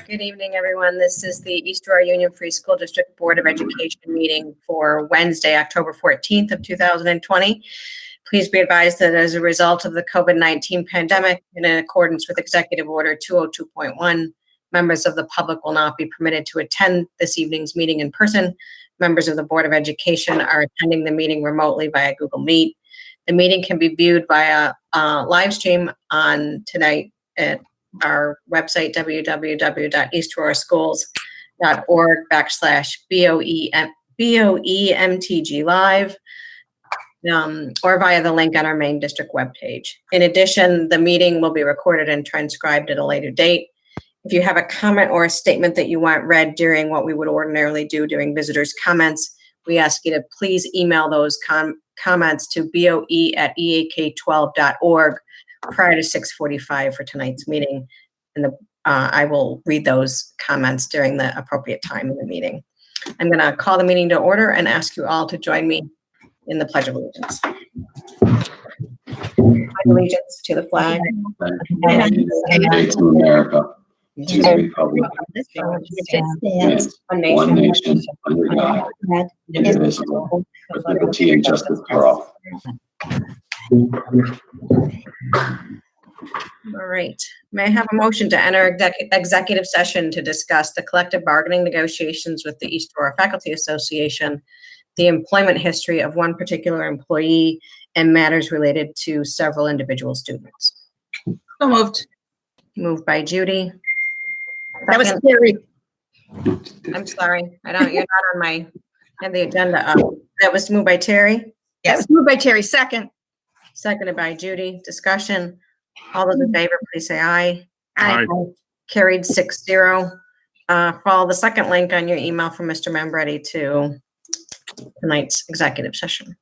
Good evening, everyone. This is the East Aurora Union Free School District Board of Education meeting for Wednesday, October 14th of 2020. Please be advised that as a result of the COVID-19 pandemic, and in accordance with Executive Order 202.1, members of the public will not be permitted to attend this evening's meeting in person. Members of the Board of Education are attending the meeting remotely via Google Meet. The meeting can be viewed via live stream on tonight at our website, www.eastaurora.org/BOEMTG live, or via the link on our main district webpage. In addition, the meeting will be recorded and transcribed at a later date. If you have a comment or a statement that you want read during what we would ordinarily do during visitors' comments, we ask you to please email those comments to boe@eak12.org prior to 6:45 for tonight's meeting. And I will read those comments during the appropriate time in the meeting. I'm going to call the meeting to order and ask you all to join me in the Pledge of Allegiance. Pledge allegiance to the flag of the United States of America, to the republic one nation under God, indivisible, with liberty and justice for all. All right. May I have a motion to enter executive session to discuss the collective bargaining negotiations with the East Aurora Faculty Association, the employment history of one particular employee, and matters related to several individual students? So moved. Moved by Judy. That was Terry. I'm sorry. You're not on my, and the agenda up. That was moved by Terry? Yes. That was moved by Terry. Second. Seconded by Judy. Discussion. All those in favor, please say aye. Aye. Carried 6-0. Follow the second link on your email from Mr. Membretti to tonight's executive session.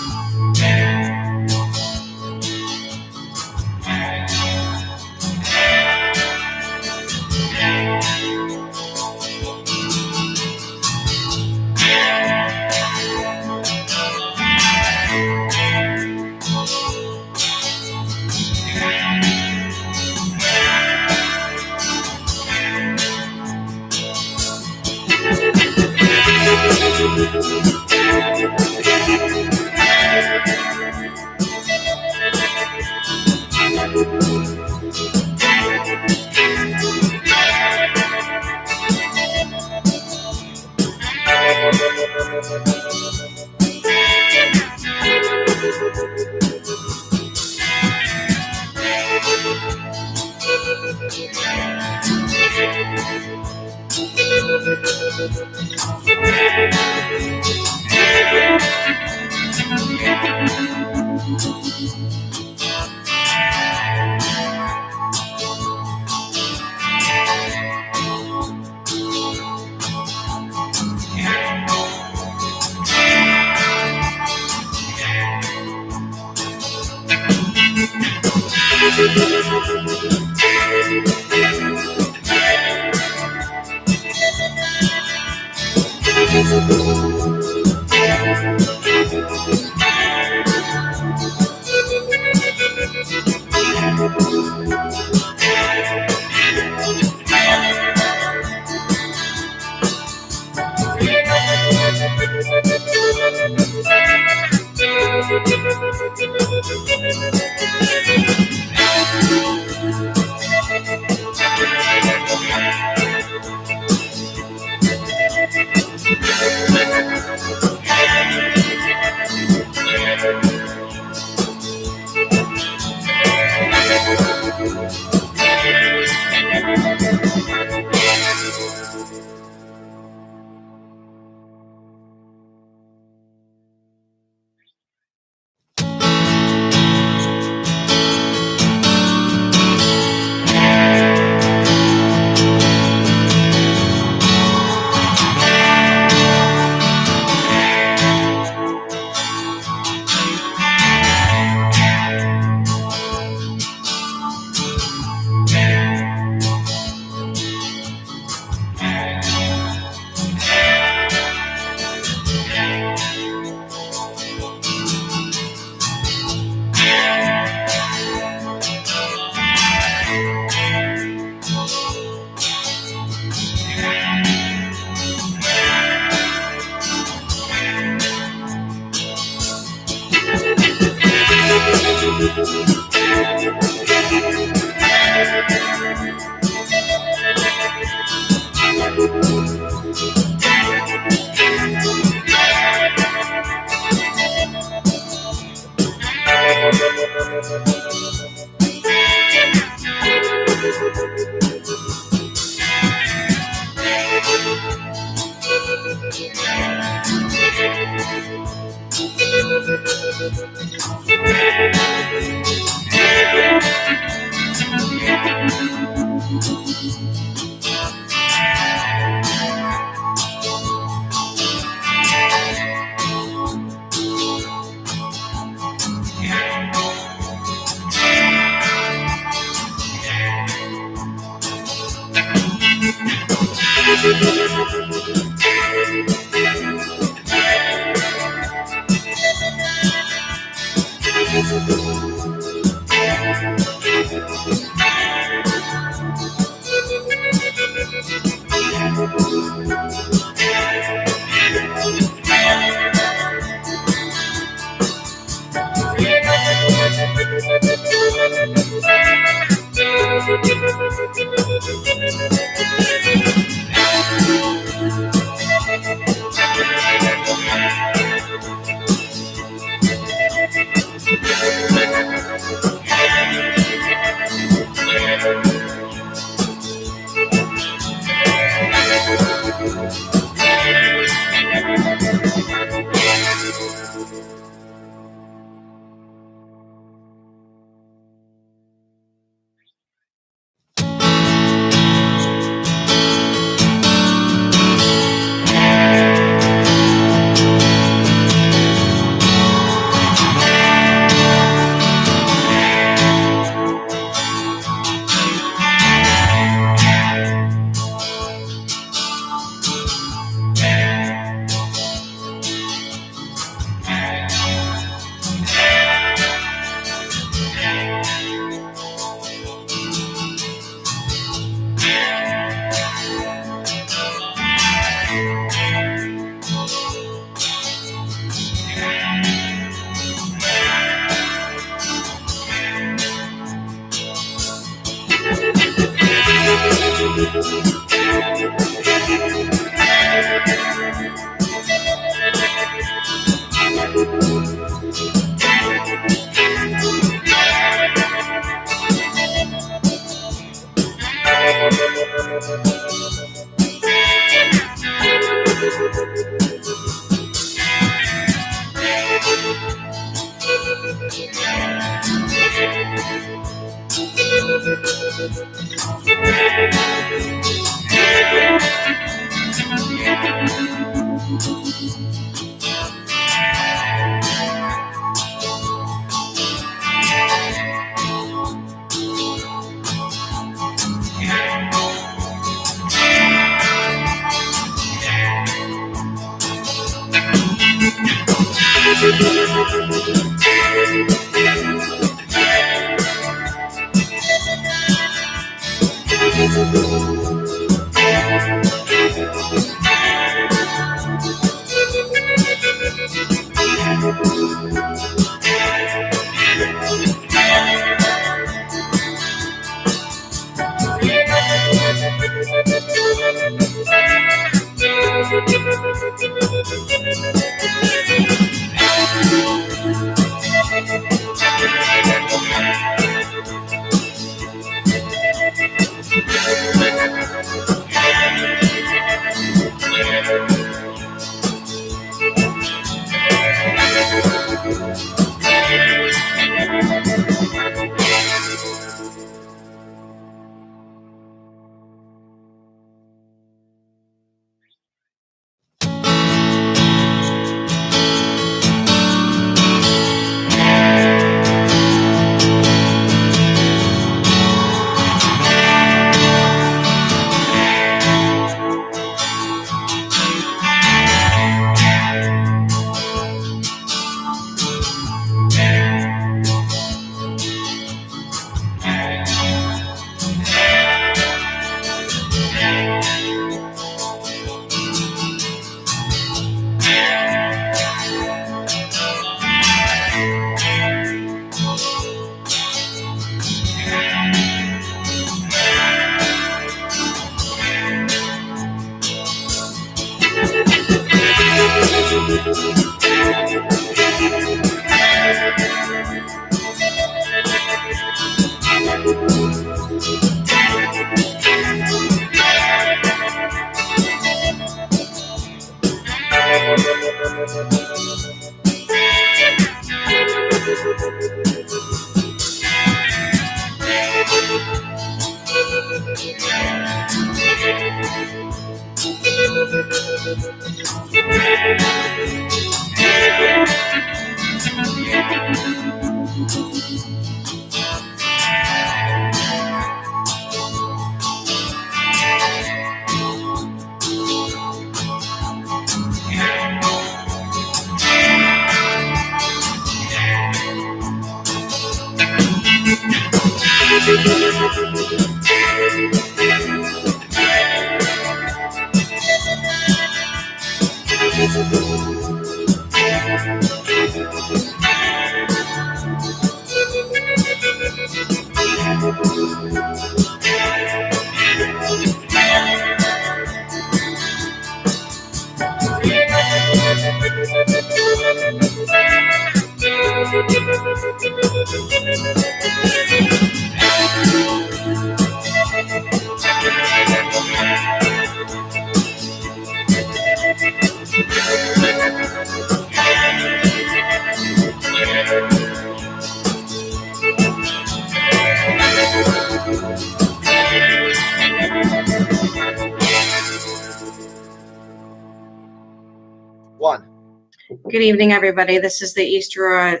Good evening, everybody. This is the East Aurora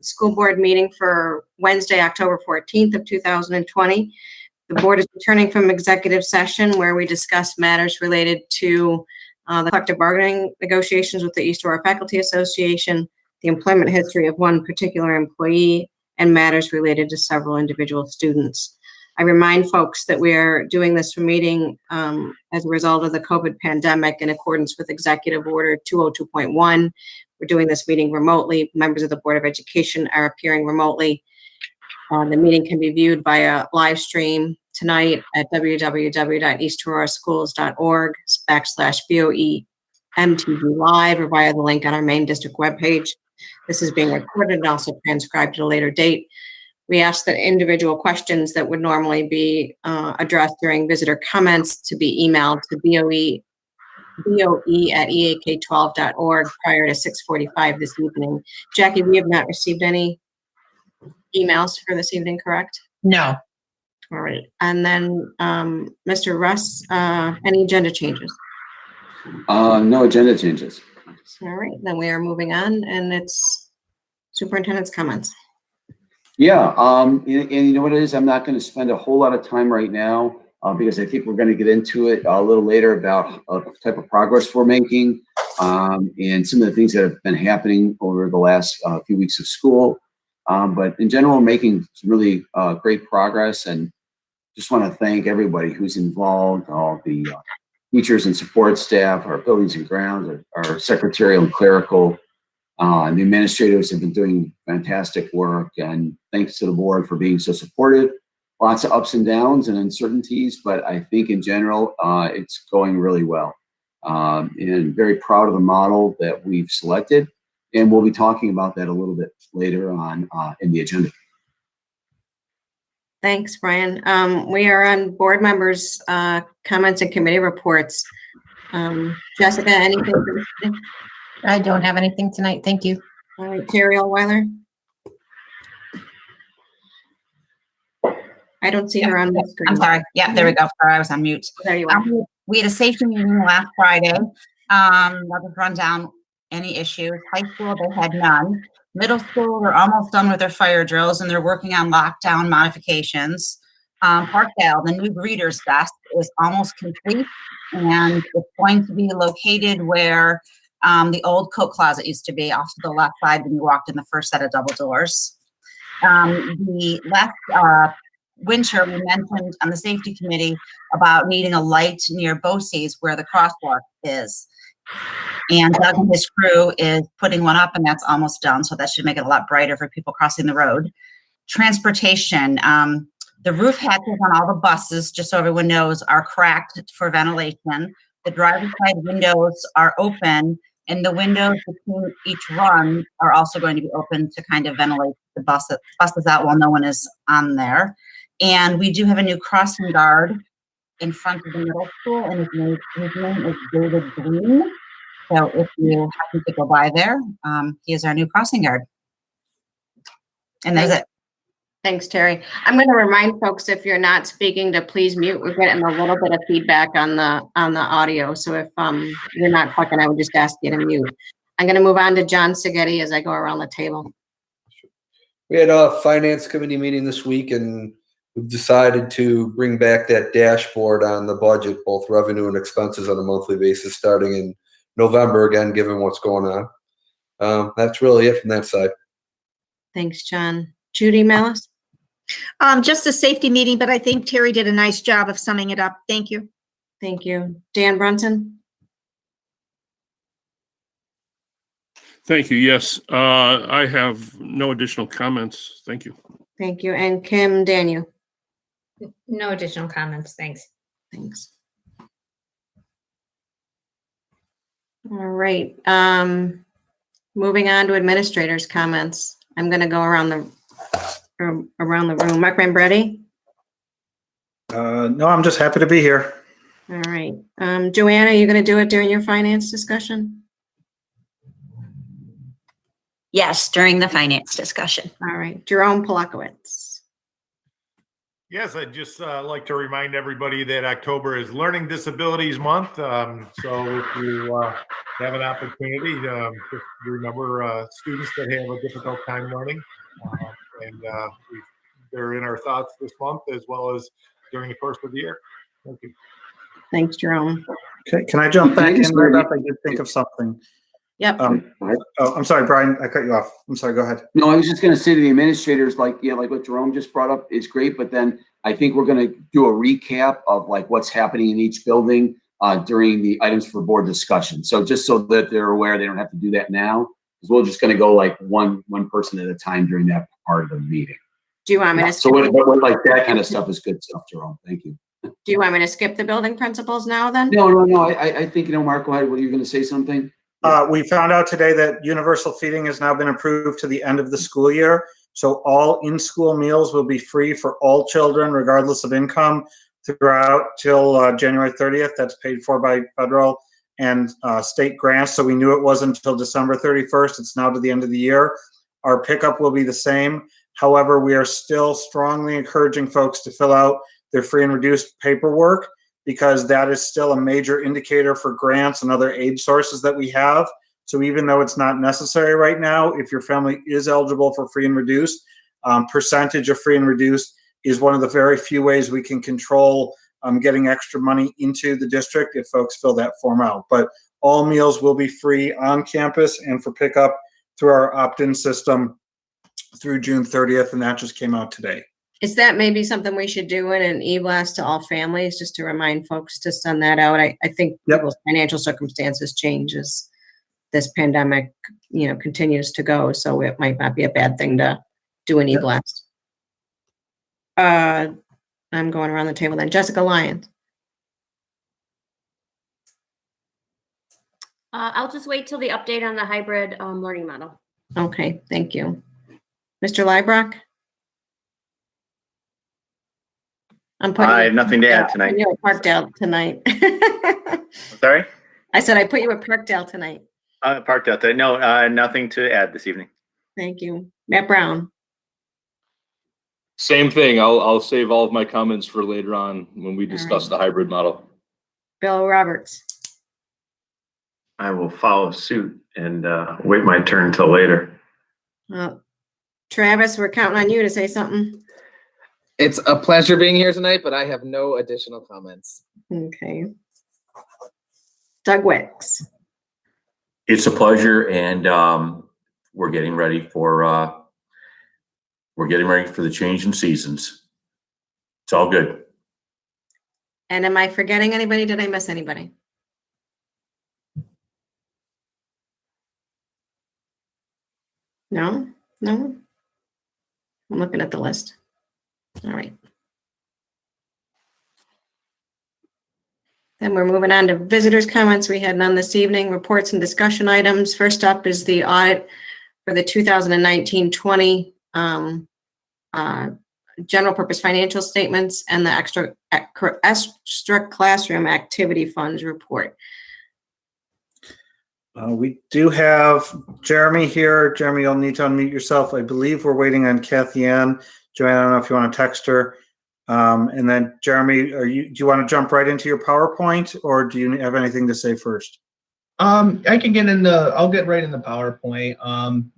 School Board meeting for Wednesday, October 14th of 2020. The board is returning from executive session where we discussed matters related to the collective bargaining negotiations with the East Aurora Faculty Association, the employment history of one particular employee, and matters related to several individual students. I remind folks that we are doing this meeting as a result of the COVID pandemic in accordance with Executive Order 202.1. We're doing this meeting remotely. Members of the Board of Education are appearing remotely. The meeting can be viewed via live stream tonight at www.eastaurora.schools.org/BOE MTV Live or via the link on our main district webpage. This is being recorded and also transcribed at a later date. We ask that individual questions that would normally be addressed during visitor comments to be emailed to BOE@EAK12.org prior to 6:45 this evening. Jackie, we have not received any emails for this evening, correct? No. All right. And then, Mr. Russ, any agenda changes? No agenda changes. All right, then we are moving on, and it's superintendent's comments. Yeah, and you know what it is? I'm not going to spend a whole lot of time right now because I think we're going to get into it a little later about the type of progress we're making and some of the things that have been happening over the last few weeks of school. But in general, we're making some really great progress, and just want to thank everybody who's involved, all the teachers and support staff, our buildings and grounds, our secretarial and clerical, and the administrators have been doing fantastic work. And thanks to the board for being so supportive. Lots of ups and downs and uncertainties, but I think in general, it's going really well. And very proud of the model that we've selected. And we'll be talking about that a little bit later on in the agenda. Thanks, Brian. We are on board members' comments and committee reports. Jessica, anything for this evening? I don't have anything tonight. Thank you. All right, Terry Allweiler? I don't see her on the screen. I'm sorry. Yeah, there we go. Sorry, I was on mute. There you are. We had a safety meeting last Friday. That was run down any issues. High school, they had none. Middle school, they're almost done with their fire drills and they're working on lockdown modifications. Parkdale, the new greeters desk is almost complete and it's going to be located where the old coat closet used to be, off to the left side when you walked in the first set of double doors. The last winter, we mentioned on the safety committee about needing a light near BOCES where the crosswalk is. And Doug and his crew is putting one up, and that's almost done. So that should make it a lot brighter for people crossing the road. Transportation, the roof hatches on all the buses, just so everyone knows, are cracked for ventilation. The driver's side windows are open, and the windows between each run are also going to be open to kind of ventilate the buses out while no one is on there. And we do have a new crossing guard in front of the middle school, and his name is David Green. So if you happen to go by there, he is our new crossing guard. And that's it. Thanks, Terry. I'm going to remind folks, if you're not speaking, to please mute. We're getting a little bit of feedback on the audio. So if you're not talking, I would just ask you to mute. I'm going to move on to John Seghetti as I go around the table. We had a finance committee meeting this week, and we've decided to bring back that dashboard on the budget, both revenue and expenses on a monthly basis, starting in November, again, given what's going on. That's really it from that side. Thanks, John. Judy Mellis? Just a safety meeting, but I think Terry did a nice job of summing it up. Thank you. Thank you. Dan Brunson? Thank you. Yes, I have no additional comments. Thank you. Thank you. And Kim Daniel? No additional comments. Thanks. Thanks. All right. Moving on to administrators' comments. I'm going to go around the room. Mark Rambretti? No, I'm just happy to be here. All right. Joanna, are you going to do it during your finance discussion? Yes, during the finance discussion. All right. Jerome Polakowitz? Yes, I'd just like to remind everybody that October is Learning Disabilities Month. So if you have an opportunity, just remember students that have a difficult time learning. And they're in our thoughts this month as well as during the course of the year. Thank you. Thanks, Jerome. Okay, can I jump back in right up? I did think of something. Yep. Oh, I'm sorry, Brian, I cut you off. I'm sorry, go ahead. No, I was just going to say to the administrators, like what Jerome just brought up is great, but then I think we're going to do a recap of like what's happening in each building during the items for board discussion. So just so that they're aware, they don't have to do that now, because we're just going to go like one person at a time during that part of the meeting. Do you want me to So skip, what like that kind of stuff is good stuff, Jerome. Thank you. do you want me to skip the building principals now then? No. I think, Mark, go ahead. What are you going to say something? We found out today that universal feeding has now been approved to the end of the school year. So all in-school meals will be free for all children, regardless of income, throughout till January 30th. That's paid for by federal and state grants. So we knew it wasn't until December 31st. It's now to the end of the year. Our pickup will be the same. However, we are still strongly encouraging folks to fill out their free and reduced paperwork, because that is still a major indicator for grants and other aid sources that we have. So even though it's not necessary right now, if your family is eligible for free and reduced, percentage of free and reduced is one of the very few ways we can control getting extra money into the district if folks fill that form out. But all meals will be free on campus and for pickup through our opt-in system through June 30th, and that just came out today. Is that maybe something we should do in an e-blast to all families, just to remind folks to send that out? I think people's financial circumstances change as this pandemic, continues to go. So it might not be a bad thing to do an e-blast. I'm going around the table then. Jessica Lyons. I'll just wait till the update on the hybrid learning model. Okay, thank you. Mr. Liebrock? I have nothing to add tonight. You're at Parkdale tonight. Sorry? I said I put you at Parkdale tonight. Parkdale today. No, nothing to add this evening. Thank you. Matt Brown. Same thing. I'll save all of my comments for later on when we discuss the hybrid model. Bill Roberts. I will follow suit and wait my turn till later. Travis, we're counting on you to say something. It's a pleasure being here tonight, but I have no additional comments. Okay. Doug Wicks. It's a pleasure, and we're getting ready for the change in seasons. It's all good. And am I forgetting anybody? Did I miss anybody? No? I'm looking at the list. All right. Then we're moving on to visitors' comments. We had none this evening. Reports and discussion items. First up is the audit for the 2019-20 general purpose financial statements and the extra classroom activity funds report. We do have Jeremy here. Jeremy, you'll need to unmute yourself. I believe we're waiting on Kathy Ann. Joanne, I don't know if you want to text her. And then Jeremy, do you want to jump right into your PowerPoint, or do you have anything to say first? I can get I'll get right in the PowerPoint.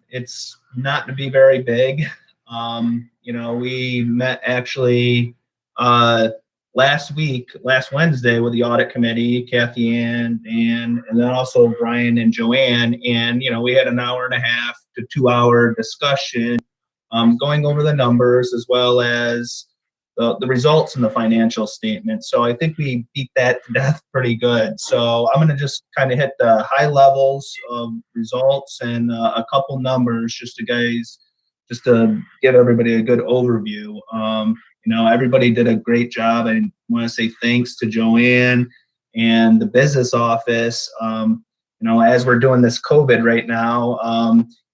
It's not to be very big. We met actually last Wednesday with the audit committee, Kathy Ann, and then also Brian and Joanne. And, we had an 1.5 to 2 hour discussion going over the numbers as well as the results in the financial statement. So I think we beat that to death pretty good. So I'm going to just kind of hit the high levels of results and a couple numbers just to give everybody a good overview. Everybody did a great job. I want to say thanks to Joanne and the business office. As we're doing this COVID right now,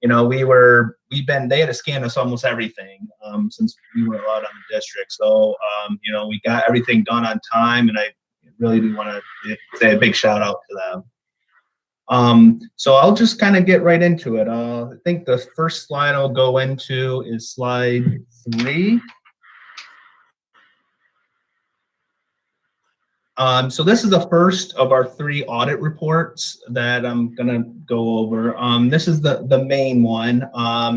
they had to scan us almost everything since we were allowed on the district. So, we got everything done on time, and I really do want to say a big shout out to them. So I'll just kind of get right into it. I think the first slide I'll go into is slide 3. So this is the first of our 3 audit reports that I'm going to go over. This is the main one.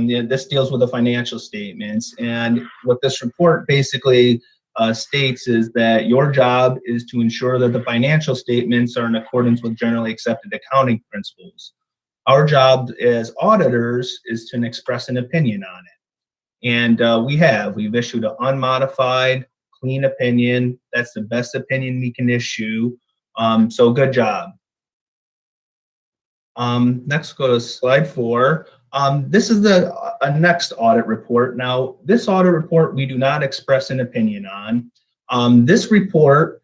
This deals with the financial statements. And what this report basically states is that your job is to ensure that the financial statements are in accordance with generally accepted accounting principles. Our job as auditors is to express an opinion on it. And we've issued an unmodified, clean opinion. That's the best opinion we can issue. So good job. Next, go to slide 4. This is a next audit report. Now, this audit report we do not express an opinion on. This report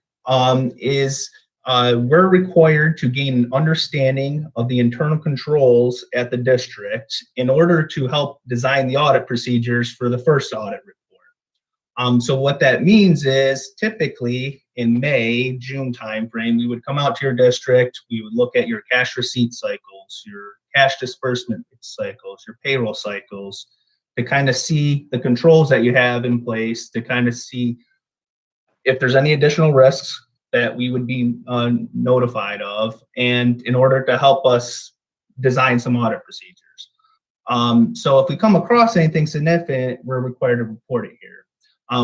is we're required to gain an understanding of the internal controls at the district in order to help design the audit procedures for the first audit report. So what that means is typically in May, June timeframe, we would come out to your district, we would look at your cash receipt cycles, your cash disbursement cycles, your payroll cycles, to kind of see the controls that you have in place, to kind of see if there's any additional risks that we would be notified of, and in order to help us design some audit procedures. So if we come across anything significant, we're required to report it here.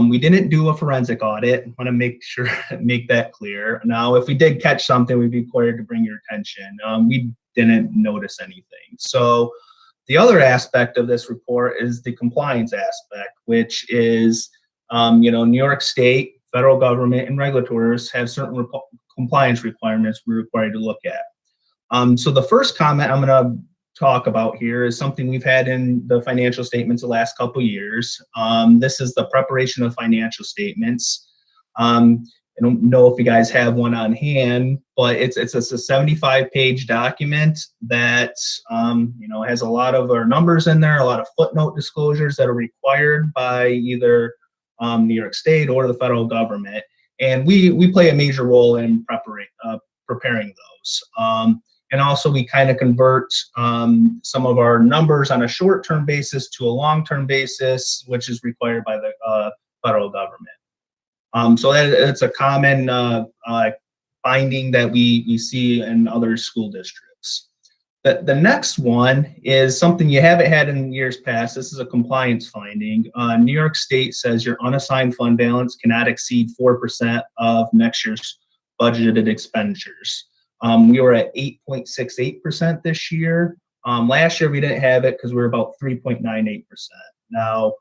We didn't do a forensic audit. I want to make that clear. Now, if we did catch something, we'd be required to bring your attention. We didn't notice anything. So the other aspect of this report is the compliance aspect, which is, New York State, federal government, and regulators have certain compliance requirements we're required to look at. So the first comment I'm going to talk about here is something we've had in the financial statements the last couple of years. This is the preparation of financial statements. I don't know if you guys have one on hand, but it's a 75-page document that has a lot of our numbers in there, a lot of footnote disclosures that are required by either New York State or the federal government, and we play a major role in preparing those. And also we kind of convert some of our numbers on a short-term basis to a long-term basis, which is required by the federal government. So it's a common finding that we see in other school districts. The next one is something you haven't had in years past. This is a compliance finding. New York State says your unassigned fund balance cannot exceed 4% of next year's budgeted expenditures. We were at 8.68% this year. Last year we didn't have it because we were about 3.98%. Now,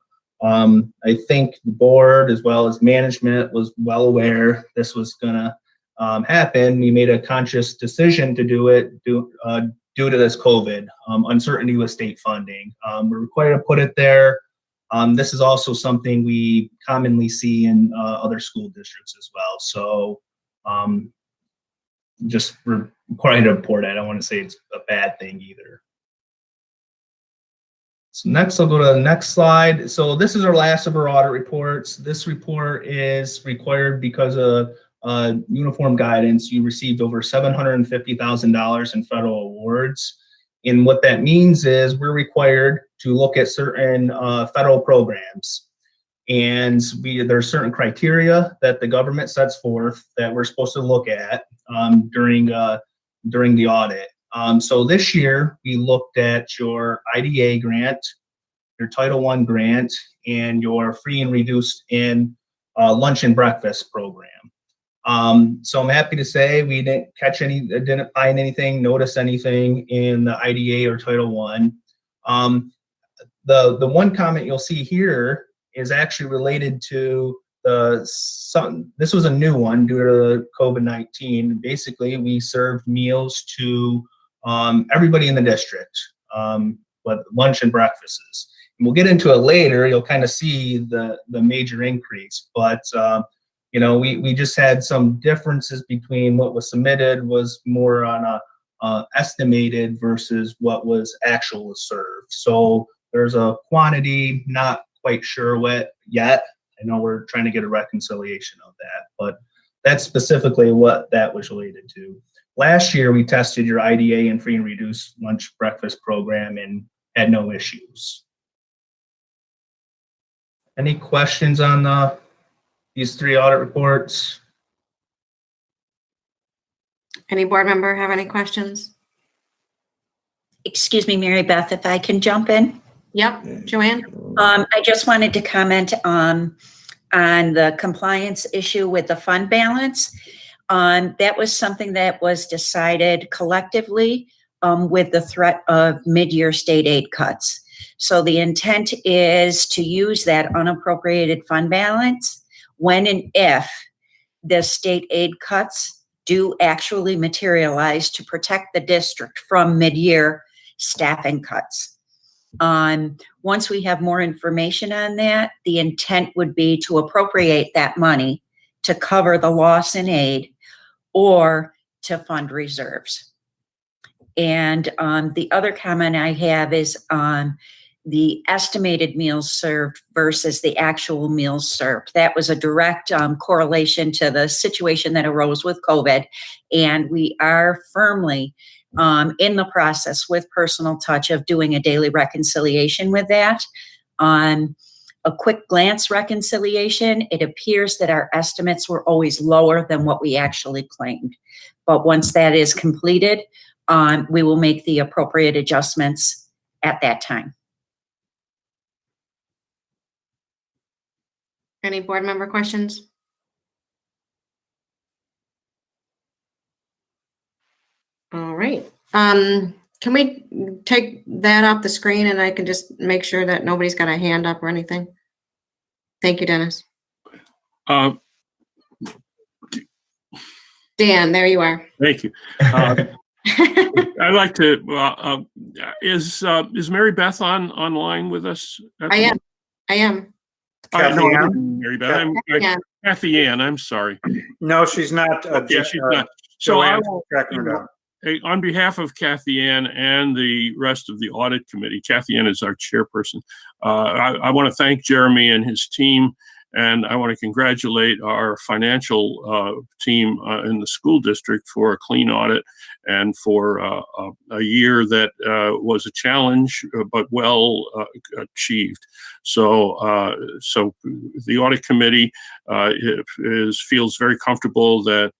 I think the board as well as management was well aware this was gonna happen. We made a conscious decision to do it due to this COVID uncertainty with state funding. We're required to put it there. This is also something we commonly see in other school districts as well. So just required to report it. I don't want to say it's a bad thing either. So next, I'll go to the next slide. So this is our last of our audit reports. This report is required because of uniform guidance. You received over $750,000 in federal awards. And what that means is we're required to look at certain federal programs. And there's certain criteria that the government sets forth that we're supposed to look at during the audit. So this year we looked at your IDA grant, your Title I grant, and your free and reduced in lunch and breakfast program. So I'm happy to say we didn't find anything, notice anything in the IDA or Title I. The one comment you'll see here is actually related to this was a new one due to COVID-19. Basically, we served meals to everybody in the district, but lunch and breakfasts. And we'll get into it later. You'll kind of see the major increase, but we just had some differences between what was submitted was more on a estimated versus what was actual served. So there's a quantity, not quite sure what yet. I know we're trying to get a reconciliation of that, but that's specifically what that was related to. Last year, we tested your IDA and free and reduced lunch breakfast program and had no issues. Any questions on these three audit reports? Any board member have any questions? Excuse me, Mary Beth, if I can jump in? Yep, Joanne? I just wanted to comment on the compliance issue with the fund balance. That was something that was decided collectively with the threat of mid-year state aid cuts. So the intent is to use that unappropriated fund balance when and if the state aid cuts do actually materialize to protect the district from mid-year staffing cuts. Once we have more information on that, the intent would be to appropriate that money to cover the loss in aid or to fund reserves. And the other comment I have is on the estimated meals served versus the actual meals served. That was a direct correlation to the situation that arose with COVID. And we are firmly in the process with Personal Touch of doing a daily reconciliation with that. On a quick glance reconciliation, it appears that our estimates were always lower than what we actually claimed. But once that is completed, we will make the appropriate adjustments at that time. Any board member questions? All right. Can we take that off the screen and I can just make sure that nobody's got a hand up or anything? Thank you, Dennis. Dan, there you are. Thank you. I'd like to, is Mary Beth online with us? I am. Kathy No, Ann? Mary Beth. Kathy Ann, I'm sorry. No, she's not. Yeah, she's not. So I Joanne's will, tracking her down. on behalf of Kathy Ann and the rest of the audit committee, Kathy Ann is our chairperson. I want to thank Jeremy and his team, and I want to congratulate our financial team in the school district for a clean audit and for a year that was a challenge, but well achieved. So the audit committee feels very comfortable that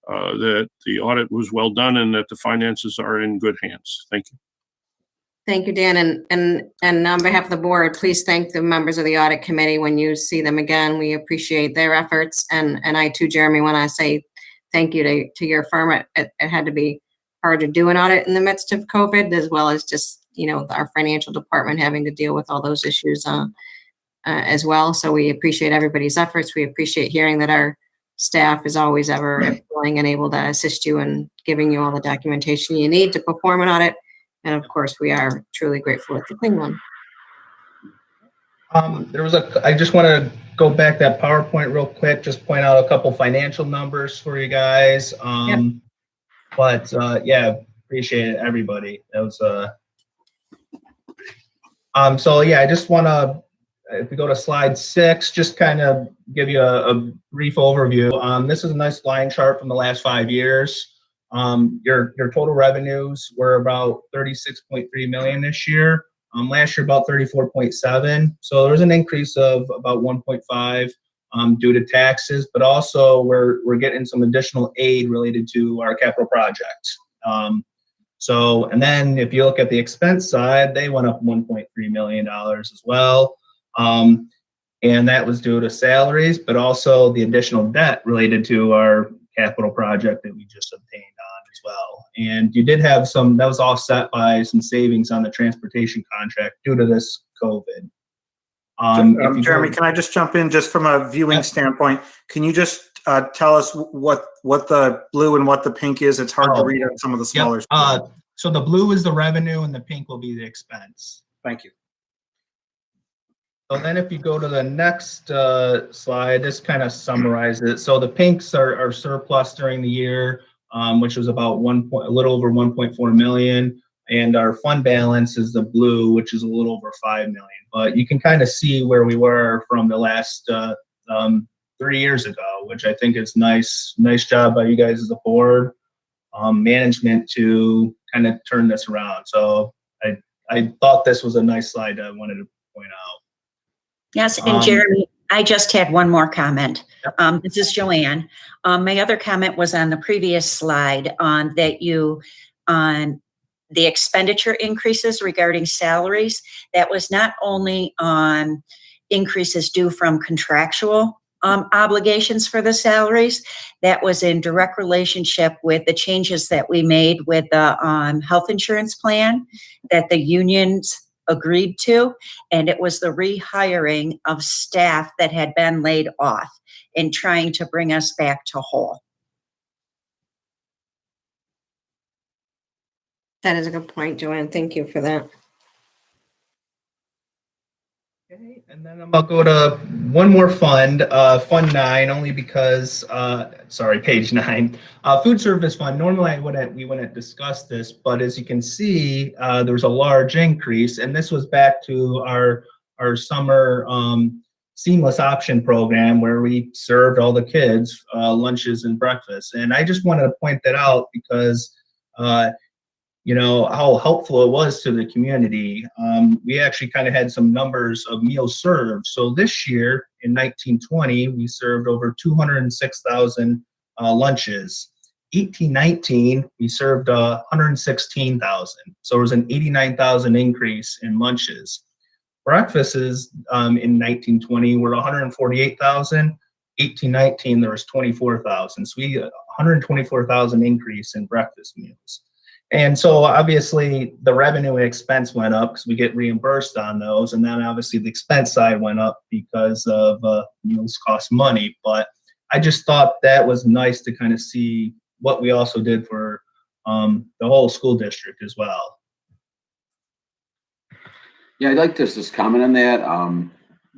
that the audit was well done and that the finances are in good hands. Thank you. Thank you, Dan. And on behalf of the board, please thank the members of the audit committee when you see them again. We appreciate their efforts. And I too, Jeremy, want to say thank you to your firm. It had to be hard to do an audit in the midst of COVID, as well as just, our financial department having to deal with all those issues as well. So we appreciate everybody's efforts. We appreciate hearing that our staff is always ever willing and able to assist you in giving you all the documentation you need to perform an audit. And of course, we are truly grateful it's a clean one. I just want to go back that PowerPoint real quick, just point out a couple financial numbers for you guys. But yeah, appreciate it, everybody. That was so yeah, I just want to, if we go to slide 6, just kind of give you a brief overview. This is a nice line chart from the last 5 years. Your total revenues were about 36.3 million this year. Last year about 34.7. So there's an increase of about 1.5 due to taxes, but also we're getting some additional aid related to our capital projects. And then if you look at the expense side, they went up $1.3 million as well. And that was due to salaries, but also the additional debt related to our capital project that we just obtained on as well. And you did have some, that was offset by some savings on the transportation contract due to this COVID. Jeremy, can I just jump in just from a viewing standpoint? Can you just tell us what the blue and what the pink is? It's hard to read on some of the smaller. So the blue is the revenue and the pink will be the expense. Thank you. So then if you go to the next slide, this kind of summarizes it. So the pinks are surplus during the year, which was about a little over 1.4 million. And our fund balance is the blue, which is a little over 5 million. But you can kind of see where we were from the last 3 years ago, which I think is nice job by you guys as a board, management to kind of turn this around. So I thought this was a nice slide I wanted to point out. Yes, and Jeremy, I just had one more comment. This is Joanne. My other comment was on the previous slide on the expenditure increases regarding salaries. That was not only on increases due from contractual obligations for the salaries, that was in direct relationship with the changes that we made with the health insurance plan that the unions agreed to, and it was the rehiring of staff that had been laid off and trying to bring us back to whole. That is a good point, Joanne. Thank you for that. Okay, and then I'll go to one more fund, Fund 9, only because, sorry, page 9, Food Service Fund. Normally we wouldn't discuss this, but as you can see, there was a large increase, and this was back to our summer seamless option program where we served all the kids lunches and breakfast. And I just wanted to point that out because you know, how helpful it was to the community. We actually kind of had some numbers of meals served. So this year in 1920, we served over 206,000 lunches. 1819, we served 116,000. So it was an 89,000 increase in lunches. Breakfasts in 1920 were 148,000. 1819, there was 24,000. So we 124,000 increase in breakfast meals. And so obviously the revenue and expense went up because we get reimbursed on those. And then obviously the expense side went up because of meals cost money. But I just thought that was nice to kind of see what we also did for the whole school district as well. Yeah, I'd like to just comment on that. A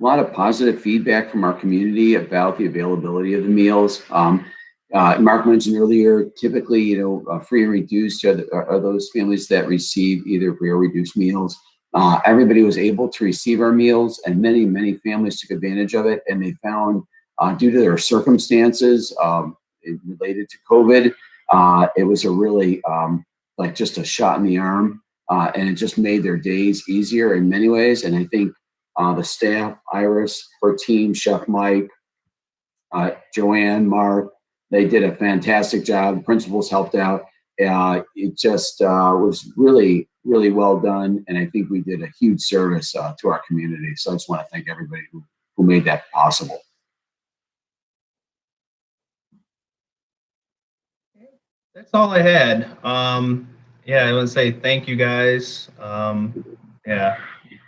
lot of positive feedback from our community about the availability of the meals. Mark mentioned earlier, typically, you know, free and reduced are those families that receive either free or reduced meals. Everybody was able to receive our meals, and many families took advantage of it. And they found, due to their circumstances related to COVID, it was a really like just a shot in the arm, and it just made their days easier in many ways. And I think the staff, Iris, her team, Chef Mike, Joanne, Mark, they did a fantastic job. The principals helped out. It just was really well done. And I think we did a huge service to our community. So I just want to thank everybody who made that possible. That's all I had. Yeah, I want to say thank you guys. Yeah,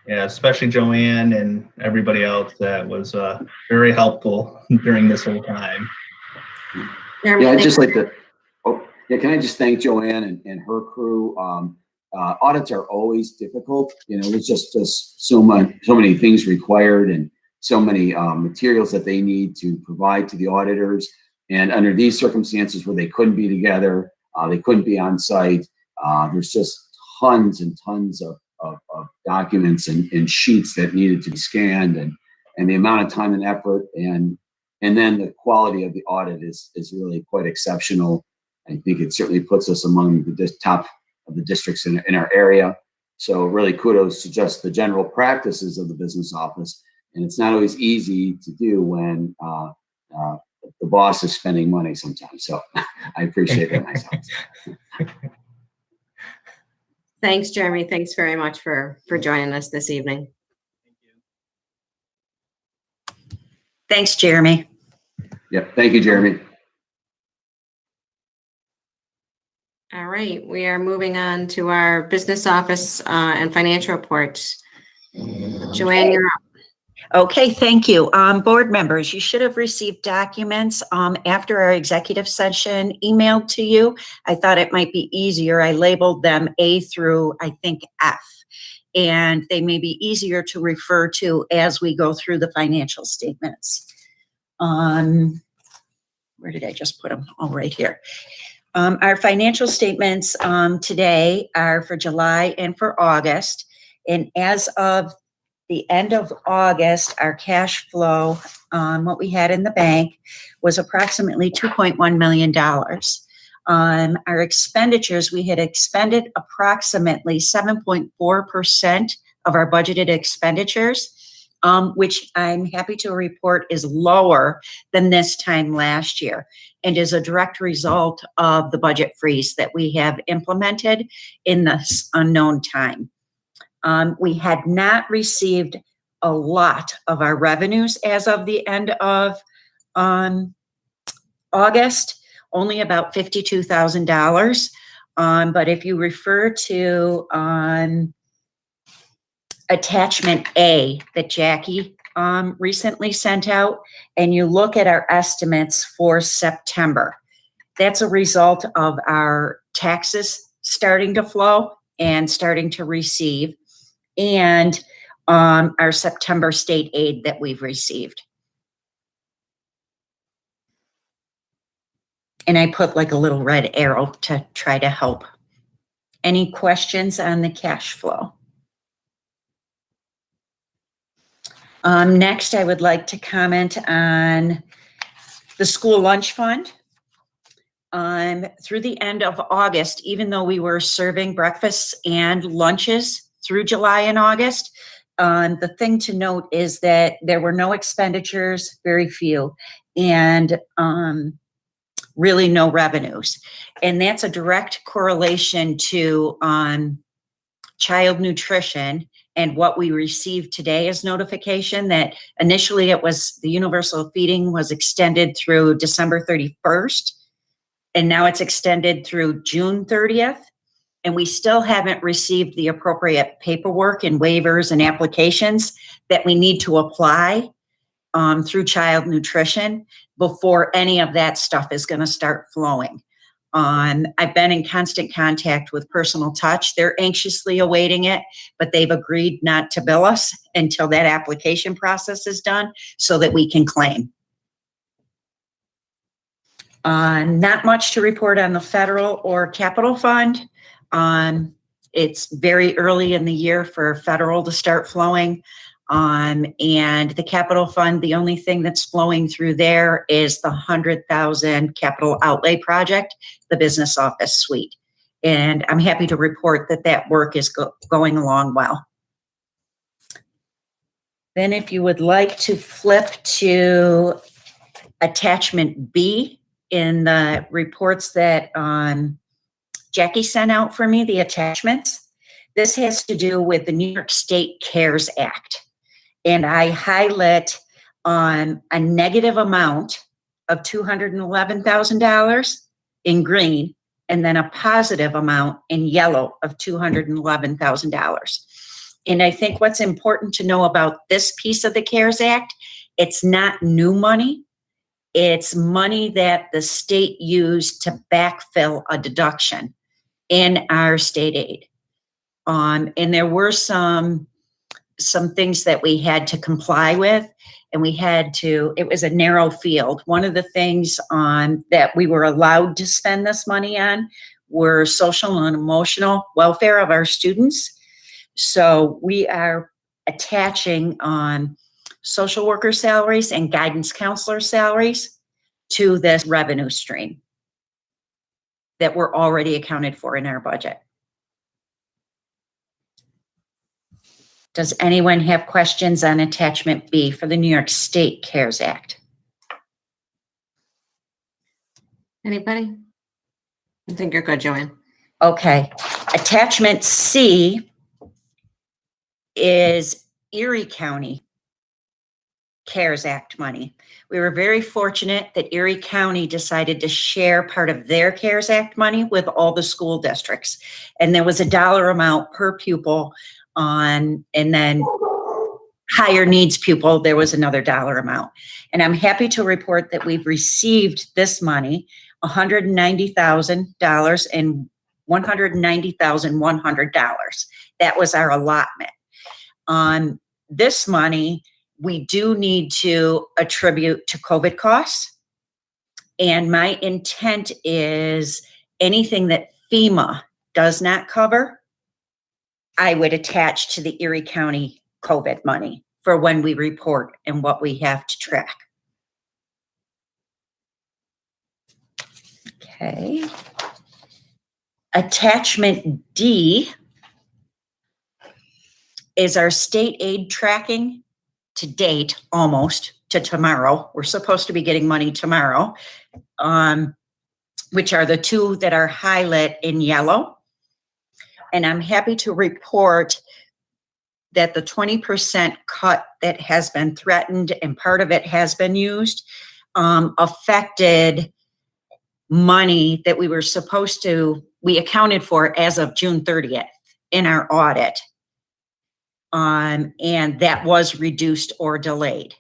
especially Joanne and everybody else that was very helpful during this whole time. Yeah, I'd just like to, can I just thank Joanne and her crew? Audits are always difficult. You know, there's just so many things required and so many materials that they need to provide to the auditors. And under these circumstances where they couldn't be together, they couldn't be on site, there's just tons and tons of documents and sheets that needed to be scanned, and the amount of time and effort and then the quality of the audit is really quite exceptional. I think it certainly puts us among the top of the districts in our area. So really kudos to just the general practices of the business office. And it's not always easy to do when the boss is spending money sometimes. So I appreciate that myself. Thanks, Jeremy. Thanks very much for joining us this evening. Thanks, Jeremy. Yeah, thank you, Jeremy. All right, we are moving on to our business office and financial reports. Joanne, you're up. Okay, thank you. Board members, you should have received documents after our executive session emailed to you. I thought it might be easier. I labeled them A through, I think, F, and they may be easier to refer to as we go through the financial statements. Where did I just put them? Oh, right here. Our financial statements today are for July and for August. And as of the end of August, our cash flow, what we had in the bank, was approximately $2.1 million. Our expenditures, we had expended approximately 7.4% of our budgeted expenditures, which I'm happy to report is lower than this time last year, and is a direct result of the budget freeze that we have implemented in this unknown time. We had not received a lot of our revenues as of the end of August, only about $52,000. But if you refer to attachment A that Jackie recently sent out, and you look at our estimates for September, that's a result of our taxes starting to flow and starting to receive. And our September state aid that we've received. And I put like a little red arrow to try to help. Any questions on the cash flow? Next, I would like to comment on the school lunch fund. Through the end of August, even though we were serving breakfasts and lunches through July and August, the thing to note is that there were no expenditures, very few, and really no revenues. And that's a direct correlation to child nutrition and what we received today as notification that initially it was the universal feeding was extended through December 31st. And now it's extended through June 30th. And we still haven't received the appropriate paperwork and waivers and applications that we need to apply through child nutrition before any of that stuff is going to start flowing. I've been in constant contact with Personal Touch. They're anxiously awaiting it, but they've agreed not to bill us until that application process is done so that we can claim. Not much to report on the federal or capital fund. It's very early in the year for federal to start flowing. And the capital fund, the only thing that's flowing through there is the 100,000 capital outlay project, the business office suite. And I'm happy to report that that work is going along well. Then if you would like to flip to attachment B in the reports that Jackie sent out for me, the attachments, this has to do with the New York State CARES Act. And I highlight on a negative amount of $211,000 in green, and then a positive amount in yellow of $211,000. And I think what's important to know about this piece of the CARES Act, it's not new money. It's money that the state used to backfill a deduction in our state aid. And there were some things that we had to comply with, and it was a narrow field. One of the things that we were allowed to spend this money on were social and emotional welfare of our students. So we are attaching social worker salaries and guidance counselor salaries to this revenue stream that were already accounted for in our budget. Does anyone have questions on attachment B for the New York State CARES Act? Anybody? I think you're good, Joanne. Okay. Attachment C is Erie County CARES Act money. We were very fortunate that Erie County decided to share part of their CARES Act money with all the school districts. And there was a dollar amount per pupil and then higher needs pupil, there was another dollar amount. And I'm happy to report that we've received this money, $190,000 and $190,100. That was our allotment. On this money, we do need to attribute to COVID costs. And my intent is anything that FEMA does not cover, I would attach to the Erie County COVID money for when we report and what we have to track. Okay. Attachment D is our state aid tracking to date, almost to tomorrow. We're supposed to be getting money tomorrow, which are the two that are highlighted in yellow. And I'm happy to report that the 20% cut that has been threatened and part of it has been used affected money that we accounted for as of June 30th in our audit. And that was reduced or delayed.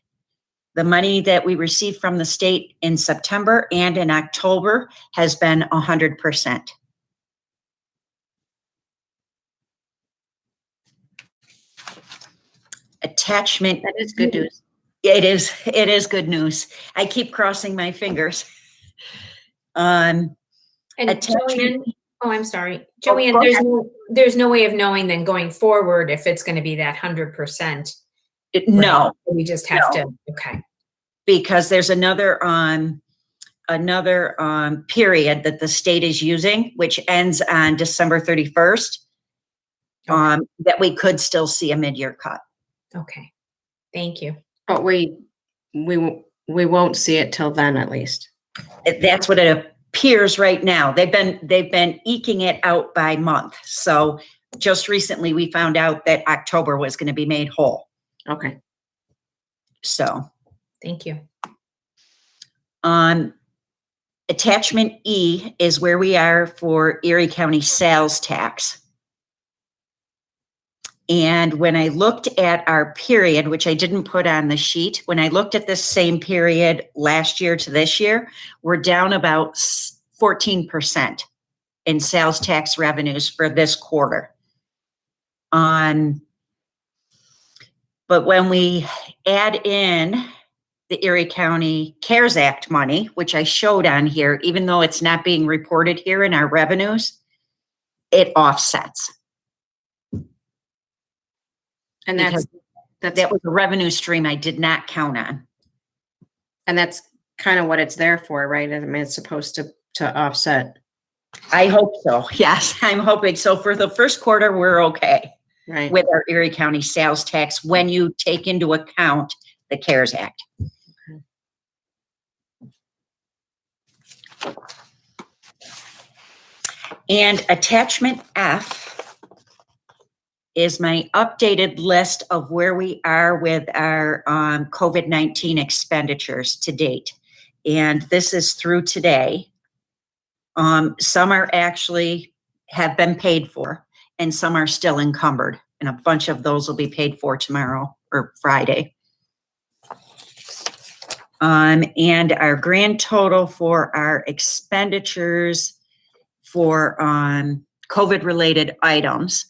The money that we received from the state in September and in October has been 100%. attachment. That is good news. It is good news. I keep crossing my fingers. And Attachment- Joanne, oh, I'm sorry. Oh, Joanne, go there's no way of knowing then going forward if it's going to be that 100%. No. We just have to, okay. Because there's another period that the state is using, which ends on December 31st, that we could still see a mid-year cut. Okay. Thank you. But we won't see it till then, at least. That's what it appears right now. They've been eking it out by month. So just recently we found out that October was going to be made whole. Okay. So. Thank you. Attachment E is where we are for Erie County sales tax. And when I looked at our period, which I didn't put on the sheet, when I looked at this same period last year to this year, we're down about 14% in sales tax revenues for this quarter. But when we add in the Erie County CARES Act money, which I showed on here, even though it's not being reported here in our revenues, it offsets. And that was a revenue stream I did not count on. And that's kind of what it's there for, right? I mean, it's supposed to offset. I hope so. Yes, I'm hoping so. For the first quarter, we're okay. Right. With our Erie County sales tax when you take into account the CARES Act. Okay. And attachment F is my updated list of where we are with our COVID-19 expenditures to date. And this is through today. Some are actually have been paid for and some are still encumbered. And a bunch of those will be paid for tomorrow or Friday. And our grand total for our expenditures for COVID-related items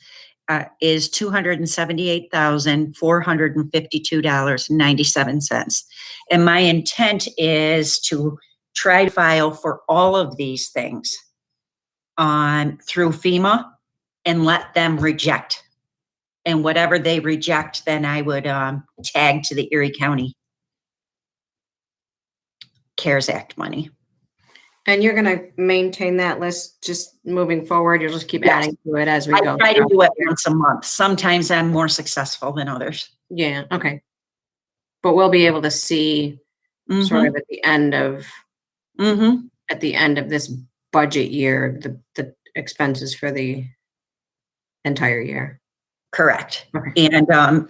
is $278,452.97. And my intent is to try to file for all of these things through FEMA and let them reject. And whatever they reject, then I would tag to the Erie County CARES Act money. And you're going to maintain that list just moving forward? You'll just keep adding to it as we go? I try to do it once a month. Sometimes I'm more successful than others. Yeah, okay. But we'll be able to see sort of at the end of this budget year, the expenses for the entire year. Correct. Okay.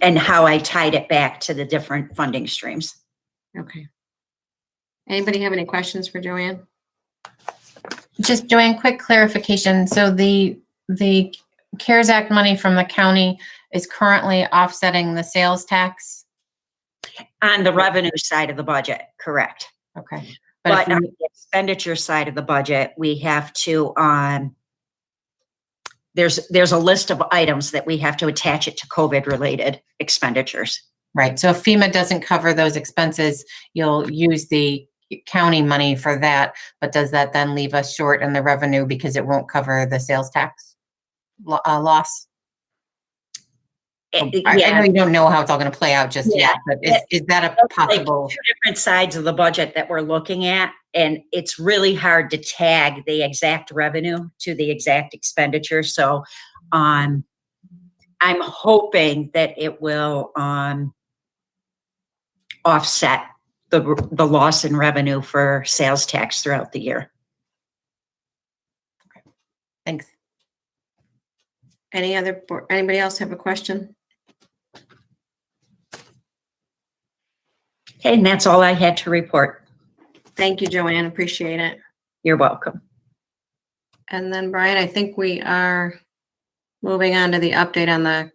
And how I tied it back to the different funding streams. Okay. Anybody have any questions for Joanne? Just Joanne, quick clarification. So the CARES Act money from the county is currently offsetting the sales tax? On the revenue side of the budget, correct. Okay. But on the expenditure side of the budget, we have to, there's a list of items that we have to attach it to COVID-related expenditures. Right. So if FEMA doesn't cover those expenses, you'll use the county money for that. But does that then leave us short in the revenue because it won't cover the sales tax loss? I know you don't know how it's all going to play out just yet, but is that a possible? Like two different sides of the budget that we're looking at, and it's really hard to tag the exact revenue to the exact expenditure. So I'm hoping that it will offset the loss in revenue for sales tax throughout the year. Okay. Thanks. Anybody else have a question? Okay, and that's all I had to report. Thank you, Joanne. Appreciate it. You're welcome. And then, Brian, I think we are moving on to the update on the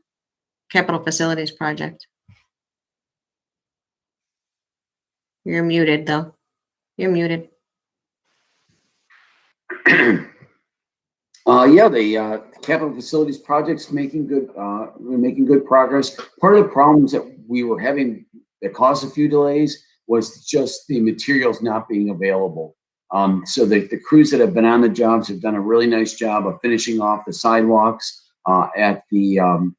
capital facilities project. You're muted, though. You're muted. The capital facilities project's making good. We're making good progress. Part of the problems that we were having that caused a few delays was just the materials not being available. So the crews that have been on the jobs have done a really nice job of finishing off the sidewalks at the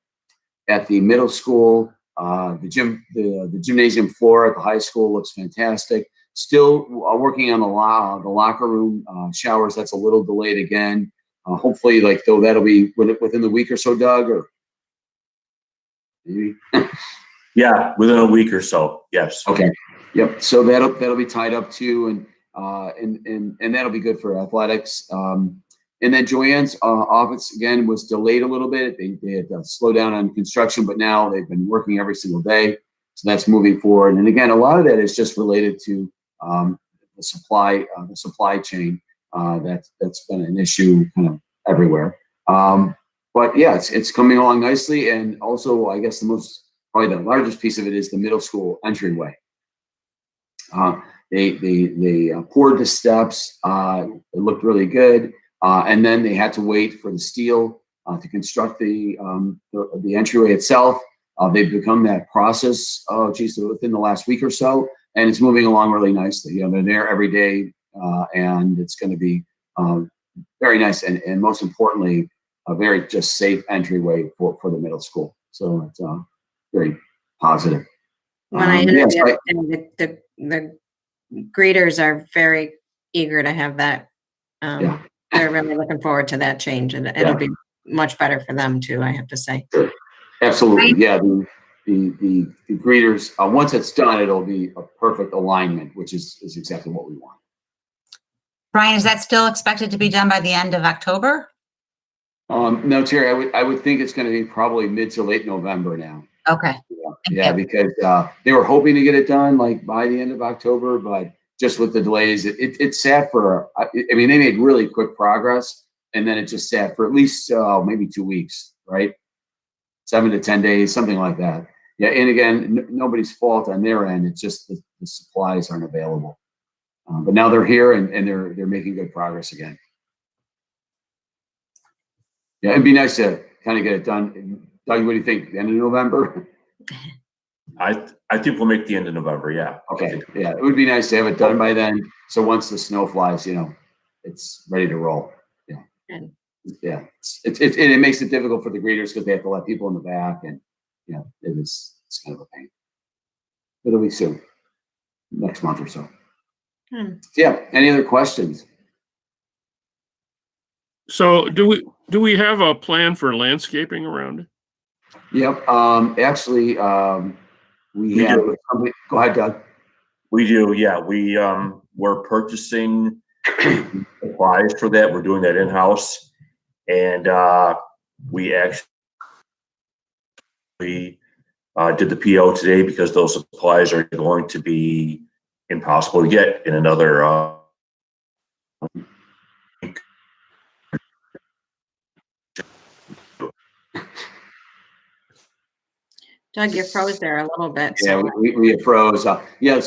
middle school. The gymnasium floor at the high school looks fantastic. Still working on the locker room showers. That's a little delayed again. Hopefully, that'll be within the week or so, Doug, or maybe. Yeah, within a week or so. Yes. Okay. Yep. So that'll be tied up too, and that'll be good for athletics. And then Joanne's office again was delayed a little bit. They had to slow down on construction, but now they've been working every single day, so that's moving forward. And again, a lot of that is just related to the supply chain. That's been an issue kind of everywhere. But yeah, it's coming along nicely. And also, I guess probably the largest piece of it is the middle school entryway. They poured the steps. It looked really good. And then they had to wait for the steel to construct the entryway itself. They've begun that process, within the last week or so, and it's moving along really nicely. They're there every day, and it's going to be very nice, and most importantly, a very just safe entryway for the middle school. So it's very positive. When I interviewed, the greeters are very eager to have that. They're really looking forward to that change, and it'll be much better for them too, I have to say. Sure. Absolutely. Yeah. The greeters, once it's done, it'll be a perfect alignment, which is exactly what we want. Brian, is that still expected to be done by the end of October? No, Terry, I would think it's going to be probably mid to late November now. Okay. Yeah, because they were hoping to get it done by the end of October, but just with the delays, it sat for, they made really quick progress, and then it just sat for at least maybe 2 weeks, right? 7 to 10 days, something like that. Yeah, and again, nobody's fault on their end. It's just the supplies aren't available. But now they're here, and they're making good progress again. Yeah, it'd be nice to kind of get it done. Doug, what do you think? The end of November? I think we'll make the end of November. Yeah. Okay. Yeah, it would be nice to have it done by then. So once the snow flies, it's ready to roll. Yeah. Yeah. It makes it difficult for the greeters because they have to let people in the back, and it's kind of a pain. It'll be soon, next month or so. Yeah. Any other questions? So do we have a plan for landscaping around it? Yep. Actually, we have. Go ahead, Doug. We do. Yeah. We're purchasing supplies for that. We're doing that in-house, and we actually did the PO today because those supplies are going to be impossible to get in another Doug, you froze there a little bit. Yeah, we froze. So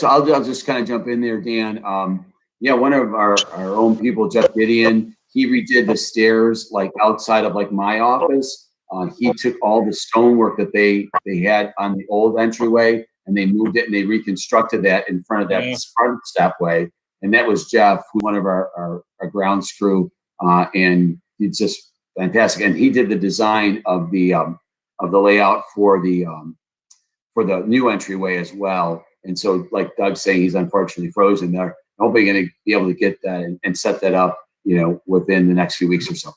I'll just kind of jump in there, Dan. One of our own people, Jeff Gideon, he redid the stairs outside of my office. He took all the stonework that they had on the old entryway, and they moved it and they reconstructed that in front of that front stepway. And that was Jeff, who's one of our grounds crew, and he's just fantastic. And he did the design of the layout for the new entryway as well. And so, like Doug's saying, he's unfortunately frozen there. Hoping to be able to get that and set that up, within the next few weeks or so.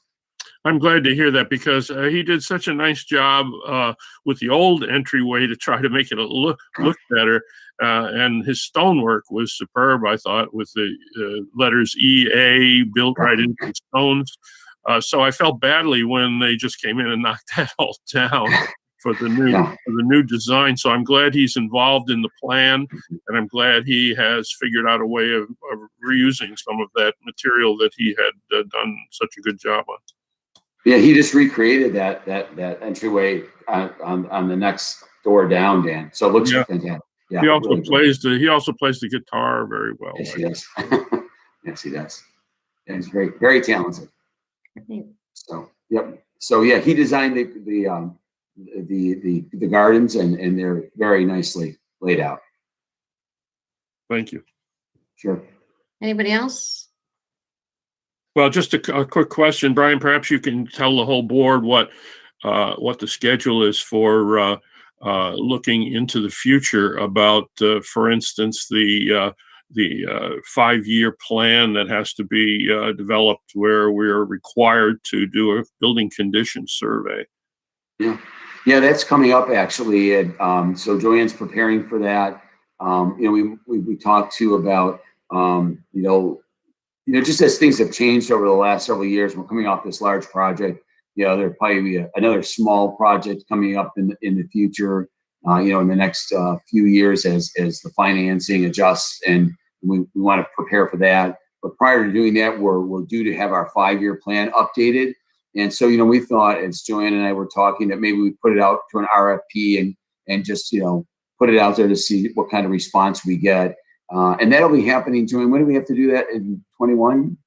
I'm glad to hear that because he did such a nice job with the old entryway to try to make it look better. And his stonework was superb, I thought, with the letters EA built right into the stones. So I felt badly when they just came in and knocked that all down for the new design. So I'm glad he's involved in the plan, and I'm glad he has figured out a way of reusing some of that material that he had done such a good job on. Yeah, he just recreated that entryway on the next door down, Dan. So it looks fantastic. Yeah, he also plays the guitar very well. Yes, he does. Yes, he does. Yeah, he's very talented. So yep. So yeah, he designed the gardens, and they're very nicely laid out. Thank you. Sure. Anybody else? Well, just a quick question, Brian, perhaps you can tell the whole board what the schedule is for looking into the future about, for instance, the 5-year plan that has to be developed where we're required to do a building condition survey. Yeah, that's coming up actually. And so Joanne's preparing for that. We talked to about, just as things have changed over the last several years, we're coming off this large project. There'll probably be another small project coming up in the future, in the next few years as the financing adjusts, and we want to prepare for that. But prior to doing that, we're due to have our 5-year plan updated. And so, we thought, as Joanne and I were talking, that maybe we put it out to an RFP and just, put it out there to see what kind of response we get. And that'll be happening, Joanne. When do we have to do that, in 21?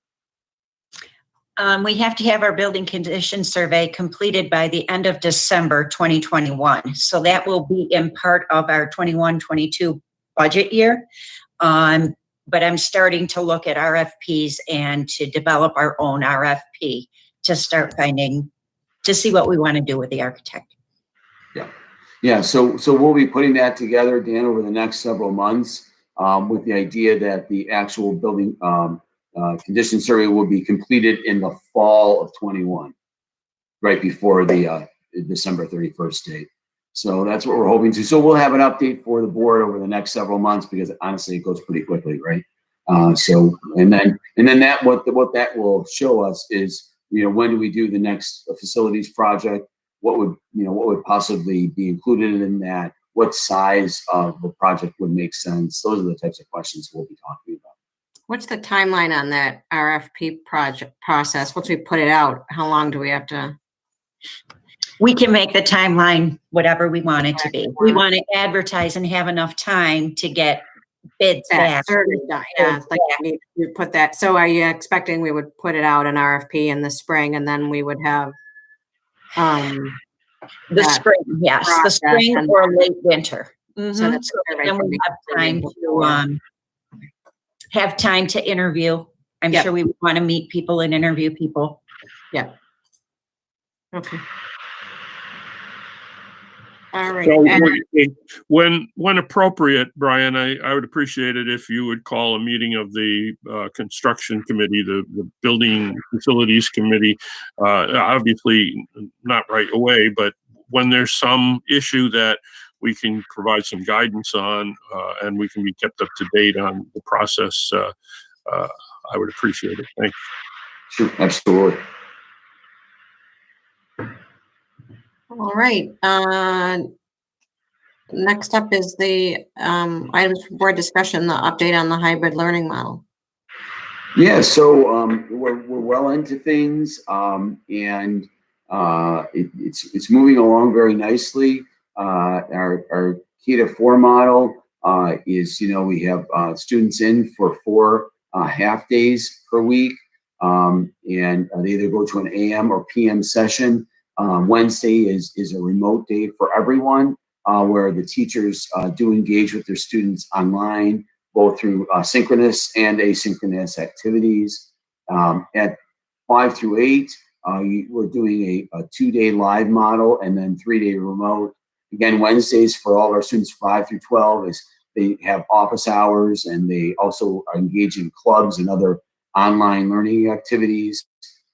We have to have our building condition survey completed by the end of December 2021. So that will be in part of our 21-22 budget year. But I'm starting to look at RFPs and to develop our own RFP to start to see what we want to do with the architect. Yeah. So we'll be putting that together, Dan, over the next several months, with the idea that the actual building condition survey will be completed in the fall of 21, right before the December 31st date. So that's what we're hoping to. So we'll have an update for the board over the next several months, because honestly, it goes pretty quickly, right? And then that what that will show us is, when do we do the next facilities project? What would possibly be included in that? What size of the project would make sense? Those are the types of questions we'll be talking about. What's the timeline on that RFP project process? Once we put it out, how long do we have to? We can make the timeline whatever we want it to be. We want to advertise and have enough time to get bids back. Yeah, like we put that. So are you expecting we would put it out an RFP in the spring, and then we would have the spring, yes, the spring or late winter. So that's then we have time to interview. I'm sure we want to meet people and interview people. Yeah. Okay. All right. So when appropriate, Brian, I would appreciate it if you would call a meeting of the construction committee, the building facilities committee. Obviously not right away, but when there's some issue that we can provide some guidance on, and we can be kept up to date on the process, I would appreciate it. Thanks. Sure, absolutely. All right. Next up is the items for board discussion, the update on the hybrid learning model. Yeah, so we're well into things, and it's moving along very nicely. Our K-4 model is, we have students in for 4 half days per week, and they either go to an AM or PM session. Wednesday is a remote day for everyone, where the teachers do engage with their students online, both through synchronous and asynchronous activities. At 5 through 8, we're doing a 2-day live model and then 3-day remote. Again, Wednesdays for all of our students 5 through 12 is they have office hours, and they also are engaged in clubs and other online learning activities.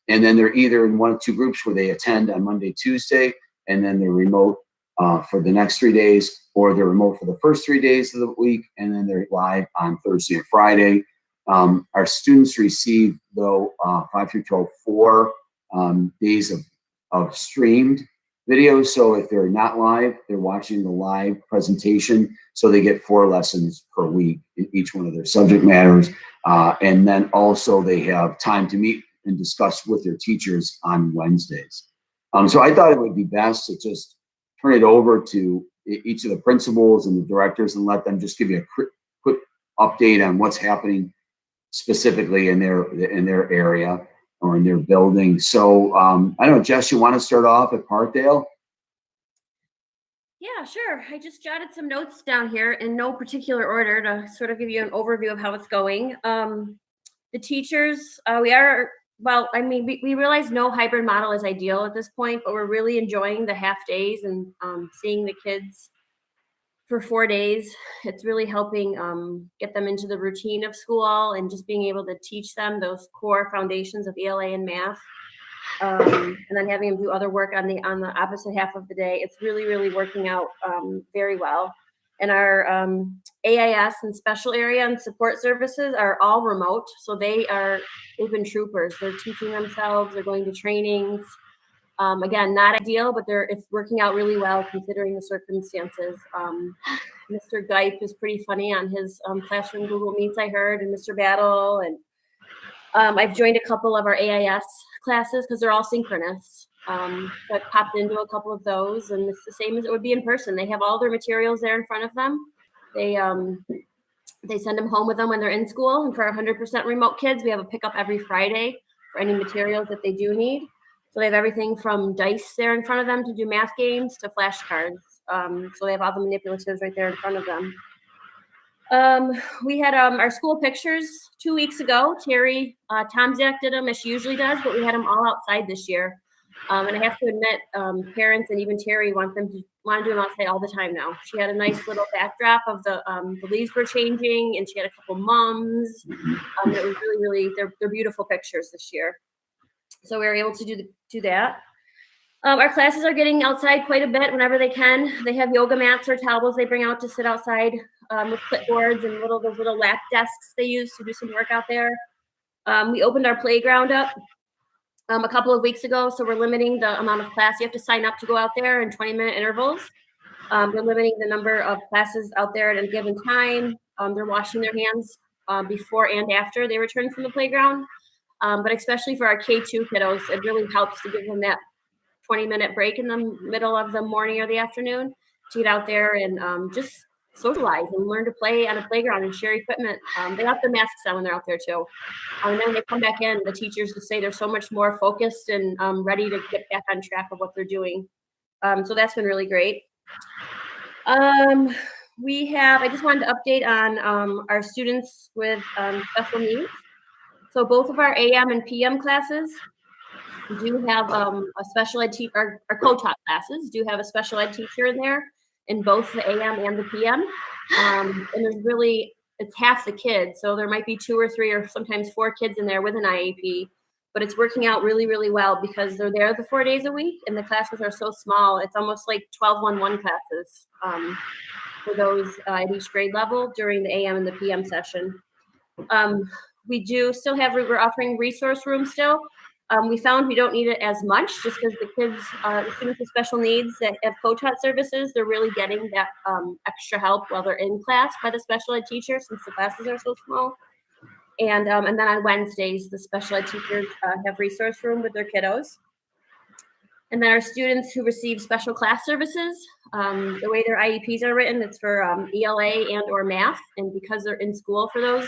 And then they're either in one of 2 groups where they attend on Monday, Tuesday, and then they're remote for the next 3 days, or they're remote for the first 3 days of the week, and then they're live on Thursday and Friday. Our students receive, though, 5 through 12, 4 days of streamed videos. So if they're not live, they're watching the live presentation. So they get 4 lessons per week in each one of their subject matters. And then also they have time to meet and discuss with their teachers on Wednesdays. So I thought it would be best to just turn it over to each of the principals and the directors and let them just give you a quick update on what's happening specifically in their area or in their building. So I don't know, Jess, you want to start off at Parkdale? Yeah, sure. I just jotted some notes down here in no particular order to sort of give you an overview of how it's going. The teachers, we realize no hybrid model is ideal at this point, but we're really enjoying the half days and seeing the kids for 4 days. It's really helping get them into the routine of school and just being able to teach them those core foundations of ELA and math. And then having them do other work on the opposite half of the day. It's really working out very well. And our AIS and special area and support services are all remote. So they've been troopers. They're teaching themselves, they're going to trainings. Again, not ideal, but it's working out really well considering the circumstances. Mr. Geip is pretty funny on his classroom Google Meets, I heard, and Mr. Battle. And I've joined a couple of our AIS classes because they're all synchronous. So I've popped into a couple of those, and it's the same as it would be in person. They have all their materials there in front of them. They send them home with them when they're in school. And for our 100% remote kids, we have a pickup every Friday for any materials that they do need. So they have everything from dice there in front of them to do math games to flashcards. So they have all the manipulatives right there in front of them. We had our school pictures 2 weeks ago. Terry Tomzak did them as she usually does, but we had them all outside this year. And I have to admit, parents and even Terry want to do them outside all the time now. She had a nice little backdrop of the leaves were changing, and she had a couple mums. It was really they're beautiful pictures this year. So we were able to do that. Our classes are getting outside quite a bit whenever they can. They have yoga mats or towels they bring out to sit outside with clipboards and those little lap desks they use to do some work out there. We opened our playground up a couple of weeks ago, so we're limiting the amount of class you have to sign up to go out there in 20-minute intervals. We're limiting the number of classes out there at a given time. They're washing their hands before and after they return from the playground. But especially for our K2 kiddos, it really helps to give them that 20-minute break in the middle of the morning or the afternoon to get out there and just socialize and learn to play on a playground and share equipment. They have their masks on when they're out there too. And then when they come back in, the teachers just say they're so much more focused and ready to get back on track of what they're doing. So that's been really great. I just wanted to update on our students with special needs. So both of our AM and PM classes do have a special ed teacher. Our co-taught classes do have a special ed teacher in there in both the AM and the PM. And it's half the kids. So there might be 2 or 3 or sometimes 4 kids in there with an IEP, but it's working out really well because they're there the 4 days a week and the classes are so small. It's almost like 12-1-1 classes for those at each grade level during the AM and the PM session. We're offering resource rooms still. We found we don't need it as much just because the kids, the students with special needs that have co-taught services, they're really getting that extra help while they're in class by the special ed teacher since the classes are so small. And then on Wednesdays, the special ed teachers have resource room with their kiddos. And then our students who receive special class services, the way their IEPs are written, it's for ELA and or math. And because they're in school for those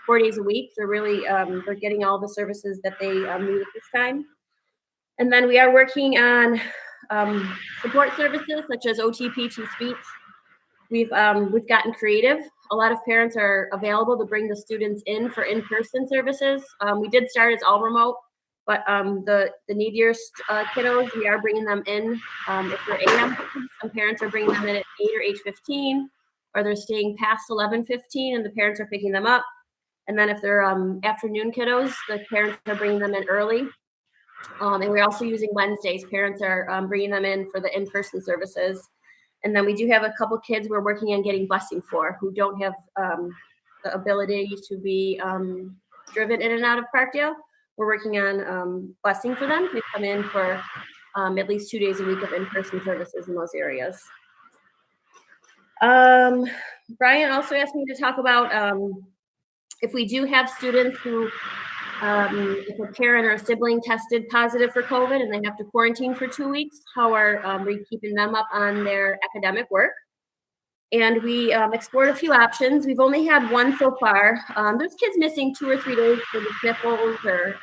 4 days a week, they're really they're getting all the services that they need at this time. And then we are working on support services such as OTP to speech. We've gotten creative. A lot of parents are available to bring the students in for in-person services. We did start as all remote, but the needier kiddos, we are bringing them in. If they're AM, some parents are bringing them in at 8 or 8:15, or they're staying past 11:15 and the parents are picking them up. And then if they're afternoon kiddos, the parents are bringing them in early. And we're also using Wednesdays. Parents are bringing them in for the in-person services. And then we do have a couple kids we're working on getting busing for who don't have the ability to be driven in and out of Parkdale. We're working on busing for them to come in for at least 2 days a week of in-person services in those areas. Brian also asked me to talk about if we do have students who, if a parent or a sibling tested positive for COVID and they have to quarantine for 2 weeks, how are we keeping them up on their academic work? And we explored a few options. We've only had one so far. There's kids missing 2 or 3 days for the sniffles or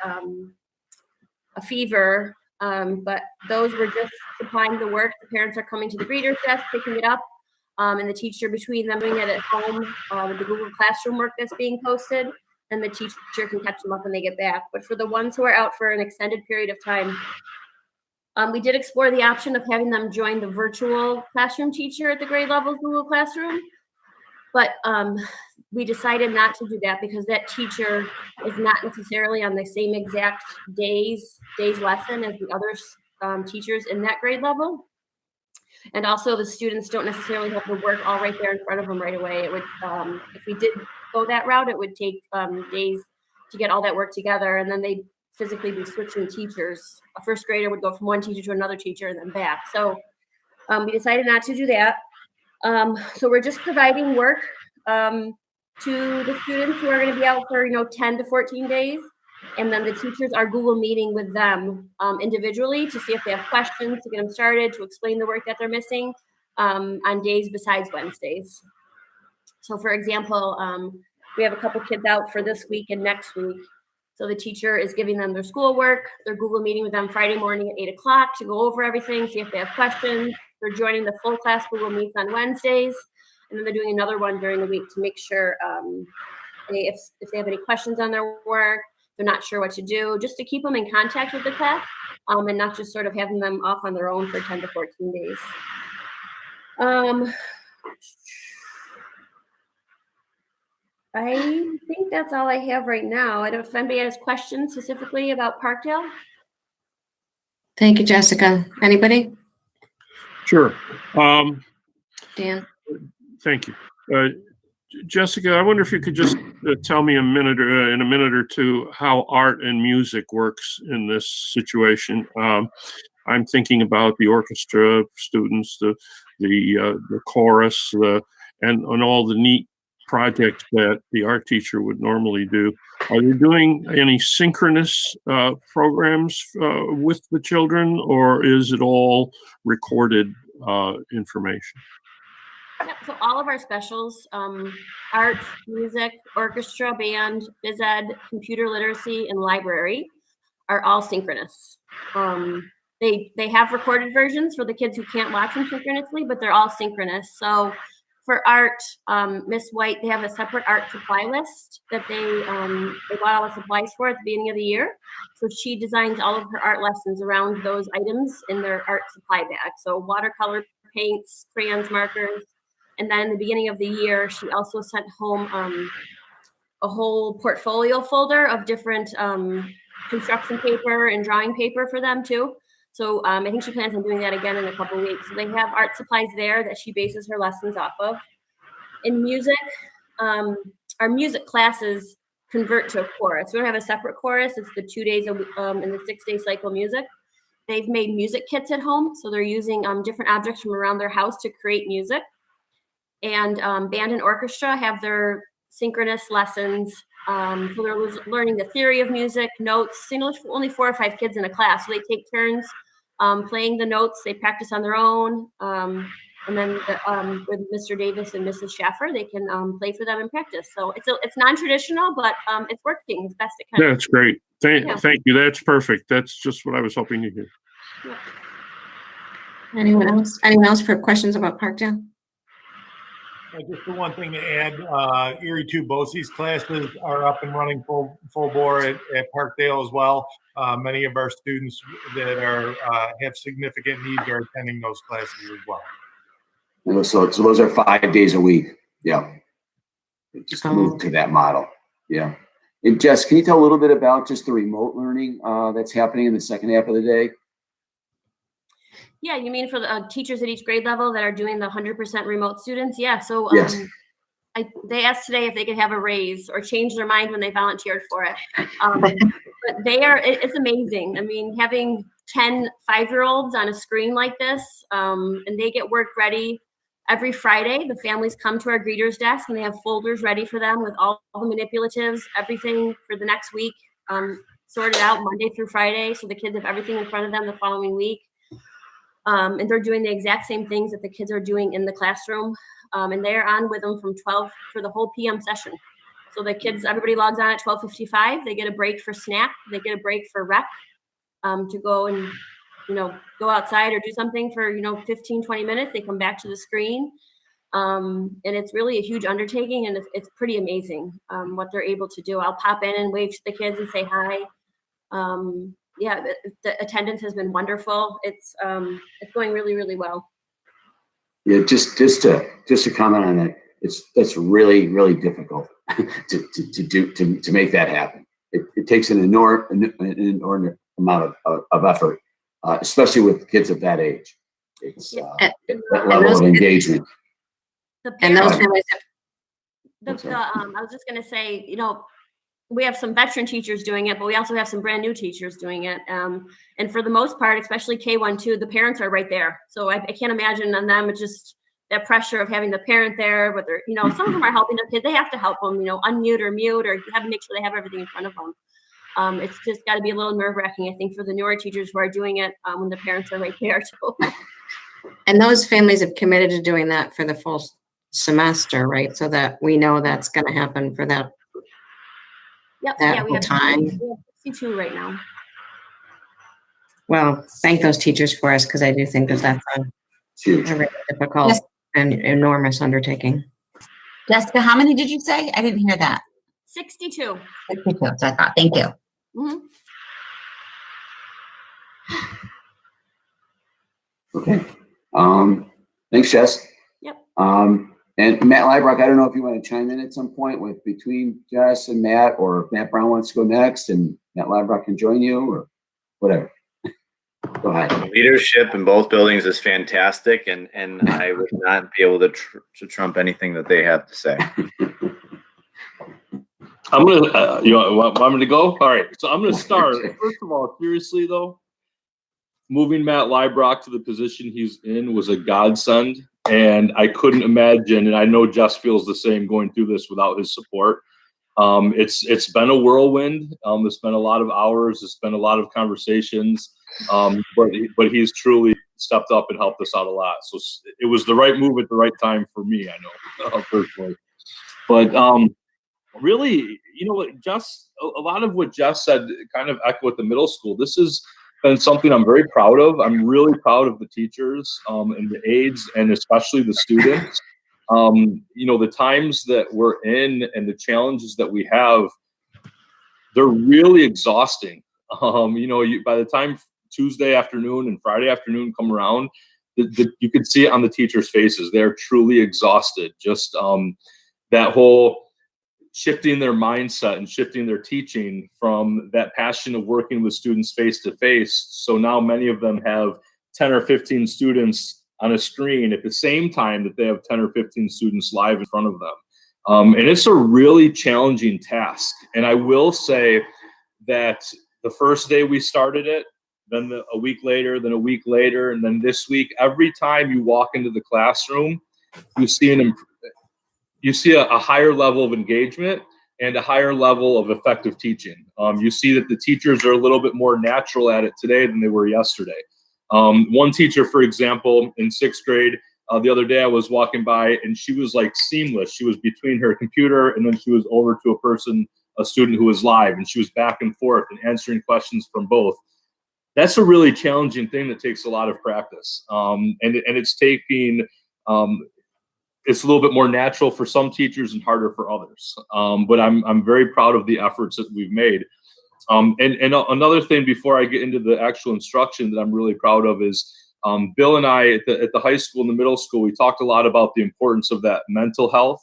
a fever. But those were just supplying the work. The parents are coming to the greeter's desk, picking it up, and the teacher between them doing it at home with the Google Classroom work that's being posted, and the teacher can catch them up when they get back. But for the ones who are out for an extended period of time, we did explore the option of having them join the virtual classroom teacher at the grade level Google Classroom. But we decided not to do that because that teacher is not necessarily on the same exact day's lesson as the other teachers in that grade level. And also the students don't necessarily have the work all right there in front of them right away. It would, if we did go that route, it would take days to get all that work together, and then they'd physically be switching teachers. A first grader would go from one teacher to another teacher and then back. So we decided not to do that. So we're just providing work to the students who are going to be out for 10 to 14 days, and then the teachers are Google meeting with them individually to see if they have questions, to get them started, to explain the work that they're missing on days besides Wednesdays. So for example, we have a couple kids out for this week and next week. So the teacher is giving them their schoolwork. They're Google meeting with them Friday morning at 8 o'clock to go over everything, see if they have questions. They're joining the full class Google Meets on Wednesdays, and then they're doing another one during the week to make sure if they have any questions on their work, they're not sure what to do, just to keep them in contact with the class and not just sort of having them off on their own for 10 to 14 days. I think that's all I have right now. I don't know if anybody has questions specifically about Parkdale. Thank you, Jessica. Anybody? Sure. Dan? Thank you. Jessica, I wonder if you could just tell me in a minute or two how art and music works in this situation. I'm thinking about the orchestra students, the chorus, and all the neat projects that the art teacher would normally do. Are they doing any synchronous programs with the children, or is it all recorded information? Yeah, so all of our specials, art, music, orchestra, band, phys ed, computer literacy, and library are all synchronous. They have recorded versions for the kids who can't watch them synchronously, but they're all synchronous. So for art, Miss White, they have a separate art supply list that they bought all the supplies for at the beginning of the year. So she designs all of her art lessons around those items in their art supply bag. So watercolor paints, crayons, markers. And then in the beginning of the year, she also sent home a whole portfolio folder of different construction paper and drawing paper for them too. So I think she plans on doing that again in a couple of weeks. So they have art supplies there that she bases her lessons off of. In music, our music classes convert to a chorus. We don't have a separate chorus. It's the 2 days in the 6-day cycle music. They've made music kits at home. So they're using different objects from around their house to create music. And band and orchestra have their synchronous lessons. So they're learning the theory of music, notes. Only 4 or 5 kids in a class. So they take turns playing the notes. They practice on their own. And then with Mr. Davis and Mrs. Schaffer, they can play for them and practice. So it's non-traditional, but it's working as best it can. That's great. Thank you. That's perfect. That's just what I was hoping to hear. Yeah. Anyone else? Anyone else for questions about Parkdale? Just the one thing to add, Erie 2 BOCES classes are up and running full bore at Parkdale as well. Many of our students that have significant needs are attending those classes as well. So those are 5 days a week. Yeah. Just move to that model. Yeah. And Jess, can you tell a little bit about just the remote learning that's happening in the second half of the day? Yeah, you mean for the teachers at each grade level that are doing the 100% remote students? Yeah, so Yes. They asked today if they could have a raise or change their mind when they volunteered for it. But it's amazing. I mean, having 10 5-year-olds on a screen like this, and they get work ready every Friday. The families come to our greeters desk and they have folders ready for them with all the manipulatives, everything for the next week, sorted out Monday through Friday. So the kids have everything in front of them the following week. And they're doing the exact same things that the kids are doing in the classroom. And they're on with them from 12 for the whole PM session. So the kids, everybody logs on at 12:55. They get a break for snack. They get a break for rec. to go and, go outside or do something for, 15, 20 minutes. They come back to the screen. And it's really a huge undertaking, and it's pretty amazing what they're able to do. I'll pop in and wave to the kids and say hi. Yeah, the attendance has been wonderful. It's going really, really well. Yeah, just to comment on that, it's really, really difficult to make that happen. It takes an inordinate amount of effort, especially with kids of that age. It's that level of engagement. And those families I was just going to say, we have some veteran teachers doing it, but we also have some brand new teachers doing it. And for the most part, especially K1, 2, the parents are right there. So I can't imagine on them, it's just that pressure of having the parent there, but they're, some of them are helping their kids. They have to help them, unmute or mute, or have to make sure they have everything in front of them. It's just got to be a little nerve wracking, I think, for the newer teachers who are doing it when the parents are right there too. And those families have committed to doing that for the full semester, right? So that we know that's going to happen for that. Yep. That we have time. We have 62 right now. Well, thank those teachers for us, because I do think that that's a really difficult and enormous undertaking. Jessica, how many did you say? I didn't hear that. 62. 62. So I thought, thank you. Mm-hmm. Okay. Thanks, Jess. Yep. And Matt Leibrock, I don't know if you want to chime in at some point between Jess and Matt, or if Matt Brown wants to go next and Matt Leibrock can join you, or whatever. Go ahead. Leadership in both buildings is fantastic, and I would not be able to trump anything that they have to say. I'm gonna, want me to go? All right, so I'm gonna start. First of all, seriously though, moving Matt Leibrock to the position he's in was a godsend, and I couldn't imagine, and I know Jess feels the same, going through this without his support. It's been a whirlwind. It's been a lot of hours. It's been a lot of conversations. But he's truly stepped up and helped us out a lot. So it was the right move at the right time for me, I know, personally. But really, Jess, a lot of what Jess said kind of echo at the middle school. This has been something I'm very proud of. I'm really proud of the teachers and the aides, and especially the students. The times that we're in and the challenges that we have, they're really exhausting. By the time Tuesday afternoon and Friday afternoon come around, you can see it on the teachers' faces. They're truly exhausted. Just that whole shifting their mindset and shifting their teaching from that passion of working with students face to face. So now many of them have 10 or 15 students on a screen at the same time that they have 10 or 15 students live in front of them. And it's a really challenging task. And I will say that the first day we started it, then a week later, then a week later, and then this week, every time you walk into the classroom, you see a higher level of engagement and a higher level of effective teaching. You see that the teachers are a little bit more natural at it today than they were yesterday. One teacher, for example, in 6th grade, the other day I was walking by and she was like seamless. She was between her computer and then she was over to a student who was live, and she was back and forth and answering questions from both. That's a really challenging thing that takes a lot of practice. And it's taking, it's a little bit more natural for some teachers and harder for others. But I'm very proud of the efforts that we've made. And another thing before I get into the actual instruction that I'm really proud of is Bill and I at the high school and the middle school, we talked a lot about the importance of that mental health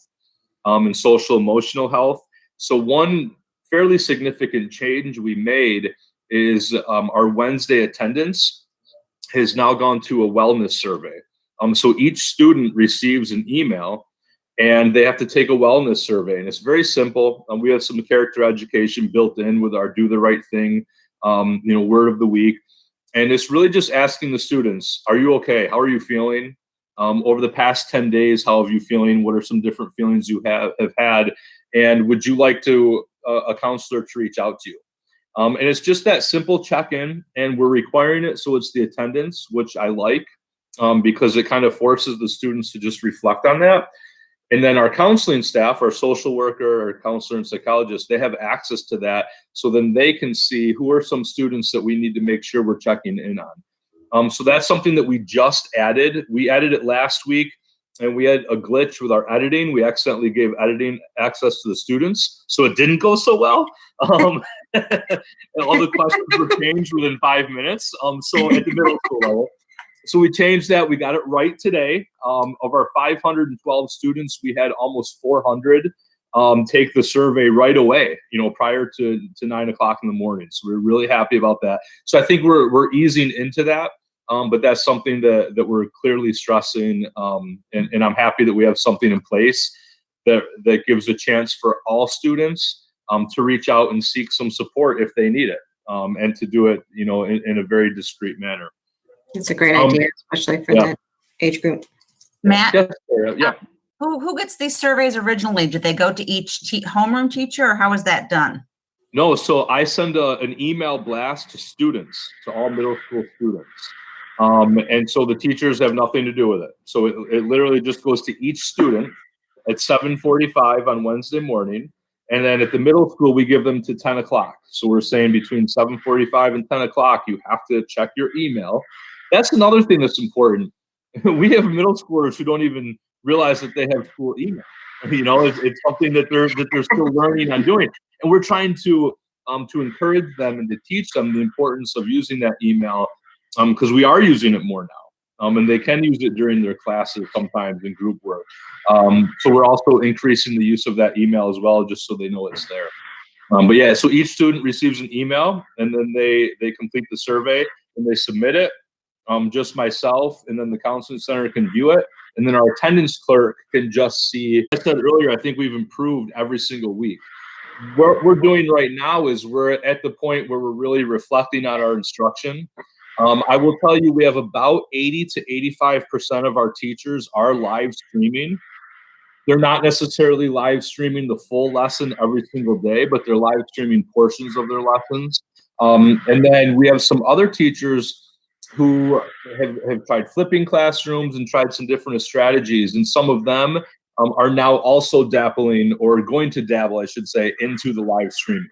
and social emotional health. So one fairly significant change we made is our Wednesday attendance has now gone to a wellness survey. So each student receives an email and they have to take a wellness survey, and it's very simple. We have some character education built in with our Do the Right Thing, word of the week. And it's really just asking the students, are you okay? How are you feeling? Over the past 10 days, how have you feeling? What are some different feelings you have had? And would you like to a counselor to reach out to you? And it's just that simple check-in, and we're requiring it so it's the attendance, which I like, because it kind of forces the students to just reflect on that. And then our counseling staff, our social worker, our counselor and psychologist, they have access to that. So then they can see who are some students that we need to make sure we're checking in on. So that's something that we just added. We added it last week, and we had a glitch with our editing. We accidentally gave editing access to the students, so it didn't go so well. All the questions were changed within 5 minutes. So at the middle school level. So we changed that. We got it right today. Of our 512 students, we had almost 400 take the survey right away, prior to 9 o'clock in the morning. So we're really happy about that. So I think we're easing into that, but that's something that we're clearly stressing. And I'm happy that we have something in place that gives a chance for all students to reach out and seek some support if they need it, and to do it, in a very discreet manner. It's a great idea, especially for that age group. Matt, Yeah. who gets these surveys originally? Did they go to each homeroom teacher, or how is that done? No, so I send an email blast to students, to all middle school students. And so the teachers have nothing to do with it. So it literally just goes to each student at 7:45 on Wednesday morning. And then at the middle school, we give them to 10 o'clock. So we're saying between 7:45 and 10 o'clock, you have to check your email. That's another thing that's important. We have middle schoolers who don't even realize that they have school email. It's something that they're still learning on doing. And we're trying to encourage them and to teach them the importance of using that email, because we are using it more now. And they can use it during their classes sometimes in group work. So we're also increasing the use of that email as well, just so they know it's there. But yeah, so each student receives an email, and then they complete the survey and they submit it. Just myself, and then the counseling center can view it, and then our attendance clerk can just see. I said earlier, I think we've improved every single week. What we're doing right now is we're at the point where we're really reflecting on our instruction. I will tell you, we have about 80 to 85% of our teachers are live streaming. They're not necessarily live streaming the full lesson every single day, but they're live streaming portions of their lessons. And then we have some other teachers who have tried flipping classrooms and tried some different strategies. And some of them are now also dabbling, or going to dabble, I should say, into the live streaming.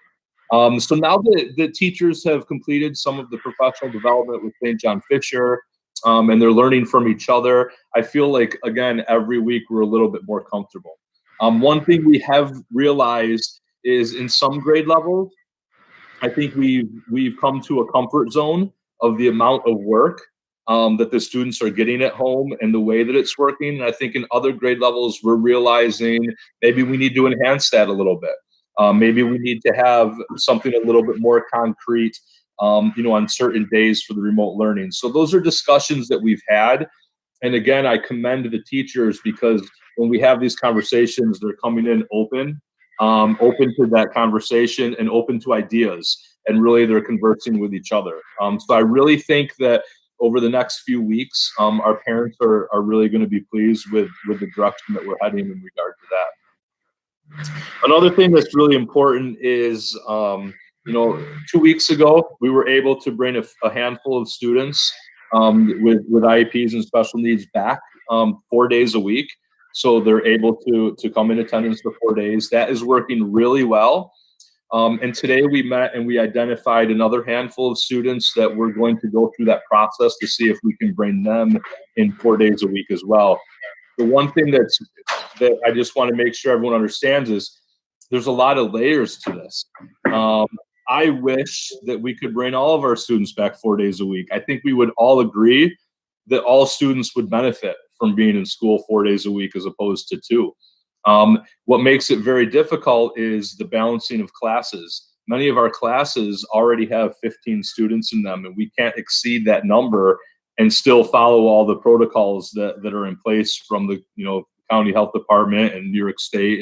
So now that the teachers have completed some of the professional development with St. John Fisher, and they're learning from each other, I feel like, again, every week we're a little bit more comfortable. One thing we have realized is in some grade levels, I think we've come to a comfort zone of the amount of work that the students are getting at home and the way that it's working. And I think in other grade levels, we're realizing maybe we need to enhance that a little bit. Maybe we need to have something a little bit more concrete, on certain days for the remote learning. So those are discussions that we've had. And again, I commend the teachers, because when we have these conversations, they're coming in open to that conversation and open to ideas. And really, they're conversing with each other. So I really think that over the next few weeks, our parents are really going to be pleased with the direction that we're heading in regard to that. Another thing that's really important is, 2 weeks ago, we were able to bring a handful of students with IEPs and special needs back 4 days a week. So they're able to come in attendance for 4 days. That is working really well. And today we met and we identified another handful of students that we're going to go through that process to see if we can bring them in 4 days a week as well. The one thing that I just want to make sure everyone understands is there's a lot of layers to this. I wish that we could bring all of our students back 4 days a week. I think we would all agree that all students would benefit from being in school 4 days a week as opposed to 2. What makes it very difficult is the balancing of classes. Many of our classes already have 15 students in them, and we can't exceed that number and still follow all the protocols that are in place from the county health department and New York State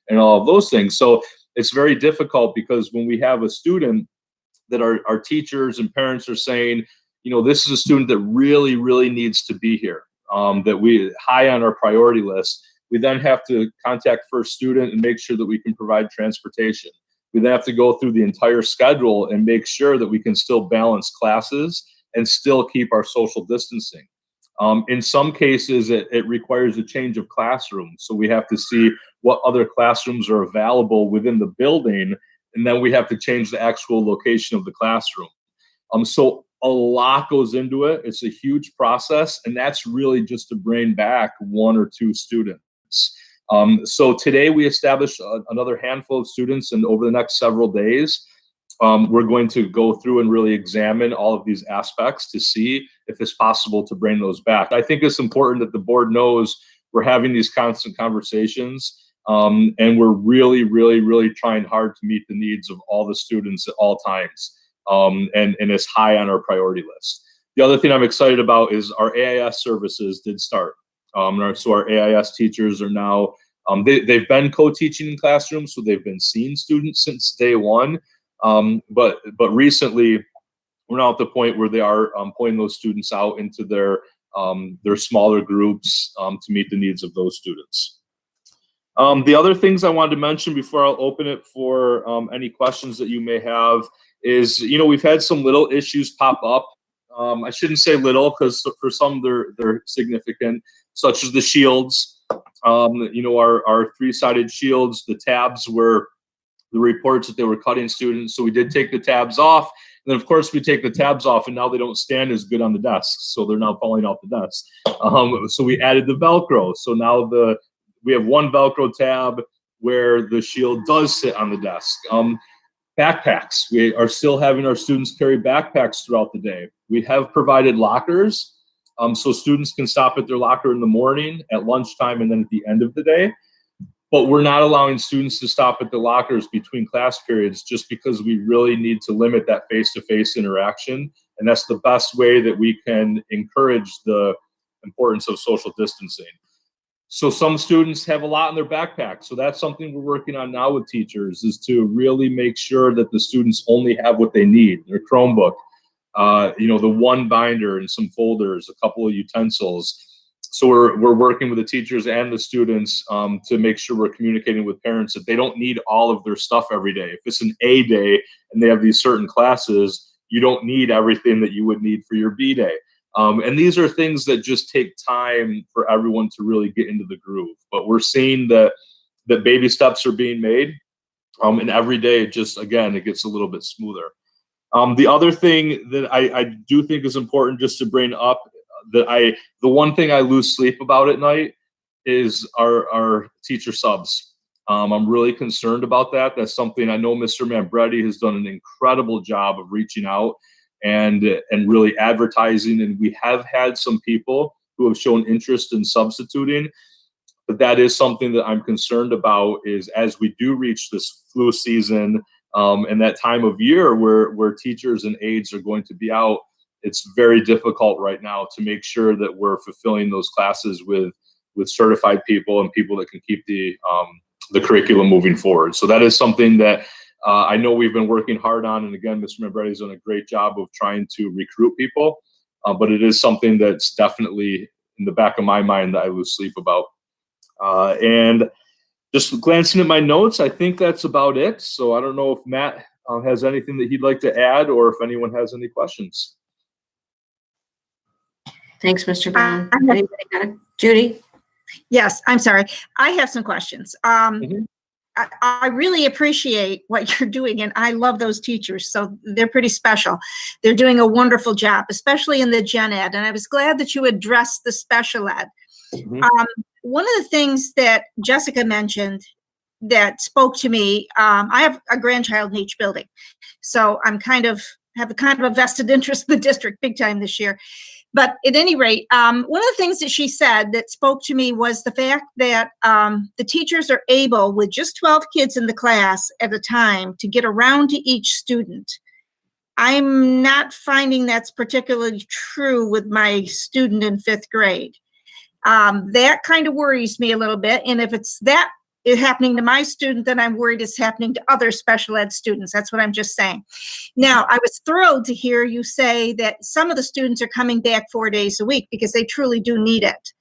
and all of those things. So it's very difficult, because when we have a student that our teachers and parents are saying, this is a student that really, really needs to be here, that we high on our priority list, we then have to contact first student and make sure that we can provide transportation. We then have to go through the entire schedule and make sure that we can still balance classes and still keep our social distancing. In some cases, it requires a change of classrooms. So we have to see what other classrooms are available within the building, and then we have to change the actual location of the classroom. So a lot goes into it. It's a huge process, and that's really just to bring back 1 or 2 students. So today we established another handful of students, and over the next several days, we're going to go through and really examine all of these aspects to see if it's possible to bring those back. I think it's important that the board knows we're having these constant conversations, and we're really, really, really trying hard to meet the needs of all the students at all times. And it's high on our priority list. The other thing I'm excited about is our AIS services did start. So our AIS teachers are now, they've been co-teaching in classrooms, so they've been seeing students since day one. But recently, we're now at the point where they are pulling those students out into their smaller groups to meet the needs of those students. The other things I wanted to mention before I'll open it for any questions that you may have is, we've had some little issues pop up. I shouldn't say little, because for some they're significant, such as the shields. Our 3-sided shields, the tabs were the reports that they were cutting students. So we did take the tabs off. And then of course we take the tabs off, and now they don't stand as good on the desks. So they're now falling off the desk. So we added the Velcro. So now we have one Velcro tab where the shield does sit on the desk. Backpacks. We are still having our students carry backpacks throughout the day. We have provided lockers, so students can stop at their locker in the morning, at lunchtime, and then at the end of the day. But we're not allowing students to stop at the lockers between class periods, just because we really need to limit that face-to-face interaction. And that's the best way that we can encourage the importance of social distancing. So some students have a lot in their backpack. So that's something we're working on now with teachers, is to really make sure that the students only have what they need: their Chromebook, the one binder and some folders, a couple of utensils. So we're working with the teachers and the students to make sure we're communicating with parents that they don't need all of their stuff every day. If it's an A day and they have these certain classes, you don't need everything that you would need for your B day. And these are things that just take time for everyone to really get into the groove. But we're seeing that baby steps are being made, and every day it gets a little bit smoother. The other thing that I do think is important just to bring up, the one thing I lose sleep about at night is our teacher subs. I'm really concerned about that. That's something I know Mr. Mambretti has done an incredible job of reaching out and really advertising. And we have had some people who have shown interest in substituting, but that is something that I'm concerned about, is as we do reach this flu season and that time of year where teachers and aides are going to be out, it's very difficult right now to make sure that we're fulfilling those classes with certified people and people that can keep the curriculum moving forward. So that is something that I know we've been working hard on. And again, Mr. Mambretti's done a great job of trying to recruit people, but it is something that's definitely in the back of my mind that I lose sleep about. And just glancing at my notes, I think that's about it. So I don't know if Matt has anything that he'd like to add, or if anyone has any questions. Thanks, Mr. Brown. Anybody got it? Judy? Yes, I'm sorry. I have some questions. I really appreciate what you're doing, and I love those teachers. So they're pretty special. They're doing a wonderful job, especially in the gen ed. And I was glad that you addressed the special ed. One of the things that Jessica mentioned that spoke to me, I have a grandchild in each building. So I'm have a vested interest in the district big time this year. But at any rate, one of the things that she said that spoke to me was the fact that the teachers are able, with just 12 kids in the class at a time, to get around to each student. I'm not finding that's particularly true with my student in 5th grade. That kind of worries me a little bit. And if it's happening to my student, then I'm worried it's happening to other special ed students. That's what I'm just saying. Now, I was thrilled to hear you say that some of the students are coming back 4 days a week, because they truly do need it.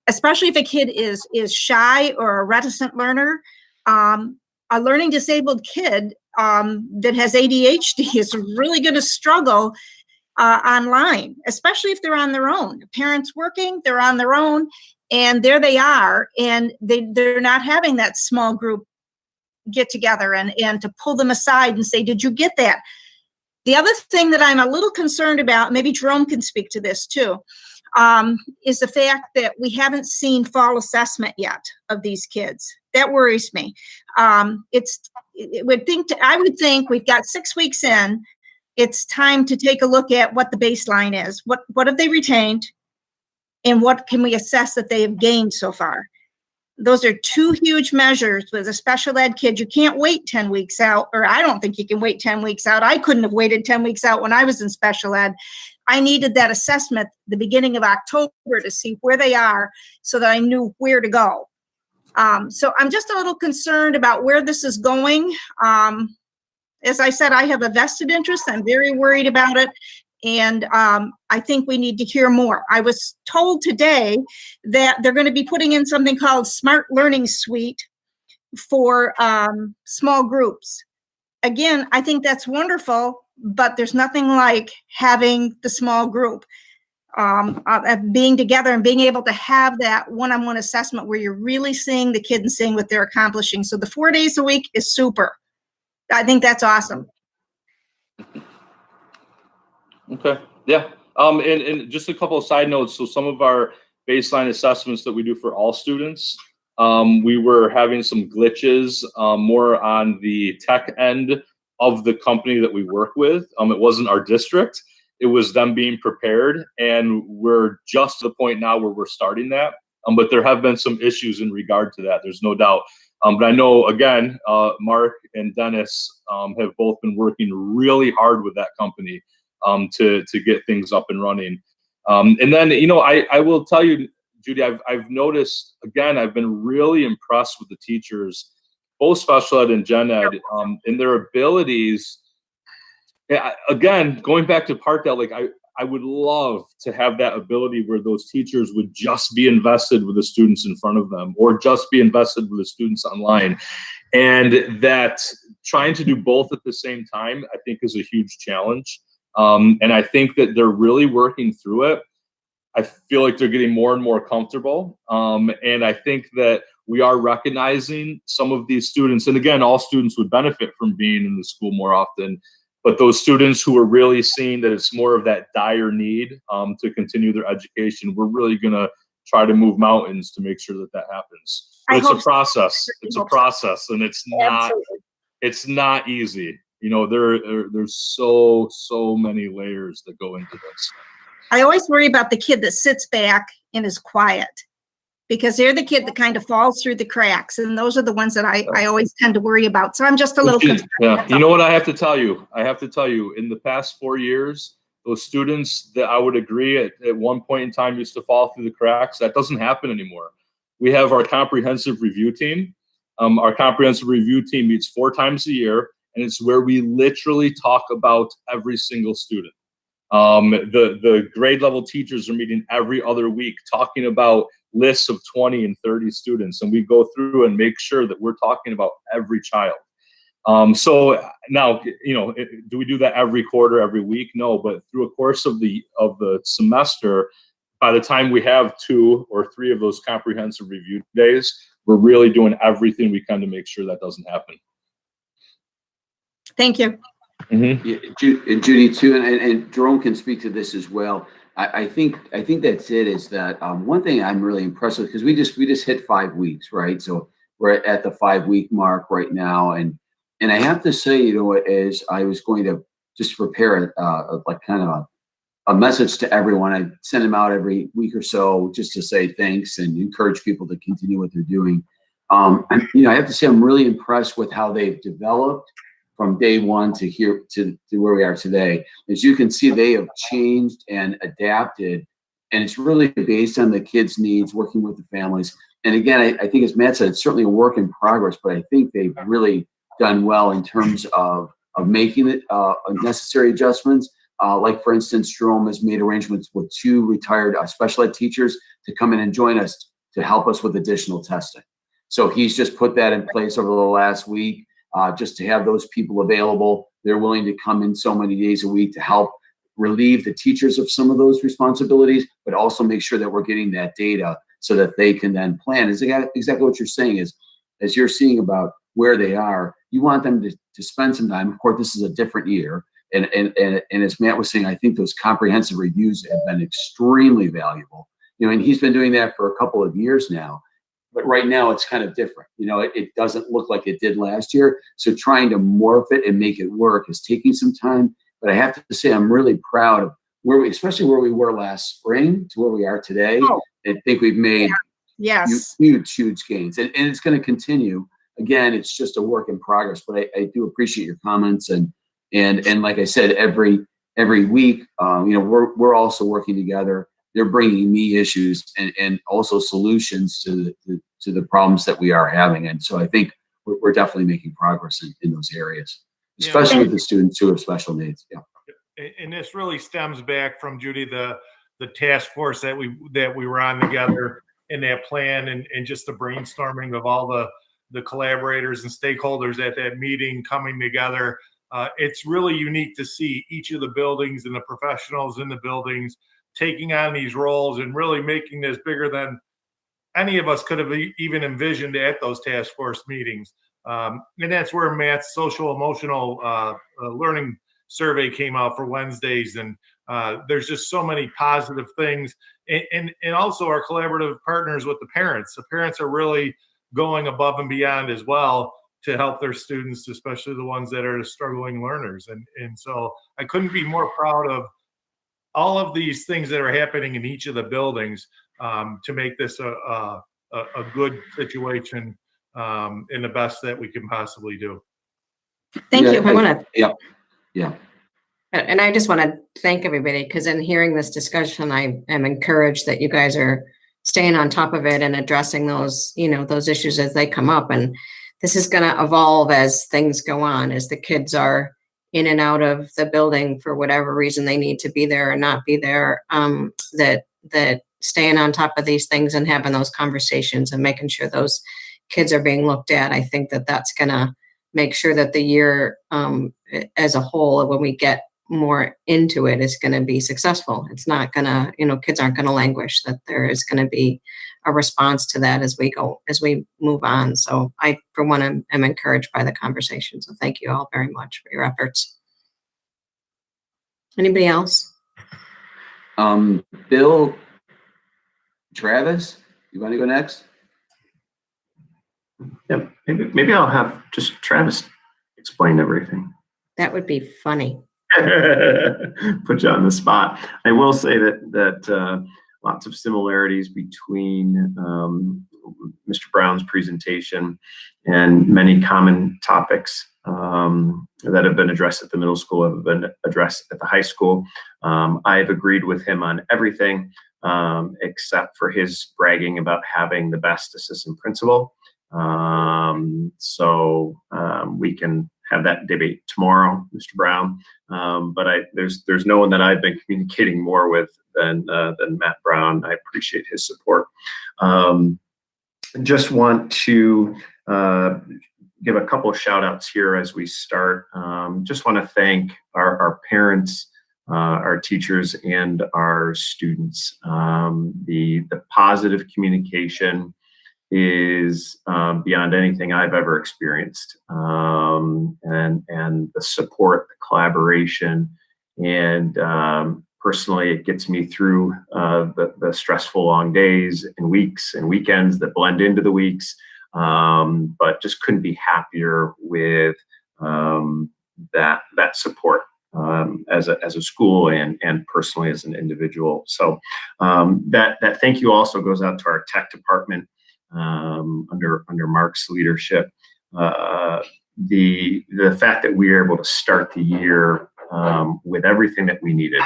Especially if a kid is shy or a reticent learner. A learning disabled kid that has ADHD is really going to struggle online, especially if they're on their own. Parents working, they're on their own, and there they are, and they're not having that small group get together and to pull them aside and say, did you get that? The other thing that I'm a little concerned about, maybe Jerome can speak to this too, is the fact that we haven't seen fall assessment yet of these kids. That worries me. I would think we've got 6 weeks in. It's time to take a look at what the baseline is. What have they retained? And what can we assess that they have gained so far? Those are two huge measures with a special ed kid. You can't wait 10 weeks out, or I don't think you can wait 10 weeks out. I couldn't have waited 10 weeks out when I was in special ed. I needed that assessment the beginning of October to see where they are so that I knew where to go. So I'm just a little concerned about where this is going. As I said, I have a vested interest. I'm very worried about it. And I think we need to hear more. I was told today that they're going to be putting in something called Smart Learning Suite for small groups. Again, I think that's wonderful, but there's nothing like having the small group, being together and being able to have that one-on-one assessment where you're really seeing the kid and seeing what they're accomplishing. So the 4 days a week is super. I think that's awesome. Okay. Yeah. And just a couple of side notes. So some of our baseline assessments that we do for all students, we were having some glitches more on the tech end of the company that we work with. It wasn't our district. It was them being prepared. And we're just to the point now where we're starting that. But there have been some issues in regard to that. There's no doubt. But I know, again, Mark and Dennis have both been working really hard with that company to get things up and running. And then, I will tell you, Judy, I've noticed, again, I've been really impressed with the teachers, both special ed and gen ed, in their abilities. Again, going back to Parkdale, like I would love to have that ability where those teachers would just be invested with the students in front of them or just be invested with the students online. And that trying to do both at the same time, I think is a huge challenge. And I think that they're really working through it. I feel like they're getting more and more comfortable. And I think that we are recognizing some of these students, and again, all students would benefit from being in the school more often, but those students who are really seeing that it's more of that dire need to continue their education, we're really going to try to move mountains to make sure that that happens. But it's a process. It's a process, and it's not easy. There's so many layers that go into this. I always worry about the kid that sits back and is quiet, because they're the kid that kind of falls through the cracks, and those are the ones that I always tend to worry about. So I'm just a little concerned. Yeah, you know what I have to tell you? In the past 4 years, those students that I would agree at one point in time used to fall through the cracks, that doesn't happen anymore. We have our comprehensive review team. Our comprehensive review team meets 4 times a year, and it's where we literally talk about every single student. The grade level teachers are meeting every other week talking about lists of 20 and 30 students, and we go through and make sure that we're talking about every child. So now, do we do that every quarter, every week? No, but through a course of the semester, by the time we have 2 or 3 of those comprehensive review days, we're really doing everything we can to make sure that doesn't happen. Thank you. Mm-hmm. Yeah, and Judy too, and Jerome can speak to this as well. I think that's it. Is that one thing I'm really impressed with, because we just hit 5 weeks, right? So we're at the 5-week mark right now, and I have to say, as I was going to just prepare a message to everyone, I send them out every week or so just to say thanks and encourage people to continue what they're doing. I have to say I'm really impressed with how they've developed from day one to here to where we are today. As you can see, they have changed and adapted, and it's really based on the kids' needs, working with the families. And again, I think as Matt said, it's certainly a work in progress, but I think they've really done well in terms of making it necessary adjustments. Like for instance, Jerome has made arrangements with 2 retired special ed teachers to come in and join us to help us with additional testing. So he's just put that in place over the last week. Just to have those people available. They're willing to come in so many days a week to help relieve the teachers of some of those responsibilities, but also make sure that we're getting that data so that they can then plan. Is exactly what you're saying is, as you're seeing about where they are, you want them to spend some time. Of course, this is a different year. And as Matt was saying, I think those comprehensive reviews have been extremely valuable. And he's been doing that for a couple of years now. But right now it's kind of different. It doesn't look like it did last year. So trying to morph it and make it work is taking some time. But I have to say, I'm really proud of especially where we were last spring to where we are today. I think we've made huge gains, and it's going to continue. Again, it's just a work in progress, but I do appreciate your comments, and like I said, every week, we're also working together. They're bringing me issues and also solutions to the problems that we are having, and so I think we're definitely making progress in those areas, especially with the students who have special needs. Yeah. And this really stems back from, Judy, the task force that we were on together in that plan, and just the brainstorming of all the collaborators and stakeholders at that meeting coming together. It's really unique to see each of the buildings and the professionals in the buildings taking on these roles and really making this bigger than any of us could have even envisioned at those task force meetings. And that's where Matt's social emotional learning survey came out for Wednesdays. And there's just so many positive things. And also our collaborative partners with the parents. The parents are really going above and beyond as well to help their students, especially the ones that are struggling learners. And so I couldn't be more proud of all of these things that are happening in each of the buildings to make this a good situation and the best that we can possibly do. Thank you. I want to. Yeah. And I just want to thank everybody, because in hearing this discussion, I am encouraged that you guys are staying on top of it and addressing those, those issues as they come up. And this is going to evolve as things go on, as the kids are in and out of the building for whatever reason they need to be there or not be there. That staying on top of these things and having those conversations and making sure those kids are being looked at, I think that's going to make sure that the year as a whole, when we get more into it, is going to be successful. It's not going to, kids aren't going to languish, that there is going to be a response to that as we move on. So I, for one, am encouraged by the conversation. So thank you all very much for your efforts. Anybody else? Bill, Travis, you want to go next? Yeah, maybe I'll have just Travis explain everything. That would be funny. Put you on the spot. I will say that lots of similarities between Mr. Brown's presentation and many common topics that have been addressed at the middle school have been addressed at the high school. I've agreed with him on everything except for his bragging about having the best assistant principal. So we can have that debate tomorrow, Mr. Brown. But there's no one that I've been communicating more with than Matt Brown. I appreciate his support. Just want to give a couple of shout outs here as we start. Just want to thank our parents, our teachers, and our students. The positive communication is beyond anything I've ever experienced, and the support, the collaboration, and personally, it gets me through the stressful long days and weeks and weekends that blend into the weeks. But just couldn't be happier with that support as a school and personally as an individual. So that thank you also goes out to our tech department. Under Mark's leadership, the fact that we were able to start the year with everything that we needed,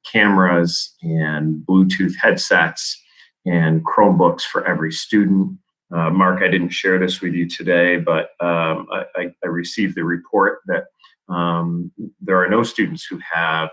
cameras and Bluetooth headsets and Chromebooks for every student. Mark, I didn't share this with you today, but I received the report that there are no students who have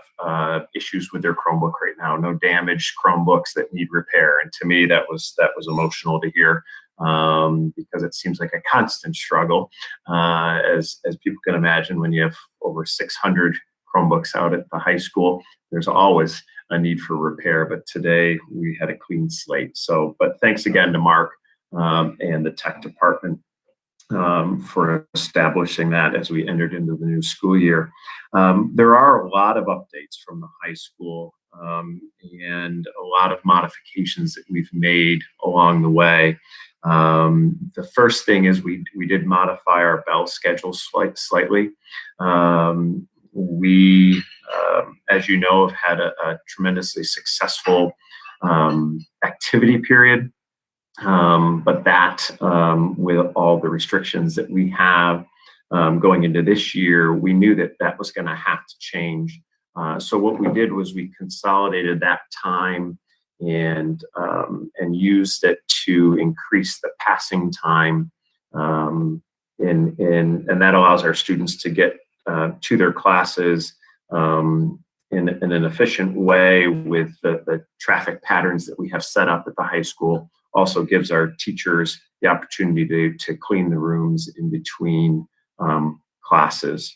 issues with their Chromebook right now, no damaged Chromebooks that need repair. And to me, that was emotional to hear, because it seems like a constant struggle, as people can imagine, when you have over 600 Chromebooks out at the high school. There's always a need for repair, but today we had a clean slate. So, but thanks again to Mark and the tech department for establishing that as we entered into the new school year. There are a lot of updates from the high school and a lot of modifications that we've made along the way. The first thing is we did modify our bell schedule slightly. We, as you know, have had a tremendously successful activity period. But that, with all the restrictions that we have going into this year, we knew that that was going to have to change. So what we did was we consolidated that time and used it to increase the passing time, and that allows our students to get to their classes in an efficient way with the traffic patterns that we have set up at the high school. Also gives our teachers the opportunity to clean the rooms in between classes.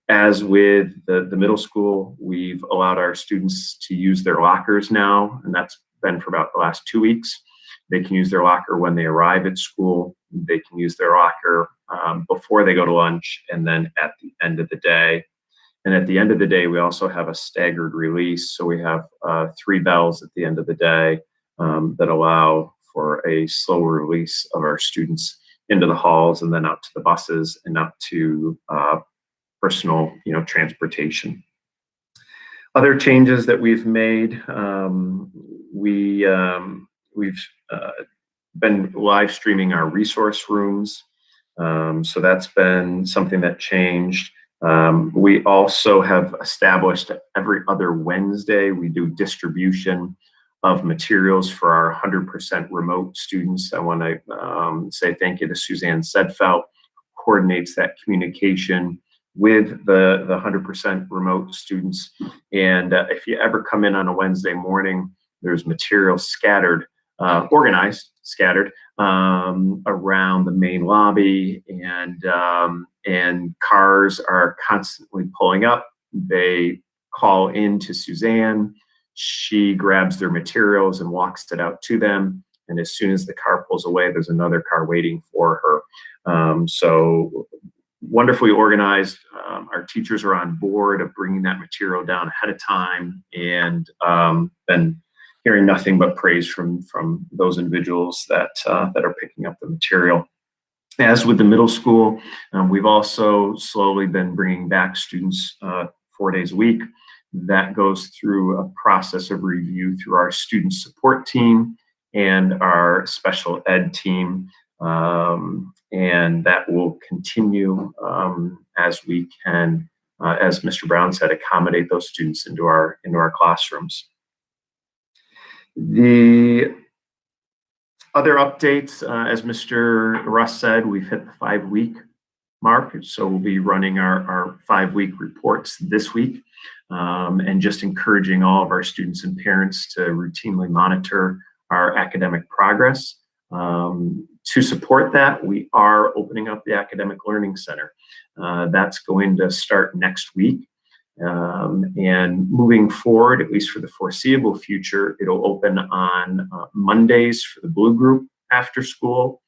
As with the middle school, we've allowed our students to use their lockers now, and that's been for about the last 2 weeks. They can use their locker when they arrive at school. They can use their locker before they go to lunch, and then at the end of the day. And at the end of the day, we also have a staggered release. So we have 3 bells at the end of the day that allow for a slower release of our students into the halls and then out to the buses and out to personal, transportation. Other changes that we've made, we've been live streaming our resource rooms. So that's been something that changed. We also have established every other Wednesday, we do distribution of materials for our 100% remote students. I want to say thank you to Suzanne Sedfelt, who coordinates that communication with the 100% remote students. And if you ever come in on a Wednesday morning, there's materials scattered, organized, scattered around the main lobby, and cars are constantly pulling up. They call in to Suzanne. She grabs their materials and walks it out to them. And as soon as the car pulls away, there's another car waiting for her. So wonderfully organized. Our teachers are on board of bringing that material down ahead of time, and been hearing nothing but praise from those individuals that are picking up the material. As with the middle school, we've also slowly been bringing back students 4 days a week. That goes through a process of review through our student support team and our special ed team. And that will continue as we can, as Mr. Brown said, accommodate those students into our classrooms. The other updates, as Mr. Russ said, we've hit the 5-week mark. So we'll be running our 5-week reports this week, and just encouraging all of our students and parents to routinely monitor our academic progress. To support that, we are opening up the Academic Learning Center. That's going to start next week. And moving forward, at least for the foreseeable future, it'll open on Mondays for the blue group after school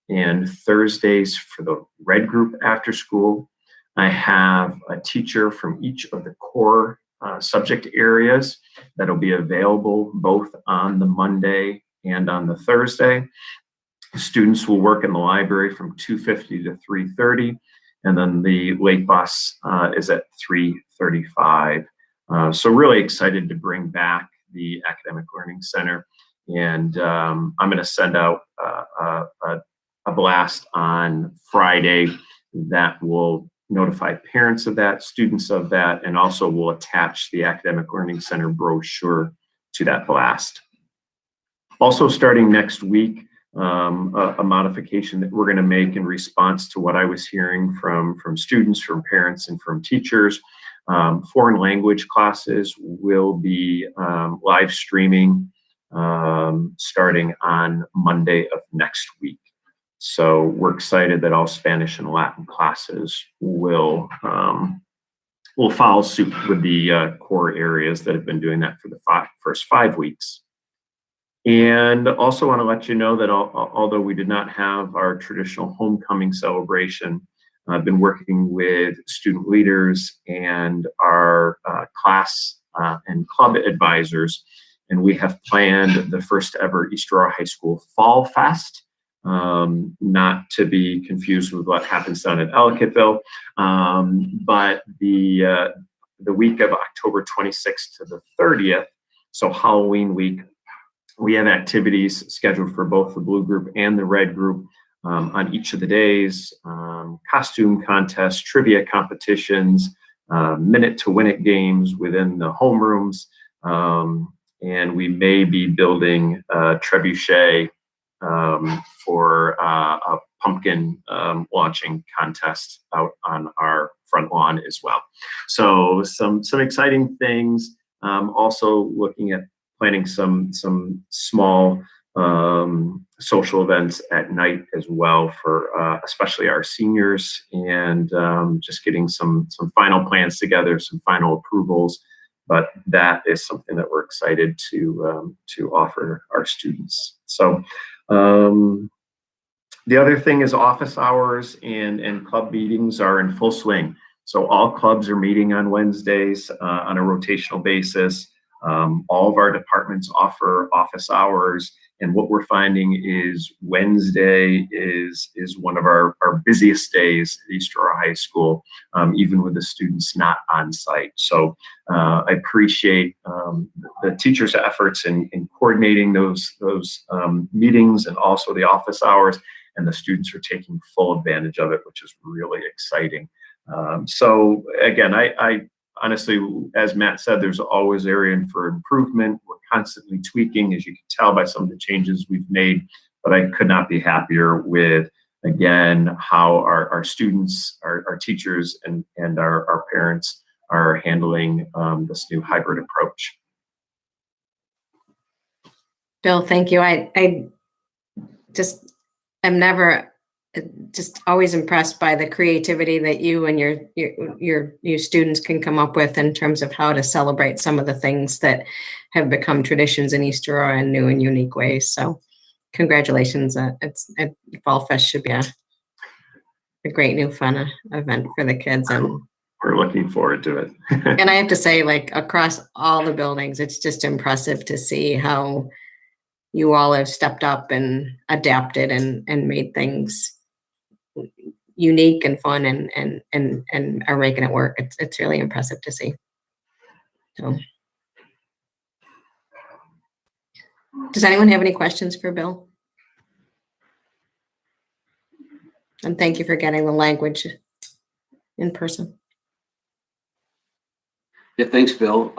and Thursdays for the red group after school. I have a teacher from each of the core subject areas that'll be available both on the Monday and on the Thursday. Students will work in the library from 2:50 to 3:30, and then the late bus is at 3:35. So really excited to bring back the Academic Learning Center, and I'm going to send out a blast on Friday that will notify parents of that, students of that, and also will attach the Academic Learning Center brochure to that blast. Also starting next week, a modification that we're going to make in response to what I was hearing from students, from parents, and from teachers. Foreign language classes will be live streaming starting on Monday of next week. So we're excited that all Spanish and Latin classes will we'll follow suit with the core areas that have been doing that for the first 5 weeks. And also want to let you know that although we did not have our traditional homecoming celebration, I've been working with student leaders and our class and club advisors, and we have planned the first ever East Aurora High School Fall Fest, not to be confused with what happens down at Ellicottville, but the week of October 26th to the 30th, so Halloween week, we have activities scheduled for both the blue group and the red group on each of the days, costume contests, trivia competitions, minute to win it games within the homerooms, and we may be building a trebuchet for a pumpkin launching contest out on our front lawn as well. So some exciting things. Also looking at planning some small social events at night as well for especially our seniors, and just getting some final plans together, some final approvals. But that is something that we're excited to offer our students. So the other thing is office hours and club meetings are in full swing. So all clubs are meeting on Wednesdays on a rotational basis. All of our departments offer office hours, and what we're finding is Wednesday is one of our busiest days at East Aurora High School, even with the students not on site. So I appreciate the teachers' efforts in coordinating those meetings and also the office hours, and the students are taking full advantage of it, which is really exciting. So again, I honestly, as Matt said, there's always area for improvement. We're constantly tweaking, as you can tell by some of the changes we've made, but I could not be happier with, again, how our students, our teachers, and our parents are handling this new hybrid approach. Bill, thank you. I just am never just always impressed by the creativity that you and your students can come up with in terms of how to celebrate some of the things that have become traditions in East Aurora in new and unique ways. So congratulations. Fall Fest should be a great new fun event for the kids. And we're looking forward to it. And I have to say, like, across all the buildings, it's just impressive to see how you all have stepped up and adapted and made things unique and fun and are making it work. It's really impressive to see. So, does anyone have any questions for Bill? And thank you for getting the language in person. Yeah, thanks, Bill.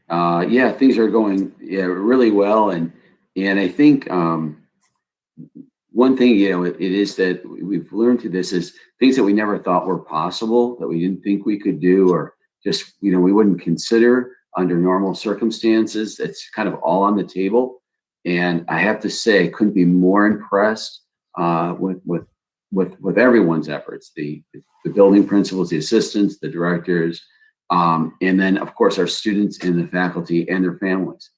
Yeah, things are going really well, and I think one thing, it is that we've learned through this is things that we never thought were possible, that we didn't think we could do, or just, we wouldn't consider under normal circumstances. It's kind of all on the table. And I have to say, I couldn't be more impressed with everyone's efforts, the building principals, the assistants, the directors, and then of course our students and the faculty and their families.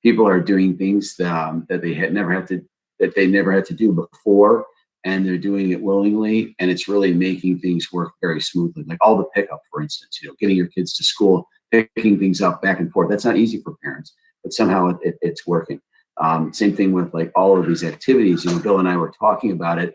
People are doing things that they never had to do before, and they're doing it willingly, and it's really making things work very smoothly. Like all the pickup, for instance, getting your kids to school, picking things up back and forth. That's not easy for parents, but somehow it's working. Same thing with like all of these activities. Bill and I were talking about it,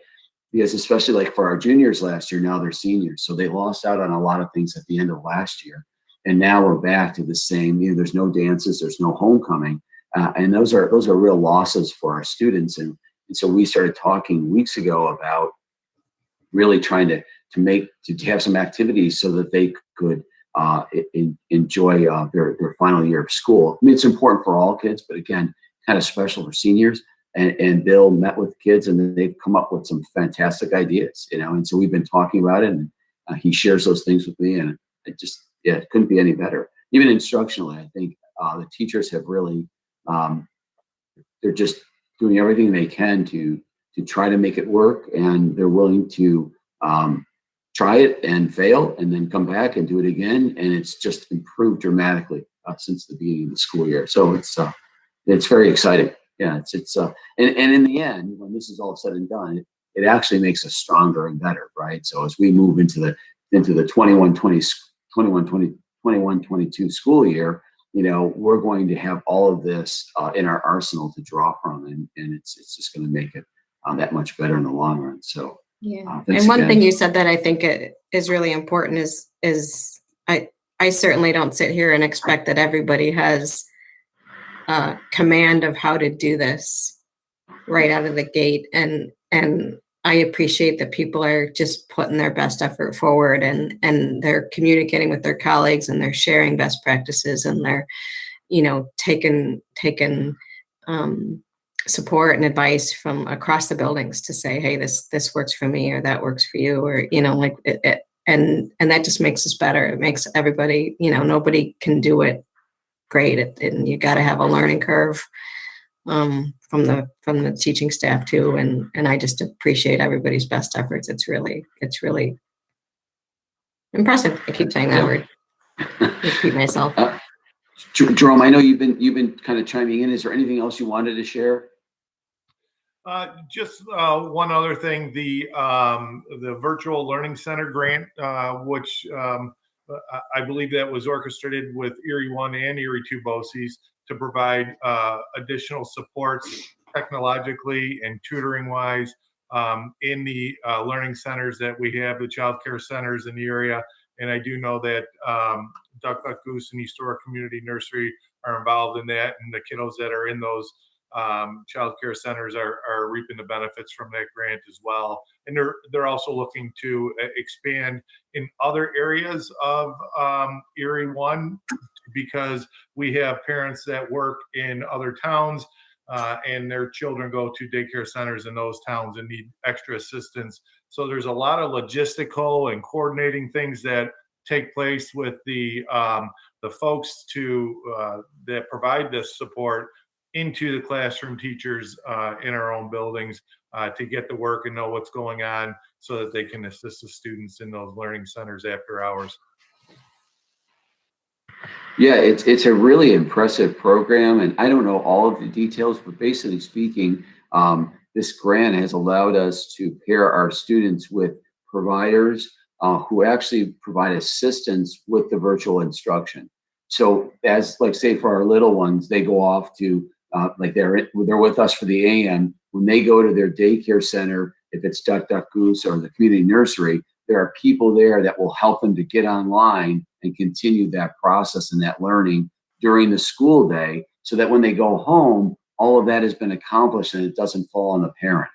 because especially like for our juniors last year, now they're seniors, so they lost out on a lot of things at the end of last year, and now we're back to the same. There's no dances, there's no homecoming. And those are real losses for our students. And so we started talking weeks ago about really trying to have some activities so that they could enjoy their final year of school. I mean, it's important for all kids, but again, kind of special for seniors. And Bill met with kids, and they've come up with some fantastic ideas, and so we've been talking about it, and he shares those things with me, and it couldn't be any better. Even instructionally, I think the teachers have really, they're just doing everything they can to try to make it work, and they're willing to try it and fail and then come back and do it again. And it's just improved dramatically since the beginning of the school year. So it's very exciting. Yeah, and in the end, when this is all said and done, it actually makes us stronger and better, right? So as we move into the 21-22 school year, we're going to have all of this in our arsenal to draw from, and it's just going to make it that much better in the long run. So yeah. Thanks And one again. thing you said that I think is really important is I certainly don't sit here and expect that everybody has command of how to do this right out of the gate, and I appreciate that people are just putting their best effort forward, and they're communicating with their colleagues, and they're sharing best practices, and they're taking support and advice from across the buildings to say, hey, this works for me, or that works for you, or like it, and that just makes us better. It makes everybody, nobody can do it great, and you got to have a learning curve from the teaching staff too, and I just appreciate everybody's best efforts. It's really impressive. I keep saying that word. Repeat myself. Jerome, I know you've been kind of chiming in. Is there anything else you wanted to share? Just one other thing, the virtual learning center grant, which I believe that was orchestrated with Erie 1 and Erie 2 BOCES to provide additional supports technologically and tutoring wise in the learning centers that we have, the child care centers in the area. And I do know that Duck Duck Goose and East Aurora Community Nursery are involved in that, and the kiddos that are in those child care centers are reaping the benefits from that grant as well. And they're also looking to expand in other areas of Erie 1, because we have parents that work in other towns and their children go to daycare centers in those towns and need extra assistance. So there's a lot of logistical and coordinating things that take place with the folks that provide this support into the classroom teachers in our own buildings to get to work and know what's going on so that they can assist the students in those learning centers after hours. Yeah, it's a really impressive program, and I don't know all of the details, but basically speaking, this grant has allowed us to pair our students with providers who actually provide assistance with the virtual instruction. So as say for our little ones, they go off to they're with us for the AM. When they go to their daycare center, if it's Duck Duck Goose or the community nursery, there are people there that will help them to get online and continue that process and that learning during the school day, so that when they go home, all of that has been accomplished and it doesn't fall on the parent.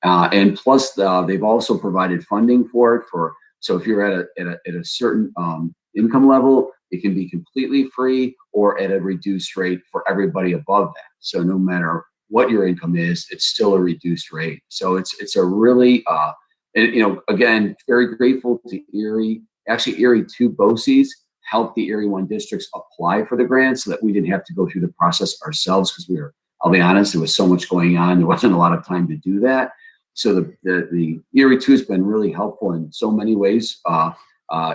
And plus, they've also provided funding for it. So if you're at a certain income level, it can be completely free or at a reduced rate for everybody above that. So no matter what your income is, it's still a reduced rate. So it's a really and again, very grateful to Erie. Actually, Erie 2 BOCES helped the Erie 1 districts apply for the grant so that we didn't have to go through the process ourselves, because I'll be honest, there was so much going on. There wasn't a lot of time to do that. So the Erie 2 has been really helpful in so many ways.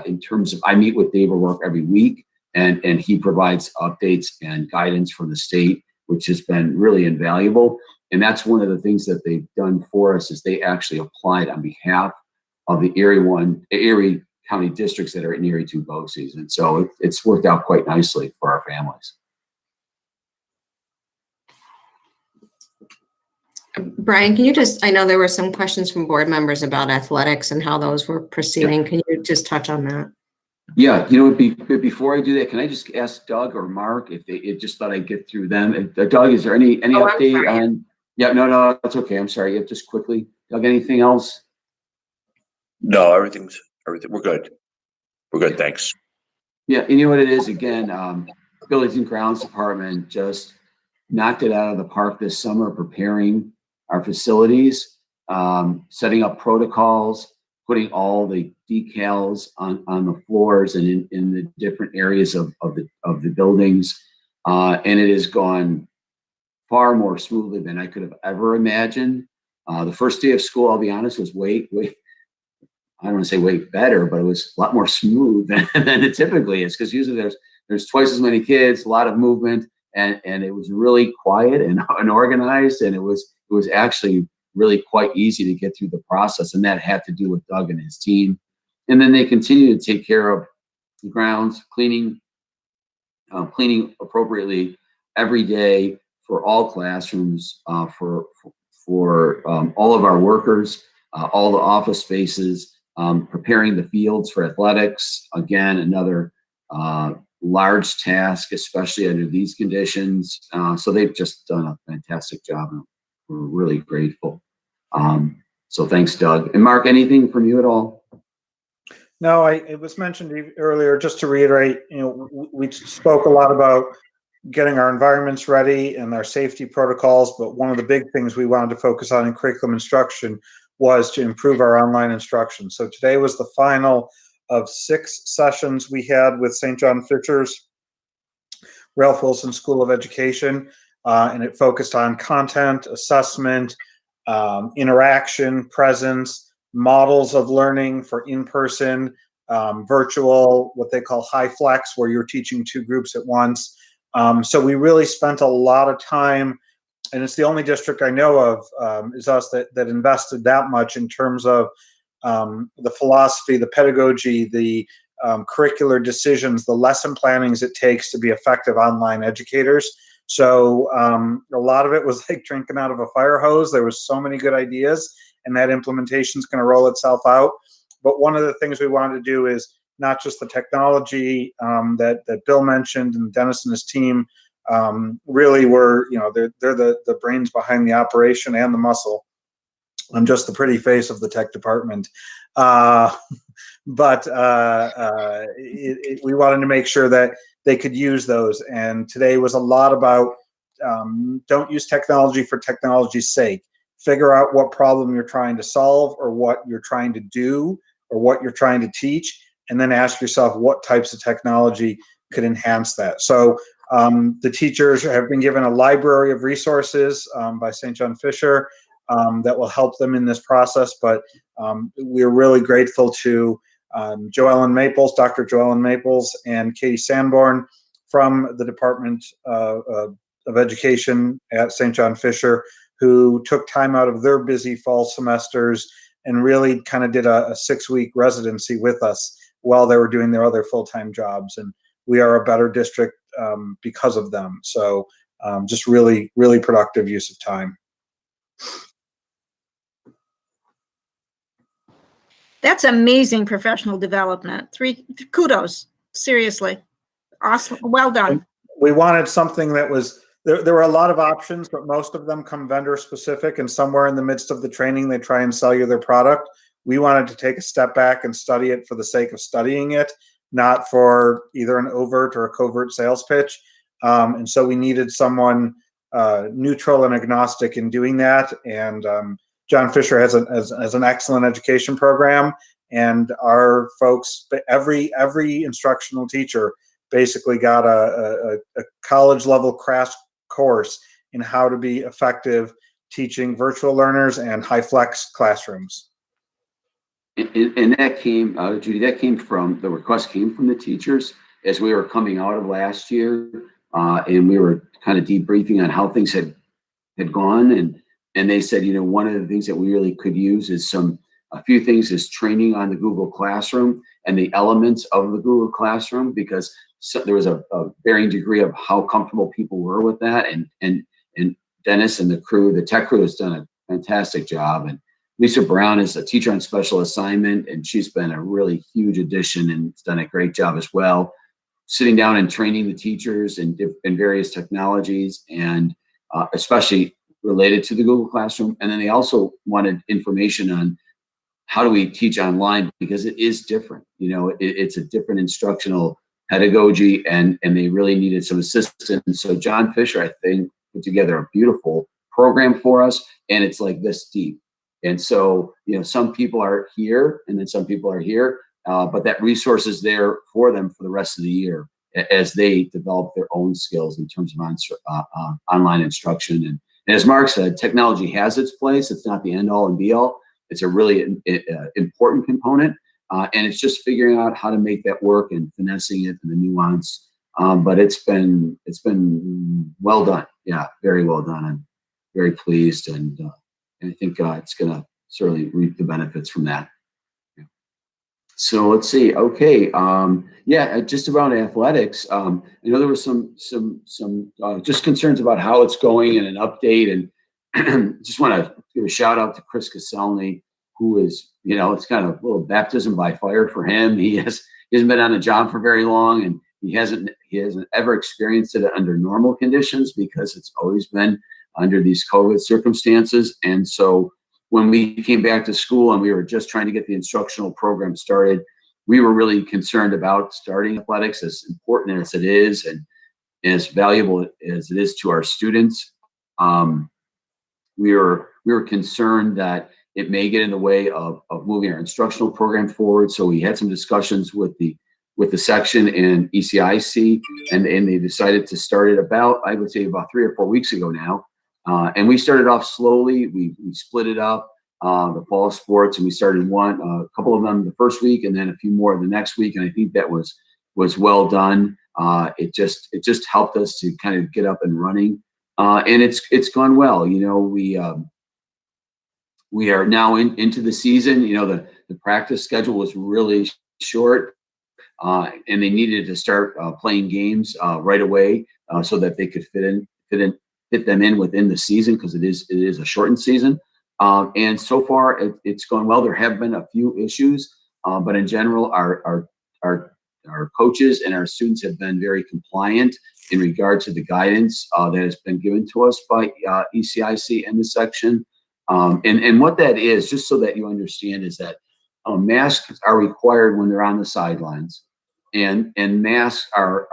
In terms of, I meet with Dave O'Rourke every week, and he provides updates and guidance from the state, which has been really invaluable. And that's one of the things that they've done for us, is they actually applied on behalf of the Erie County districts that are in Erie 2 BOCES. And so it's worked out quite nicely for our families. Brian, can you I know there were some questions from board members about athletics and how those were proceeding. Can you just touch on that? Yeah, before I do that, can I just ask Doug or Mark if they just thought I'd get through them? Doug, is there any update on? Yeah, no, that's okay. I'm sorry. Just quickly, Doug, anything else? No, everything. We're good. We're good. Thanks. Yeah, and you know what it is? Again, Buildings and Grounds Department just knocked it out of the park this summer, preparing our facilities, setting up protocols, putting all the decals on the floors and in the different areas of the buildings, and it has gone far more smoothly than I could have ever imagined. The first day of school, I'll be honest, was way I don't want to say way better, but it was a lot more smooth than it typically is, because usually there's twice as many kids, a lot of movement, and it was really quiet and organized, and it was actually really quite easy to get through the process, and that had to do with Doug and his team. And then they continue to take care of the grounds, cleaning appropriately every day for all classrooms, for all of our workers, all the office spaces, preparing the fields for athletics. Again, another large task, especially under these conditions. So they've just done a fantastic job, and we're really grateful. So thanks, Doug. And Mark, anything from you at all? No, it was mentioned earlier, just to reiterate, we spoke a lot about getting our environments ready and our safety protocols, but one of the big things we wanted to focus on in curriculum instruction was to improve our online instruction. So today was the final of 6 sessions we had with St. John Fisher's Ralph Wilson School of Education, and it focused on content, assessment, interaction, presence, models of learning for in-person, virtual, what they call high flex, where you're teaching 2 groups at once. So we really spent a lot of time, and it's the only district I know of is us that invested that much in terms of the philosophy, the pedagogy, the curricular decisions, the lesson plannings it takes to be effective online educators. So a lot of it was like drinking out of a fire hose. There was so many good ideas, and that implementation is going to roll itself out. But one of the things we wanted to do is not just the technology that Bill mentioned, and Dennis and his team really were, they're the brains behind the operation and the muscle. I'm just the pretty face of the tech department. But we wanted to make sure that they could use those. And today was a lot about don't use technology for technology's sake. Figure out what problem you're trying to solve, or what you're trying to do, or what you're trying to teach, and then ask yourself what types of technology could enhance that. So the teachers have been given a library of resources by St. John Fisher that will help them in this process. But we're really grateful to Dr. Joellen Maples and Katie Sanborn from the Department of Education at St. John Fisher, who took time out of their busy fall semesters and really kind of did a 6-week residency with us while they were doing their other full-time jobs. And we are a better district because of them. So just really, really productive use of time. That's amazing professional development. Kudos, seriously. Awesome. Well done. We wanted something that was, there were a lot of options, but most of them come vendor specific, and somewhere in the midst of the training, they try and sell you their product. We wanted to take a step back and study it for the sake of studying it, not for either an overt or a covert sales pitch. And so we needed someone neutral and agnostic in doing that. And John Fisher has an excellent education program, and our folks, every instructional teacher basically got a college level crash course in how to be effective teaching virtual learners and high flex classrooms. And that came, Judy, the request came from the teachers as we were coming out of last year, and we were kind of debriefing on how things had gone, and they said, one of the things that we really could use is a few things is training on the Google Classroom and the elements of the Google Classroom, because there was a varying degree of how comfortable people were with that, and Dennis and the tech crew has done a fantastic job. And Lisa Brown is a teacher on special assignment, and she's been a really huge addition and has done a great job as well, sitting down and training the teachers in various technologies, and especially related to the Google Classroom. And then they also wanted information on how do we teach online, because it is different. It's a different instructional pedagogy, and they really needed some assistance. So John Fisher, I think, put together a beautiful program for us, and it's like this deep. And so, some people are here and then some people are here, but that resource is there for them for the rest of the year as they develop their own skills in terms of online instruction. And as Mark said, technology has its place. It's not the end all and be all, it's a really important component. And it's just figuring out how to make that work and finessing it and the nuance. But it's been well done. Yeah, very well done. I'm very pleased, and I think it's going to certainly reap the benefits from that. Yeah. So let's see. Okay, yeah, just around athletics. I know there was some just concerns about how it's going and an update, and just want to give a shout out to Chris Caselny, who is, it's kind of a little baptism by fire for him. He hasn't been on the job for very long, and he hasn't ever experienced it under normal conditions because it's always been under these COVID circumstances. And so when we came back to school and we were just trying to get the instructional program started, we were really concerned about starting athletics, as important as it is and as valuable as it is to our students. We were concerned that it may get in the way of moving our instructional program forward. So we had some discussions with the section in ECIC, and they decided to start it about 3 or 4 weeks ago now. And we started off slowly. We split it up, the fall sports, and we started a couple of them the first week, and then a few more the next week. And I think that was well done. It just helped us to kind of get up and running, and it's gone well. We are now into the season. The practice schedule was really short, and they needed to start playing games right away so that they could fit them in within the season, because it is a shortened season. And so far it's gone well. There have been a few issues, but in general, our coaches and our students have been very compliant in regard to the guidance that has been given to us by ECIC and the section. And what that is, just so that you understand, is that masks are required when they're on the sidelines, and masks are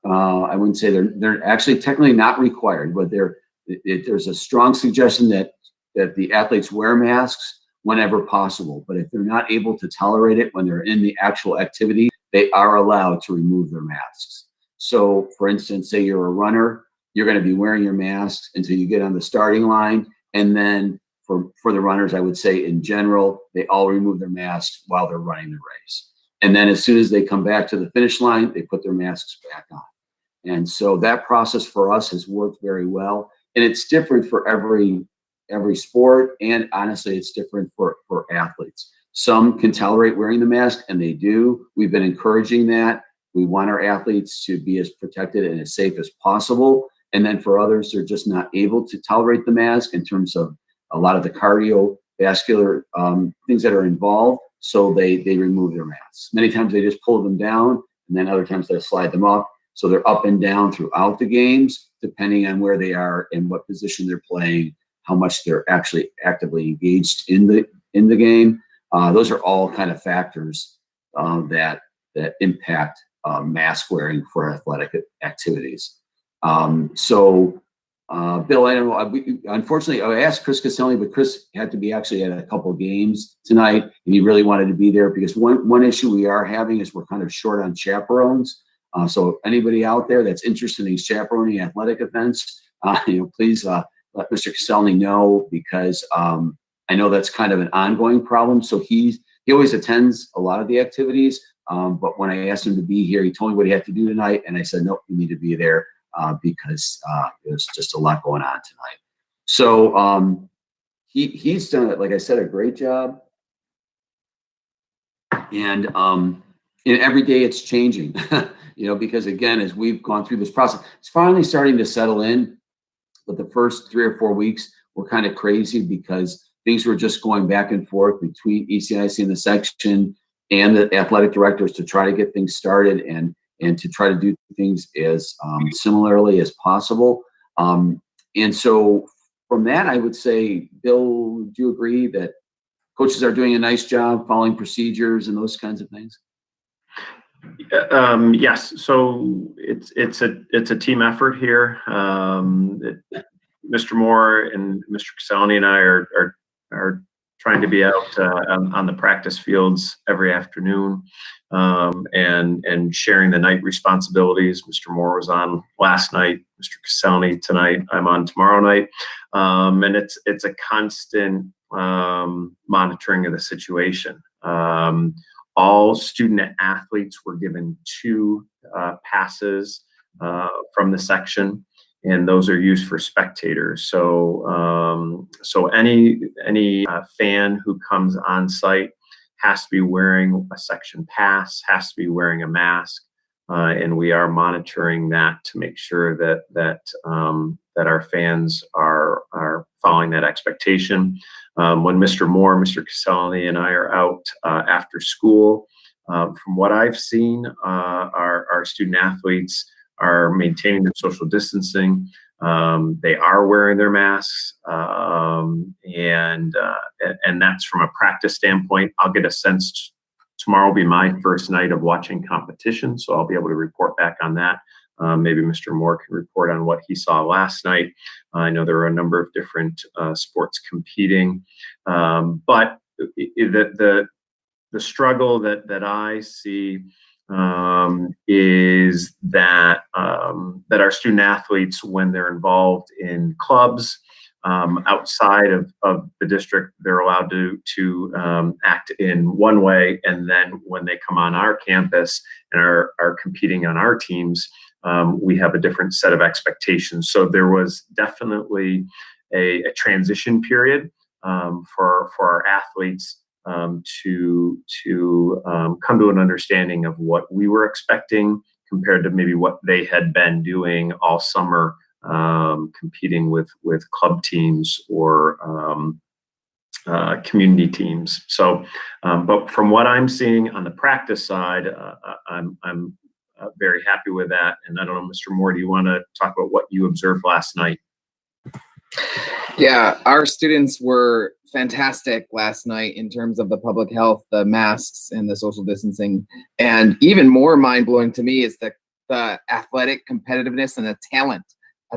I wouldn't say they're actually technically not required, but there's a strong suggestion that the athletes wear masks whenever possible. But if they're not able to tolerate it when they're in the actual activity, they are allowed to remove their masks. So, for instance, say you're a runner, you're going to be wearing your masks until you get on the starting line. And then for the runners, I would say in general, they all remove their masks while they're running the race. And then as soon as they come back to the finish line, they put their masks back on. And so that process for us has worked very well. And it's different for every sport. And honestly, it's different for athletes. Some can tolerate wearing the mask, and they do. We've been encouraging that. We want our athletes to be as protected and as safe as possible. And then for others, they're just not able to tolerate the mask in terms of a lot of the cardiovascular things that are involved. So they remove their masks. Many times they just pull them down, and then other times they slide them up. So they're up and down throughout the games, depending on where they are and what position they're playing, how much they're actually actively engaged in the game. Those are all kind of factors that impact mask wearing for athletic activities. Bill, I know, unfortunately, I asked Chris Caselli, but Chris had to be actually at a couple of games tonight, and he really wanted to be there because one issue we are having is we're kind of short on chaperones. So anybody out there that's interested in chaperoning athletic events, please let Mr. Caselli know, because I know that's kind of an ongoing problem. So he always attends a lot of the activities, but when I asked him to be here, he told me what he had to do tonight, and I said, nope, you need to be there because there's just a lot going on tonight. So he's done, like I said, a great job, and every day it's changing. Because again, as we've gone through this process, it's finally starting to settle in. But the first 3 or 4 weeks were kind of crazy because things were just going back and forth between ECIC and the section and the athletic directors to try to get things started and to try to do things as similarly as possible. And so from that, I would say, Bill, do you agree that coaches are doing a nice job following procedures and those kinds of things? Yes. So it's a team effort here. Mr. Moore and Mr. Caselny and I are trying to be out on the practice fields every afternoon and sharing the night responsibilities. Mr. Moore was on last night. Mr. Caselny tonight. I'm on tomorrow night. And it's a constant monitoring of the situation. All student athletes were given 2 passes from the section, and those are used for spectators. So, so any fan who comes on site has to be wearing a section pass, has to be wearing a mask, and we are monitoring that to make sure that that our fans are following that expectation. When Mr. Moore, Mr. Castellani, and I are out after school, from what I've seen, our student athletes are maintaining their social distancing. They are wearing their masks, and that's from a practice standpoint. I'll get a sense. Tomorrow will be my first night of watching competition, so I'll be able to report back on that. Maybe Mr. Moore can report on what he saw last night. I know there are a number of different sports competing, but the struggle that I see is that that our student athletes, when they're involved in clubs outside of the district, they're allowed to act in one way, and then when they come on our campus and are competing on our teams, we have a different set of expectations. So there was definitely a transition period for our athletes to come to an understanding of what we were expecting compared to maybe what they had been doing all summer, competing with club teams or community teams. So, but from what I'm seeing on the practice side, I'm very happy with that. And I don't know, Mr. Moore, do you want to talk about what you observed last night? Yeah, our students were fantastic last night in terms of the public health, the masks, and the social distancing. And even more mind-blowing to me is the athletic competitiveness and the talent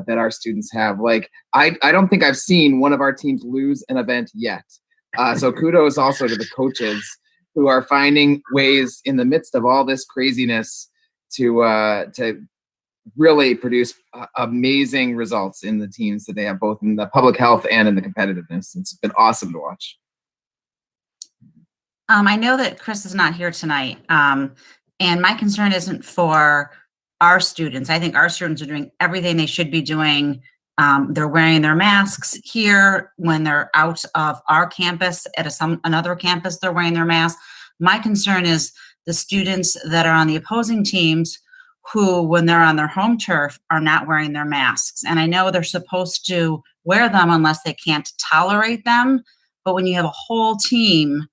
that our students have. Like, I don't think I've seen one of our teams lose an event yet. So kudos also to the coaches who are finding ways in the midst of all this craziness to really produce amazing results in the teams that they have, both in the public health and in the competitiveness. It's been awesome to watch. I know that Chris is not here tonight, and my concern isn't for our students. I think our students are doing everything they should be doing. They're wearing their masks here. When they're out of our campus at another campus, they're wearing their masks. My concern is the students that are on the opposing teams who, when they're on their home turf, are not wearing their masks. And I know they're supposed to wear them unless they can't tolerate them. But when you have a whole team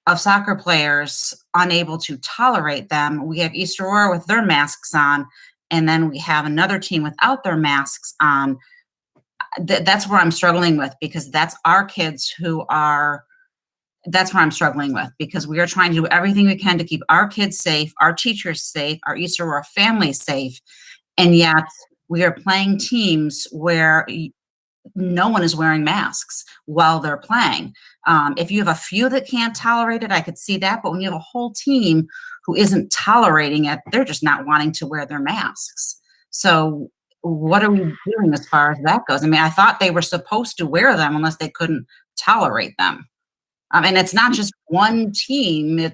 of soccer players unable to tolerate them, we have East Aurora with their masks on, and then we have another team without their masks on. That's where I'm struggling with, because that's our kids who are, that's where I'm struggling with, because we are trying to do everything we can to keep our kids safe, our teachers safe, our East Aurora families safe. And yet we are playing teams where no one is wearing masks while they're playing. If you have a few that can't tolerate it, I could see that. But when you have a whole team who isn't tolerating it, they're just not wanting to wear their masks. So what are we doing as far as that goes? I mean, I thought they were supposed to wear them unless they couldn't tolerate them. And it's not just one team.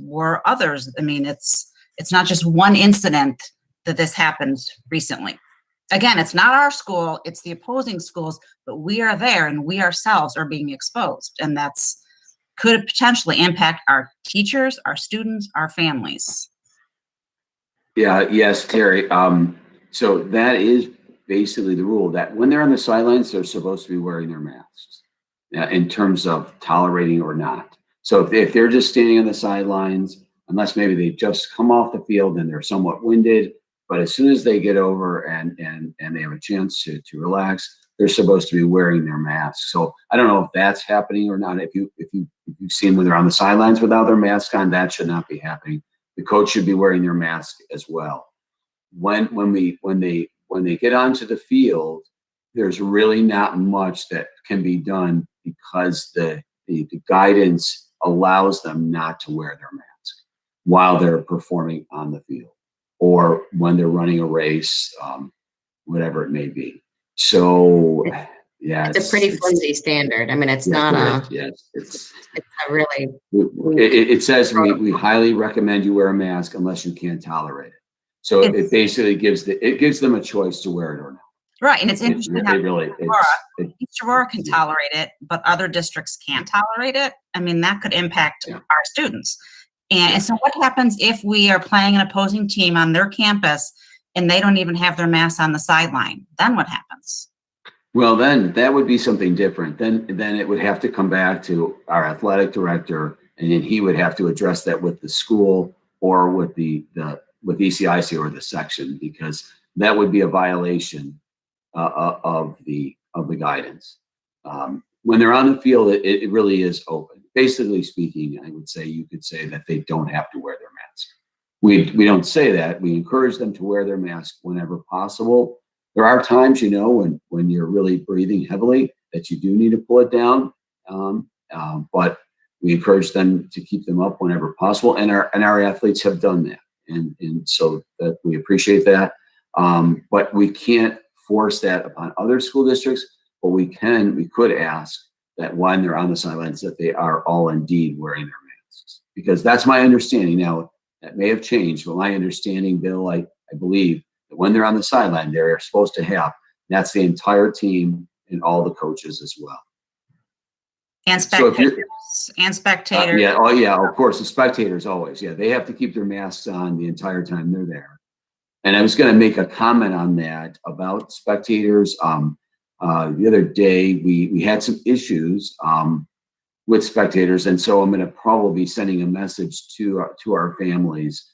Were others. I mean, it's not just one incident that this happened recently. Again, it's not our school, it's the opposing schools, but we are there and we ourselves are being exposed. And that's could potentially impact our teachers, our students, our families. Yeah, yes, Terry. So that is basically the rule, that when they're on the sidelines, they're supposed to be wearing their masks in terms of tolerating or not. So if they're just standing on the sidelines, unless maybe they just come off the field and they're somewhat winded, but as soon as they get over and they have a chance to relax, they're supposed to be wearing their masks. So I don't know if that's happening or not. If you've seen when they're on the sidelines without their mask on, that should not be happening. The coach should be wearing their mask as well. When they get onto the field, there's really not much that can be done because the guidance allows them not to wear their mask while they're performing on the field, or when they're running a race, whatever it may be. So Yeah, It's a pretty flimsy standard. I mean, it's yes, not it a, is. Yes, it's a really, it says we highly recommend you wear a mask unless you can't tolerate it. So it basically gives them a choice to wear it or not. Right, and it's interesting how East Aurora can tolerate it, but other districts can't tolerate it. I mean, that could impact our students. And so what happens if we are playing an opposing team on their campus and they don't even have their masks on the sideline? Then what happens? Well, then that would be something different. Then it would have to come back to our athletic director, and then he would have to address that with the school or with with ECIC or the section, because that would be a violation of the guidance. When they're on the field, it really is open. Basically speaking, I would say you could say that they don't have to wear their mask. We don't say that. We encourage them to wear their mask whenever possible. There are times, when you're really breathing heavily that you do need to pull it down. But we encourage them to keep them up whenever possible. And our athletes have done that. And so that we appreciate that. But we can't force that upon other school districts, but we could ask that when they're on the sidelines that they are all indeed wearing their masks, because that's my understanding. Now that may have changed, but my understanding, Bill, I believe that when they're on the sideline, they're supposed to have, that's the entire team and all the coaches as well. And spectators. Yeah. Oh yeah. Of course, the spectators always. Yeah. They have to keep their masks on the entire time they're there. And I was going to make a comment on that about spectators. The other day we had some issues with spectators, and so I'm going to probably be sending a message to our families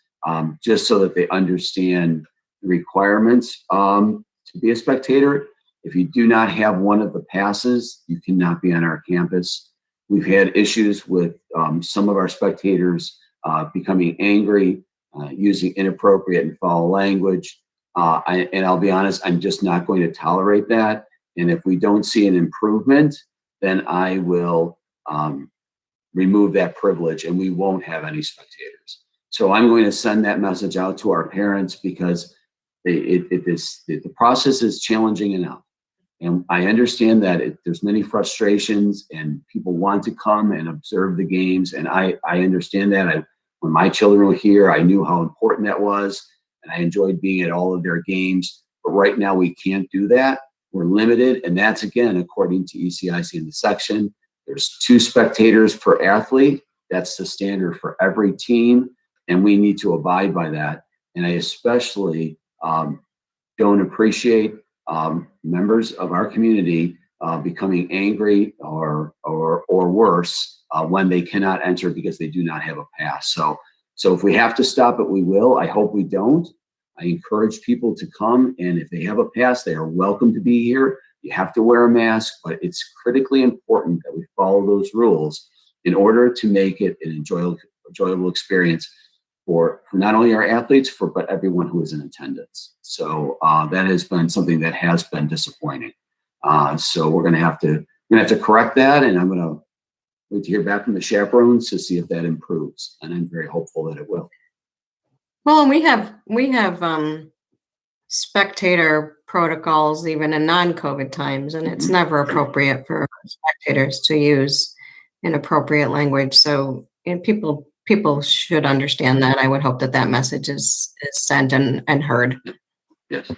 just so that they understand the requirements to be a spectator. If you do not have one of the passes, you cannot be on our campus. We've had issues with some of our spectators becoming angry, using inappropriate and foul language. And I'll be honest, I'm just not going to tolerate that. And if we don't see an improvement, then I will remove that privilege and we won't have any spectators. So I'm going to send that message out to our parents, because the process is challenging enough. And I understand that there's many frustrations and people want to come and observe the games. And I understand that. When my children were here, I knew how important that was, and I enjoyed being at all of their games. But right now we can't do that. We're limited. And that's, again, according to ECIC in the section, there's 2 spectators per athlete. That's the standard for every team. And we need to abide by that. And I especially don't appreciate members of our community becoming angry or worse when they cannot enter because they do not have a pass. So if we have to stop it, we will. I hope we don't. I encourage people to come, and if they have a pass, they are welcome to be here. You have to wear a mask, but it's critically important that we follow those rules in order to make it an enjoyable experience for not only our athletes, but everyone who is in attendance. So that has been something that has been disappointing. So we're going to have to correct that, and I'm going to wait to hear back from the chaperones to see if that improves. And I'm very hopeful that it will. well, and we have spectator protocols even in non-COVID times, and it's never appropriate for spectators to use inappropriate language. So people should understand that. I would hope that message is sent and heard. Yes.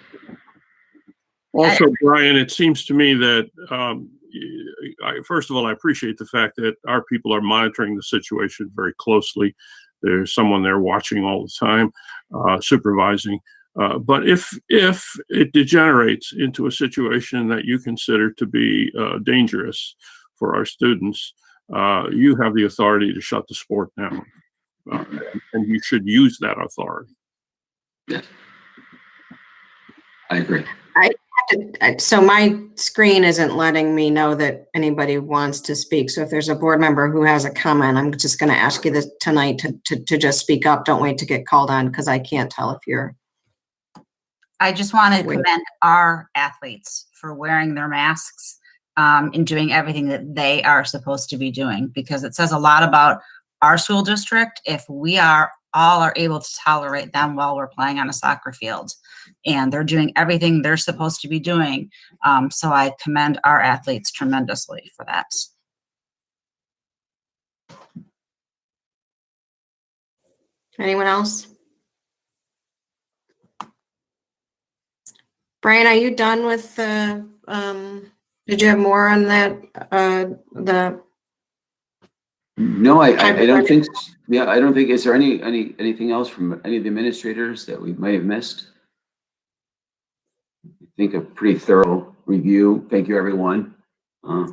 Also, Brian, it seems to me that, first of all, I appreciate the fact that our people are monitoring the situation very closely. There's someone there watching all the time, supervising. But if it degenerates into a situation that you consider to be dangerous for our students, you have the authority to shut the sport down. And you should use that authority. Yes. I agree. So my screen isn't letting me know that anybody wants to speak. So if there's a board member who has a comment, I'm just going to ask you this tonight to just speak up. Don't wait to get called on, because I can't tell if you're. I just want to commend our athletes for wearing their masks and doing everything that they are supposed to be doing, because it says a lot about our school district if we are all are able to tolerate them while we're playing on a soccer field. And they're doing everything they're supposed to be doing. So I commend our athletes tremendously for that. Anyone else? Brian, are you done with the, did you have more on that, No, I don't think, yeah, I don't think, is there anything else from any of the administrators that we may have missed? I think a pretty thorough review. Thank you, everyone.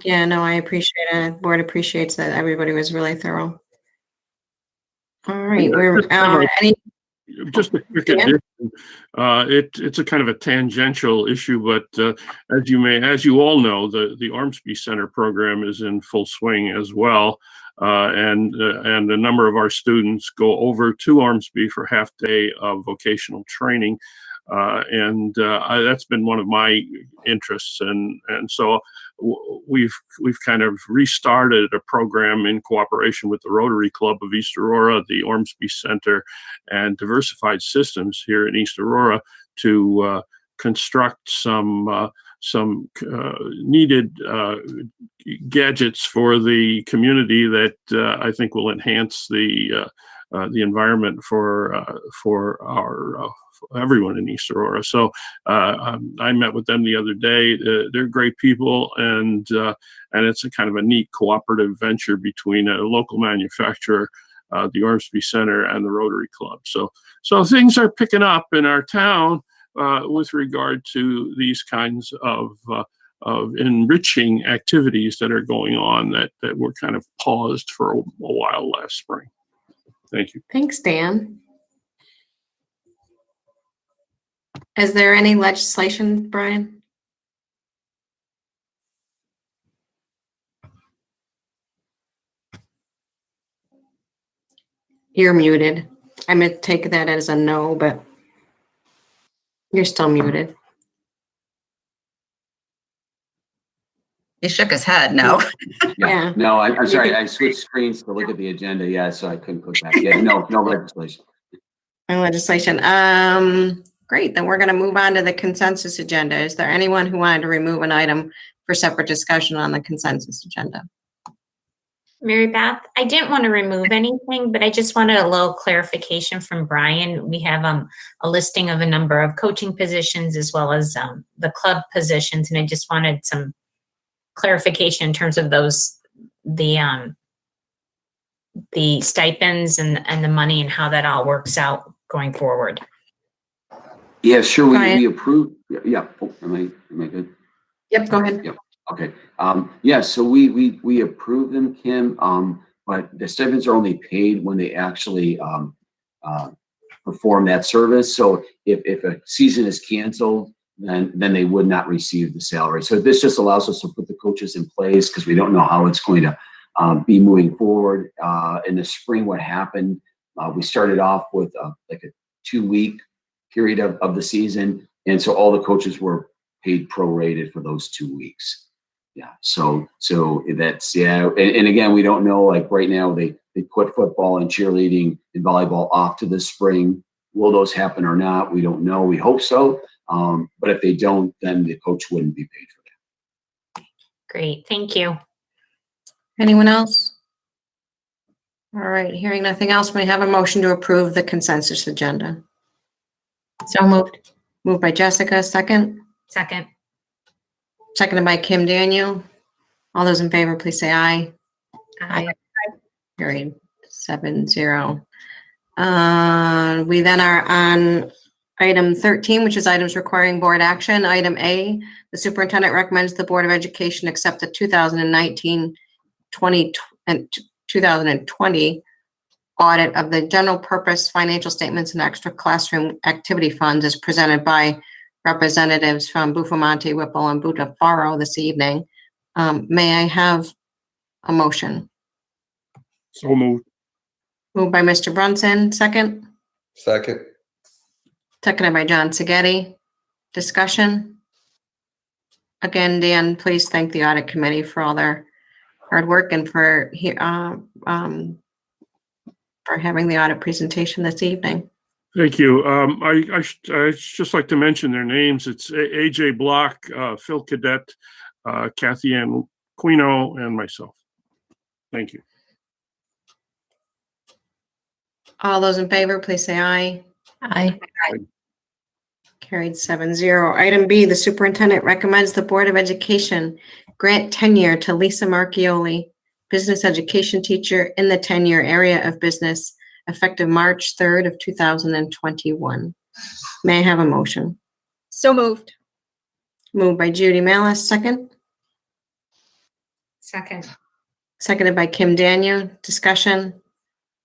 Yeah, no, I appreciate it. The board appreciates that. Everybody was really thorough. All right, we're, just a quick addition. It's a kind of a tangential issue, but as you all know, the Ormsby Center program is in full swing as well, and a number of our students go over to Ormsby for half day of vocational training, and that's been one of my interests, and so we've kind of restarted a program in cooperation with the Rotary Club of East Aurora, the Ormsby Center, and Diversified Systems here in East Aurora to construct some needed gadgets for the community that I think will enhance the environment for everyone in East Aurora. So I met with them the other day. They're great people, and it's a kind of a neat cooperative venture between a local manufacturer, the Ormsby Center, and the Rotary Club. So things are picking up in our town with regard to these kinds of enriching activities that are going on that were kind of paused for a while last spring. Thank you. thanks, Dan. Is there any legislation, Brian? You're muted. I'm gonna take that as a no, but you're still muted. He shook his head, no. Yeah. No, I'm sorry. I switched screens to look at the agenda. Yeah, so I couldn't click back. Yeah, no legislation. No legislation. Great. Then we're going to move on to the consensus agenda. Is there anyone who wanted to remove an item for separate discussion on the consensus agenda? Mary Beth, I didn't want to remove anything, but I just wanted a little clarification from Brian. We have a listing of a number of coaching positions as well as the club positions, and I just wanted some clarification in terms of those, the stipends and the money and how that all works out going forward. Yeah, sure. We approved. Yeah. Oh, am I good? Yep. Go ahead. Yep. Okay. Yeah. So we approve them, Kim. But the stipends are only paid when they actually perform that service. So if a season is canceled, then they would not receive the salary. So this just allows us to put the coaches in place because we don't know how it's going to be moving forward. In the spring, what happened? We started off with like a 2-week period of the season, and so all the coaches were paid prorated for those 2 weeks. Yeah. So that's and again, we don't know. Like right now, they put football and cheerleading and volleyball off to the spring. Will those happen or not? We don't know. We hope so. But if they don't, then the coach wouldn't be paid for that. Great, thank you. Anyone else? All right, hearing nothing else, we have a motion to approve the consensus agenda. So moved. Moved by Jessica, second. Second. Seconded by Kim Daniel. All those in favor, please say aye. Aye. Carried 7-0. We then are on item 13, which is items requiring board action. Item A, the superintendent recommends the Board of Education accept the 2019-20 and 2020 audit of the general purpose financial statements and extra classroom activity funds as presented by representatives from Bufamonte, Whipple, and Butafaro this evening. May I have a motion? So moved. Moved by Mr. Brunson, second. Second. Seconded by John Seghetti. Discussion? Again, Dan, please thank the audit committee for all their hard work and for for having the audit presentation this evening. Thank you. I just like to mention their names. It's AJ Block, Phil Cadet, Kathy Ann Quino, and myself. Thank you. All those in favor, please say aye. Aye. Carried 7-0. Item B, the superintendent recommends the Board of Education grant tenure to Lisa Marchioli, business education teacher in the 10-year area of business, effective March 3rd of 2021. May I have a motion? So moved. Moved by Judy Malice, second. Second. Seconded by Kim Daniel. Discussion.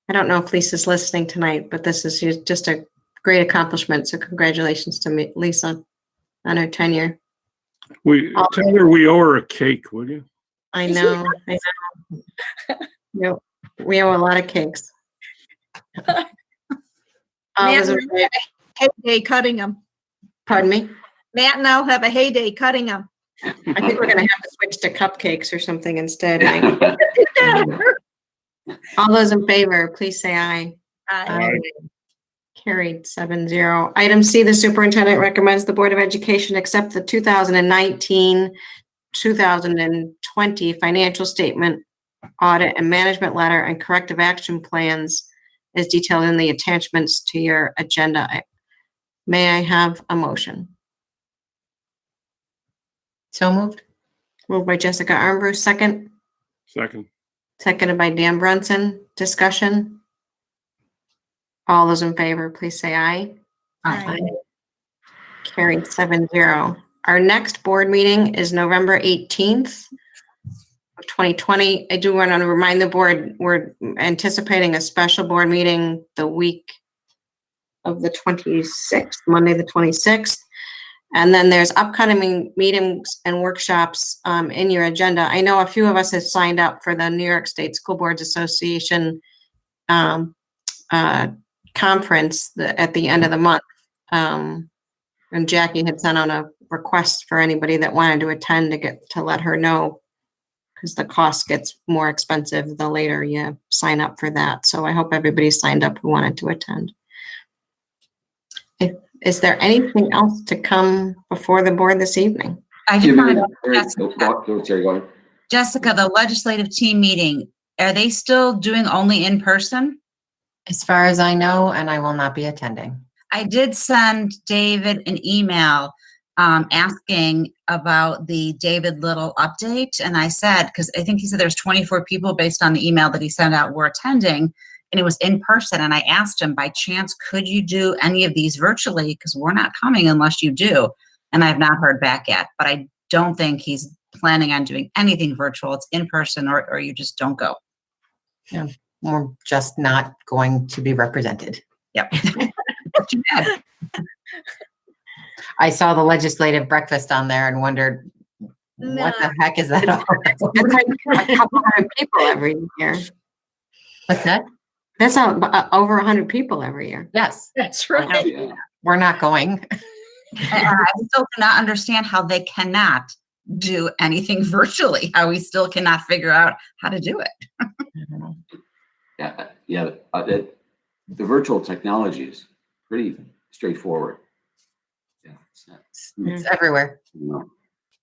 I don't know if Lisa's listening tonight, but this is just a great accomplishment. So congratulations to Lisa on her tenure. Tell her we owe her a cake, will you? I know. Yep, we owe a lot of cakes. Matt and I have a heyday cutting them. Pardon me? Matt and I'll have a heyday cutting them. I think we're going to have to switch to cupcakes or something instead. All those in favor, please say aye. Aye. Carried 7-0. Item C, the superintendent recommends the Board of Education accept the 2019-2020 financial statement, audit and management letter, and corrective action plans as detailed in the attachments to your agenda. May I have a motion? So moved. Moved by Jessica Armbruster, second. Second. Seconded by Dan Brunson. Discussion. All those in favor, please say aye. Aye. Carried 7-0. Our next board meeting is November 18th of 2020. I do want to remind the board, we're anticipating a special board meeting the week of the 26th, Monday the 26th. And then there's upcoming meetings and workshops in your agenda. I know a few of us have signed up for the New York State School Boards Association conference at the end of the month. And Jackie had sent out a request for anybody that wanted to attend to let her know, because the cost gets more expensive the later you sign up for that. So I hope everybody signed up who wanted to attend. Is there anything else to come before the board this evening? I just wanted to Jessica, the legislative team meeting, are they still doing only in person? As far as I know, and I will not be attending. I did send David an email asking about the David Little update. And I said, because I think he said there's 24 people based on the email that he sent out were attending, and it was in person. And I asked him, by chance, could you do any of these virtually? Because we're not coming unless you do. And I have not heard back yet, but I don't think he's planning on doing anything virtual. It's in person, or you just don't go. Yeah, we're just not going to be represented. Yep. Too bad. I saw the legislative breakfast on there and wondered, what the heck is that all about? That's like a couple hundred people every year. What's that? That's over 100 people every year. Yes. That's right. Yeah. We're not going. And I still do not understand how they cannot do anything virtually, how we still cannot figure out how to do it. The virtual technology is pretty straightforward. Yeah, It's everywhere.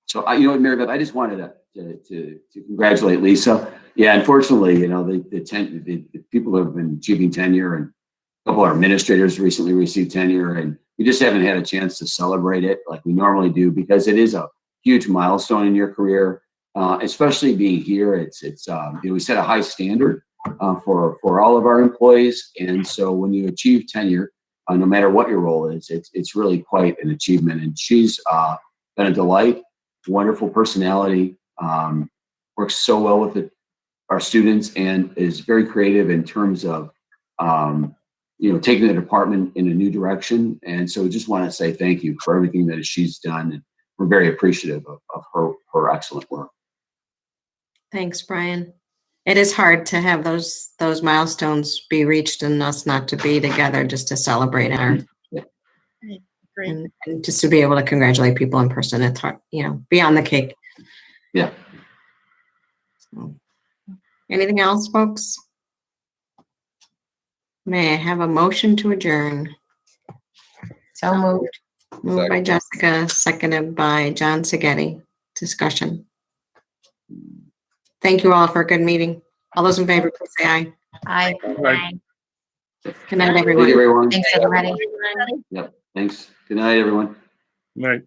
So you know what, Mary Beth, I just wanted to congratulate Lisa. Yeah, unfortunately, the people who have been achieving tenure, and a couple of our administrators recently received tenure, and we just haven't had a chance to celebrate it like we normally do, because it is a huge milestone in your career, especially being here. We set a high standard for all of our employees, and so when you achieve tenure, no matter what your role is, it's really quite an achievement. And she's been a delight, wonderful personality, works so well with our students, and is very creative in terms of taking the department in a new direction. And so just want to say thank you for everything that she's done, and we're very appreciative of her excellent work. Thanks, Brian. It is hard to have those milestones be reached and us not to be together just to celebrate our and just to be able to congratulate people in person. It's hard, beyond the cake. Yeah. So, anything else, folks? May I have a motion to adjourn? So moved. Moved by Jessica, seconded by John Seghetti. Discussion. Thank you all for a good meeting. All those in favor, please say aye. Aye. Right. Good night, Thank everyone. you, everyone. Thanks, everybody. Yep. Thanks. Good night, everyone. Right.